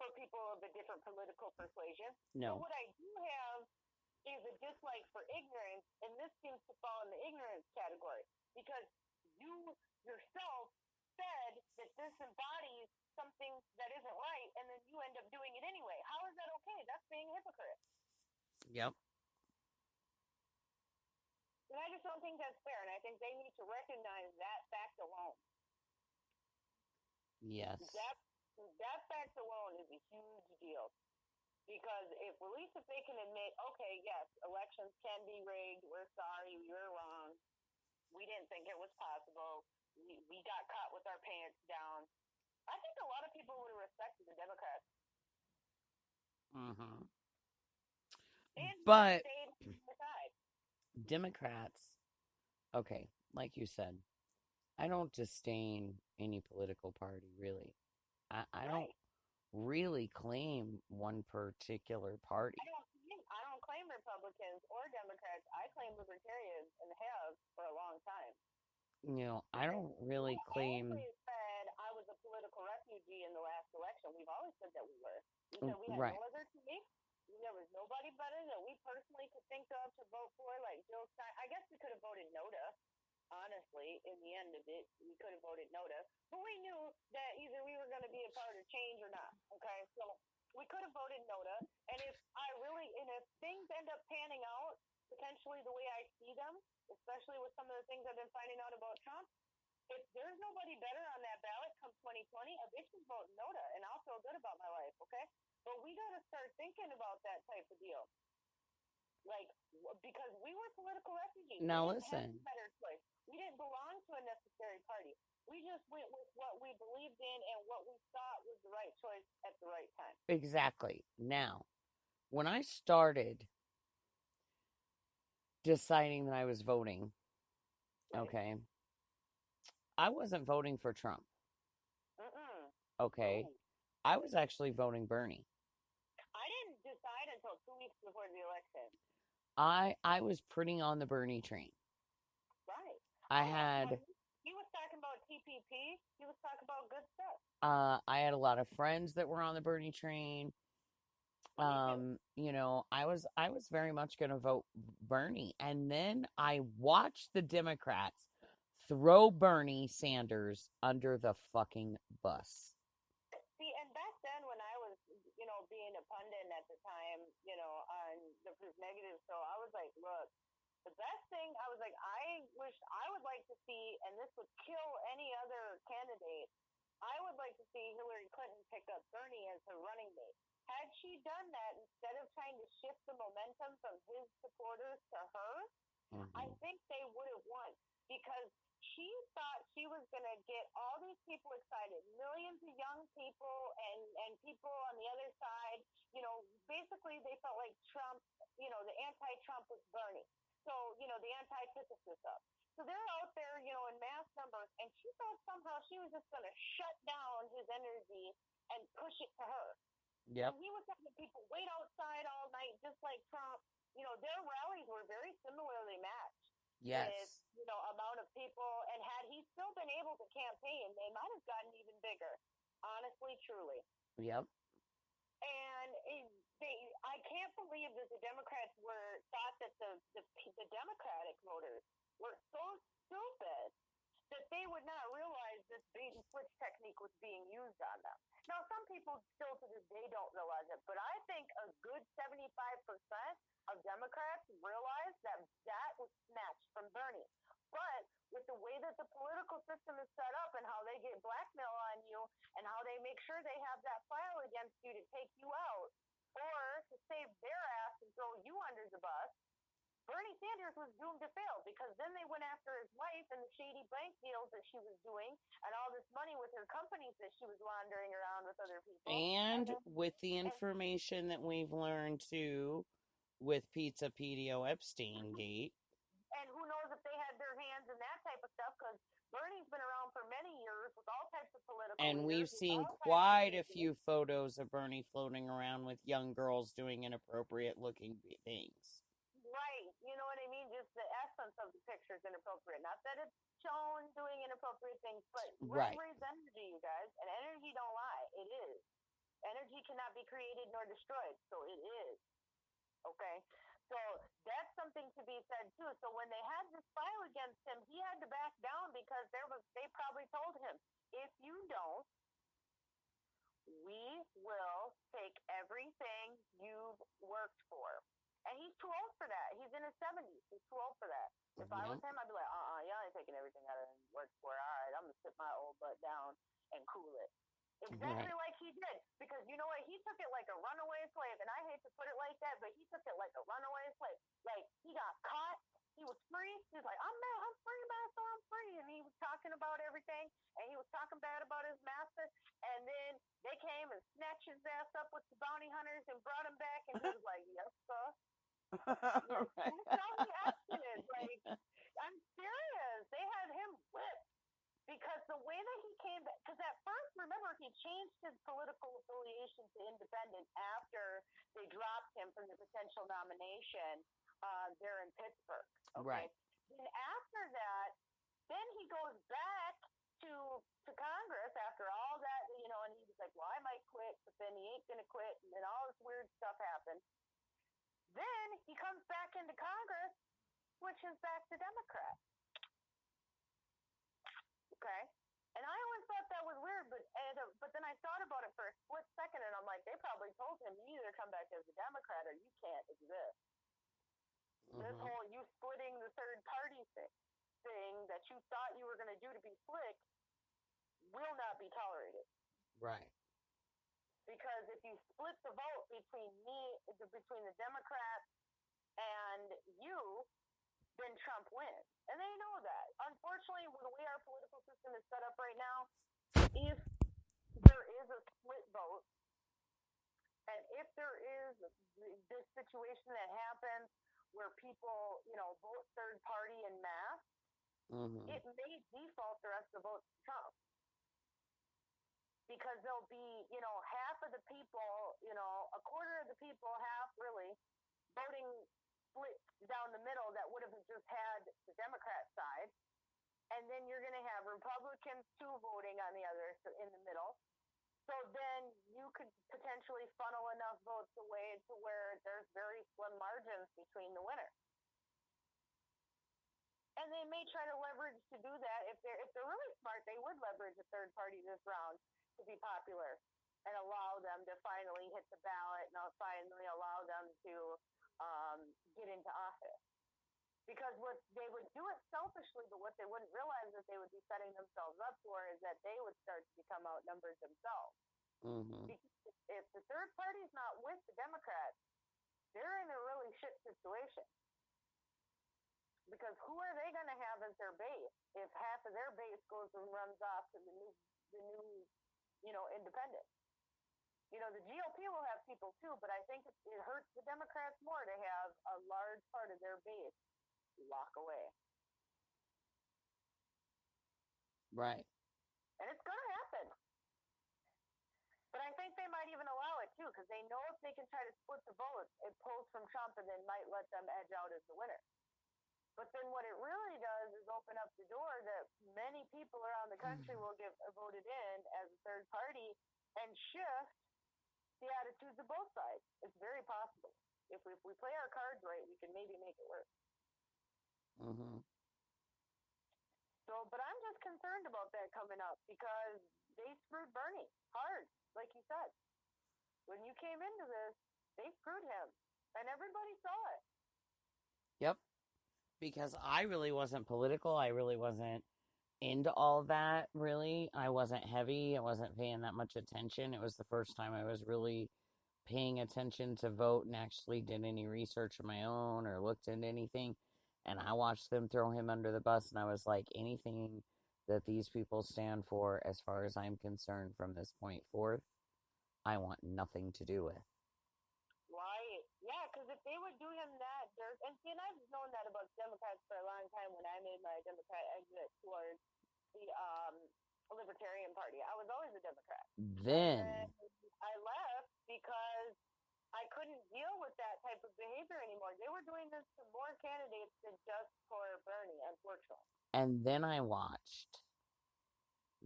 for people of a different political persuasion. No. But what I do have is a dislike for ignorance, and this seems to fall in the ignorance category because you yourself said that this embodies something that isn't right, and then you end up doing it anyway. How is that okay? That's being a hypocrite. Yep. And I just don't think that's fair, and I think they need to recognize that fact alone. Yes. That fact alone is a huge deal. Because if they can admit, okay, yes, elections can be rigged, we're sorry, we were wrong, we didn't think it was possible, we got caught with our pants down, I think a lot of people would have respected the Democrats. Mm-hmm. And But stayed on their side. Democrats, okay, like you said, I don't disdain any political party, really. I don't really claim one particular party. I don't claim Republicans or Democrats. I claim libertarians and have for a long time. You know, I don't really claim. I always said I was a political refugee in the last election. We've always said that we were. We said we had Right. no other team. There was nobody better that we personally could think of to vote for, like Jill Stein. I guess we could have voted NOTA. Honestly, in the end of it, we could have voted NOTA. But we knew that either we were going to be a part of change or not. Okay, so we could have voted NOTA. And if things end up panning out potentially the way I see them, especially with some of the things I've been finding out about Trump, if there's nobody better on that ballot come 2020, a bitch is voting NOTA, and I'll feel good about my life. Okay, but we got to start thinking about that type of deal. Like, because we were political refugees. Now we didn't have listen. a better choice. We didn't belong to a necessary party. We just went with what we believed in and what we thought was the right choice at the right time. Exactly. Now, when I started deciding that I was voting, okay, I wasn't voting for Trump. Okay, I was actually voting Bernie. I didn't decide until 2 weeks before the election. I was pretty on the Bernie train. Right. He was talking about TPP. He was talking about good stuff. I had a lot of friends that were on the Bernie train. You know, I was very much going to vote Bernie, and then I watched the Democrats throw Bernie Sanders under the fucking bus. See, and back then when I was, being a pundit at the time, on the Proof Negative show, I was like, look, the best thing, I was like, I wish I would like to see, and this would kill any other candidate, I would like to see Hillary Clinton pick up Bernie as her running mate. Had she done that, instead of trying to shift the momentum from his supporters to her, I think they would have won, because she thought she was going to get all these people excited, millions of young people and people on the other side. Basically they felt like Trump, the anti-Trump was Bernie. So, the antithesis of. So they're out there, in mass numbers, and she thought somehow she was just going to shut down his energy and push it to her. Yep. And he was having people wait outside all night, just like Trump. Their rallies were very similarly matched. Yes. With, amount of people. And had he still been able to campaign, they might have gotten even bigger. Honestly, truly. Yep. And I can't believe that the Democrats thought that the Democratic voters were so stupid that they would not realize this bait and switch technique was being used on them. Now, some people still to this day don't realize it, but I think a good 75% of Democrats realize that was snatched from Bernie. But with the way that the political system is set up and how they get blackmail on you and how they make sure they have that file against you to take you out or to save their ass and throw you under the bus, Bernie Sanders was doomed to fail, because then they went after his wife and the shady bank deals that she was doing and all this money with her companies that she was laundering around with other people. And with the information that we've learned too with Pizza Pedio Epstein Gate. And who knows if they had their hands in that type of stuff, because Bernie's been around for many years with all types of political And we've leaders, seen all types of quite a leaders. few photos of Bernie floating around with young girls doing inappropriate looking things. Right. You know what I mean? Just the essence of the picture is inappropriate. Not that it's shown doing inappropriate things, but Right. red is energy, you guys. And energy don't lie. It is. Energy cannot be created nor destroyed. So it is. Okay? So that's something to be said too. So when they had this file against him, he had to back down because they probably told him, if you don't, we will take everything you've worked for. And he's too old for that. He's in his 70s. He's too old for that. If I was him, I'd be like, y'all ain't taking everything out of work for. All right, I'm going to sit my old butt down and cool it. Exactly like he did. Because you know what? He took it like a runaway slave. And I hate to put it like that, but he took it like a runaway slave. Like, he got caught. He was free. He was like, I'm free, master, I'm free. And he was talking about everything. And he was talking bad about his master. And then they came and snatched his ass up with the bounty hunters and brought him back. And he was like, yes, sir. Yes, that's how he acted. Like, I'm serious. They had him whipped. Because the way that he came back, because at first, remember, he changed his political affiliation to independent after they dropped him from the potential nomination there in Pittsburgh. Okay? Right. Then after that, then he goes back to Congress after all that, you know, and he was like, well, I might quit, but then he ain't going to quit, and then all this weird stuff happened. Then he comes back into Congress, switches back to Democrat. Okay, and I always thought that was weird, but then I thought about it for a split second, and I'm like, they probably told him, you either come back as a Democrat or you can't exist. This whole you splitting the third party thing that you thought you were going to do to be slick will not be tolerated. Right. Because if you split the vote between the Democrats and you, then Trump wins. And they know that. Unfortunately, the way our political system is set up right now, if there is a split vote, and if there is this situation that happens where people, you know, vote third party en masse, it may default the rest of the votes to Trump. Because there'll be, you know, half of the people, you know, a quarter of the people, half really, voting split down the middle that would have just had the Democrat side. And then you're going to have Republicans too voting on the other in the middle. So then you could potentially funnel enough votes away to where there's very slim margins between the winners. And they may try to leverage to do that. If they're really smart, they would leverage a third party this round to be popular and allow them to finally hit the ballot and finally allow them to get into office. Because what they would do it selfishly, but what they wouldn't realize that they would be setting themselves up for is that they would start to become outnumbered themselves. Because if the third party is not with the Democrats, they're in a really shit situation. Because who are they going to have as their base if half of their base goes and runs off to the new, you know, independent? You know, the GOP will have people too, but I think it hurts the Democrats more to have a large part of their base walk away. Right. And it's going to happen. But I think they might even allow it too, because they know if they can try to split the vote, it pulls from Trump and then might let them edge out as the winner. But then what it really does is open up the door that many people around the country will get voted in as a third party and shift the attitudes of both sides. It's very possible. If we play our cards right, we can maybe make it work. So, but I'm just concerned about that coming up because they screwed Bernie hard, like you said. When you came into this, they screwed him, and everybody saw it. Yep. Because I really wasn't political. I really wasn't into all that, really. I wasn't heavy. I wasn't paying that much attention. It was the first time I was really paying attention to vote and actually did any research of my own or looked into anything. And I watched them throw him under the bus, and I was like, anything that these people stand for, as far as I'm concerned from this point forth, I want nothing to do with. Right. Yeah, because if they would do him that, they're and see, and I've known that about Democrats for a long time when I made my Democrat exit towards the Libertarian Party. I was always a Democrat. Then And I left because I couldn't deal with that type of behavior anymore. They were doing this to more candidates than just for Bernie, unfortunately. And then I watched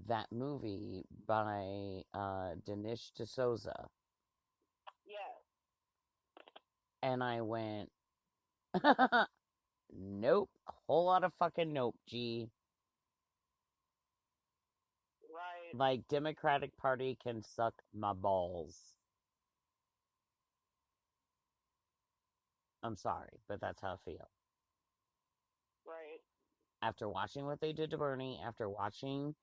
that movie by Dinesh D'Souza. Yeah. And I went, nope. A whole lot of fucking nope, G. Right. Like, Democratic Party can suck my balls. I'm sorry, but that's how I feel. Right. After watching what they did to Bernie, after watching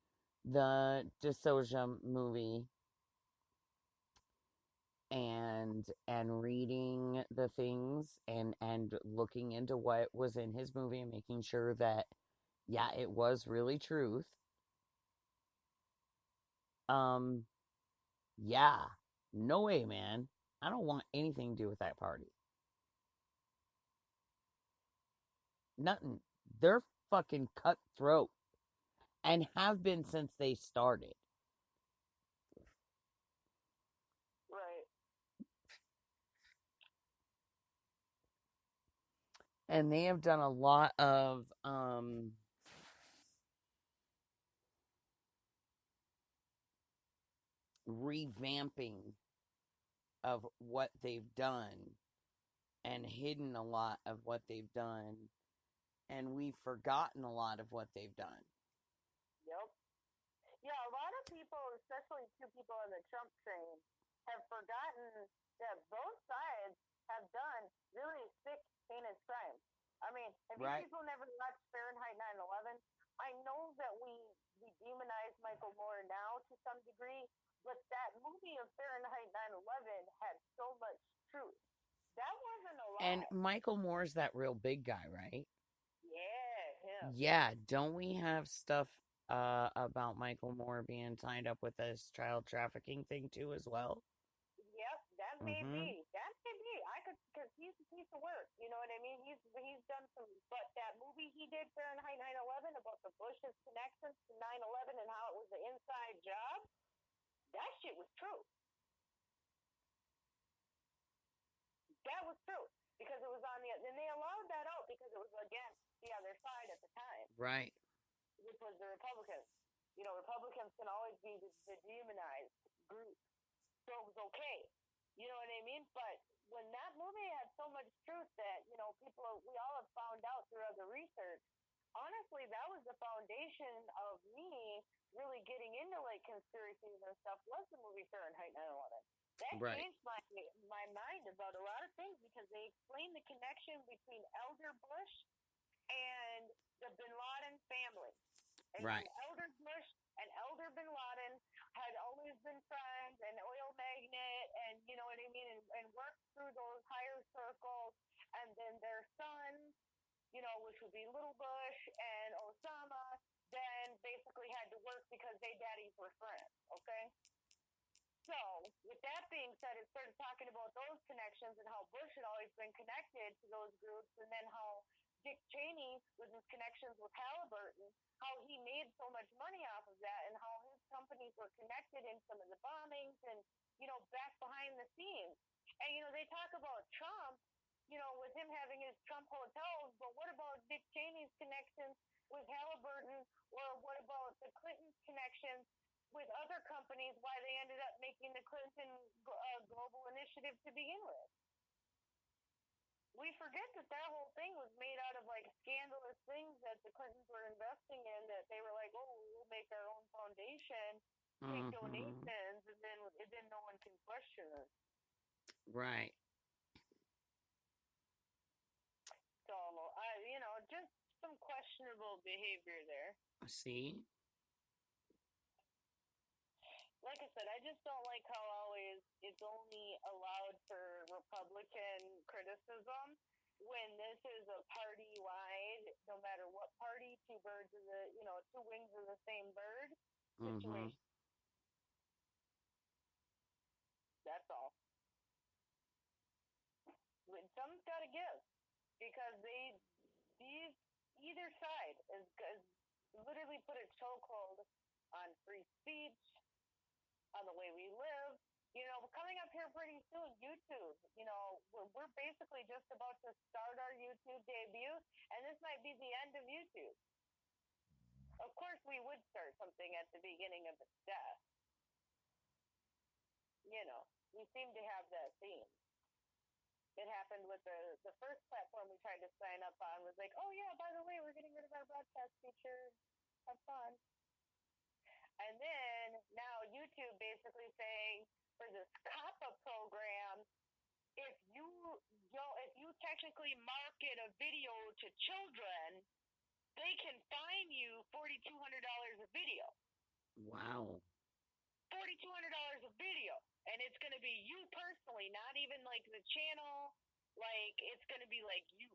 the D'Souza movie, and reading the things and looking into what was in his movie and making sure that, yeah, it was really truth. Yeah, no way, man. I don't want anything to do with that party. Nothing. They're fucking cutthroat and have been since they started. Right. And they have done a lot of revamping of what they've done and hidden a lot of what they've done, and we've forgotten a lot of what they've done. Yep. Yeah, a lot of people, especially two people on the Trump train, have forgotten that both sides have done really sick, heinous crimes. I mean, if you people never watched Fahrenheit 9/11, I know that we demonize Michael Moore now to some degree, but that movie of Fahrenheit 9/11 had so much truth. That wasn't a lie. And Michael Moore's that real big guy, right? Yeah, him. Yeah, don't we have stuff about Michael Moore being tied up with this child trafficking thing too as well? Yep, that may be. That may be. I could, because he's a piece of work. You know what I mean? He's done some, but that movie he did, Fahrenheit 9/11, about the Bush's connections to 9/11 and how it was an inside job, that shit was true. That was true because it was on the, and they allowed that out because it was against the other side at the time. Right. Which was the Republicans. You know, Republicans can always be the demonized group. So it was okay. You know what I mean? But when that movie had so much truth that, you know, we all have found out through other research, honestly, that was the foundation of me really getting into, like, conspiracies and stuff, was the movie Fahrenheit 9/11. That changed my mind about a lot of things because they explained the connection between Elder Bush and the Bin Laden family. And Elder Bush and Elder Bin Laden had always been friends, an oil magnate, and you know what I mean, and worked through those higher circles. And then their son, you know, which would be Little Bush and Osama, then basically had to work because they daddies were friends, okay? So, with that being said, it started talking about those connections and how Bush had always been connected to those groups, and then how Dick Cheney, with his connections with Halliburton, how he made so much money off of that, and how his companies were connected in some of the bombings and, you know, back behind the scenes. And, you know, they talk about Trump, you know, with him having his Trump hotels, but what about Dick Cheney's connections with Halliburton, or what about the Clintons' connections with other companies, why they ended up making the Clinton Global Initiative to begin with? We forget that whole thing was made out of, like, scandalous things that the Clintons were investing in, that they were like, oh, we'll make our own foundation, take donations, and then no one can question it. Right. So, you know, just some questionable behavior there. See? Like I said, I just don't like how always it's only allowed for Republican criticism when this is a party-wide, no matter what party, two wings of the same bird situation. That's all. Some's got to give. because either side is literally put a chokehold on free speech, on the way we live. You know, coming up here pretty soon, YouTube. You know, we're basically just about to start our YouTube debut, and this might be the end of YouTube. Of course, we would start something at the beginning of its death. You know, we seem to have that theme. It happened with the first platform we tried to sign up on was like, oh yeah, by the way, we're getting rid of our broadcast feature. Have fun. And then now YouTube basically saying for this COPPA program, if you technically market a video to children, they can fine you $4,200 a video. Wow. $4,200 a video. And it's going to be you personally, not even like the channel. Like, it's going to be like you.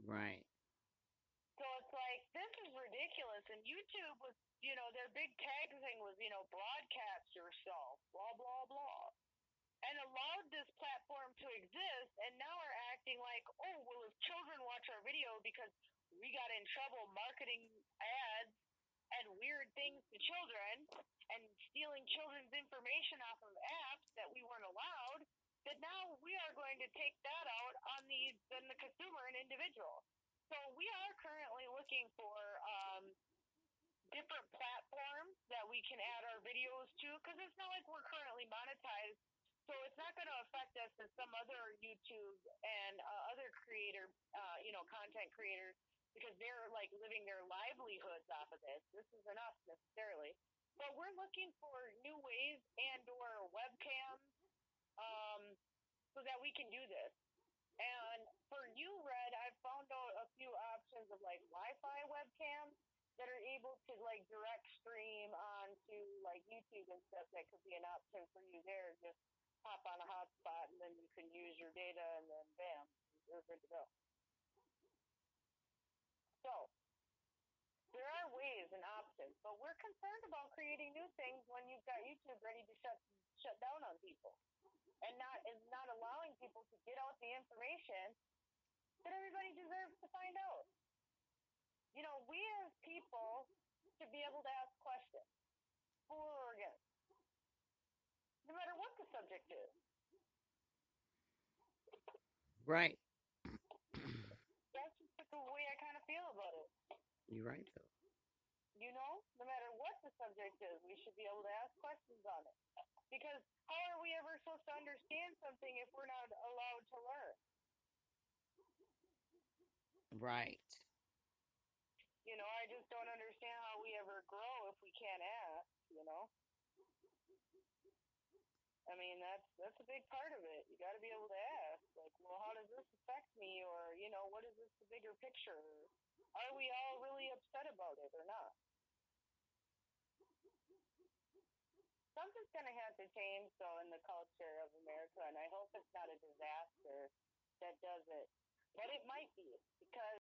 Right. So it's like, this is ridiculous. And YouTube was, you know, their big tag thing was, you know, broadcast yourself, blah, blah, blah. And allowed this platform to exist. And now are acting like, oh, well, if children watch our video because we got in trouble marketing ads and weird things to children and stealing children's information off of apps that we weren't allowed, that now we are going to take that out on the consumer and individual. So we are currently looking for different platforms that we can add our videos to, because it's not like we're currently monetized. So it's not going to affect us as some other YouTube and other creator, content creators, because they're like living their livelihoods off of this. This isn't us necessarily. But we're looking for new ways and or webcams so that we can do this. And for you, Red, I've found out a few options of like Wi-Fi webcams that are able to like direct stream onto like YouTube and stuff. That could be an option for you there. Just hop on a hotspot and then you can use your data and then bam, you're good to go. So, there are ways and options, but we're concerned about creating new things when you've got YouTube ready to shut down on people, and not allowing people to get out the information that everybody deserves to find out. You know, we as people should be able to ask questions, for or against, no matter what the subject is. Right. That's just the way I kind of feel about it. You're right, though. You know, no matter what the subject is, we should be able to ask questions on it. Because how are we ever supposed to understand something if we're not allowed to learn? Right. You know, I just don't understand how we ever grow if we can't ask, you know? I mean, that's a big part of it. You got to be able to ask, like, well, how does this affect me? Or, you know, what is this the bigger picture? Are we all really upset about it or not? Something's going to have to change, though, in the culture of America, and I hope it's not a disaster that does it. But it might be, because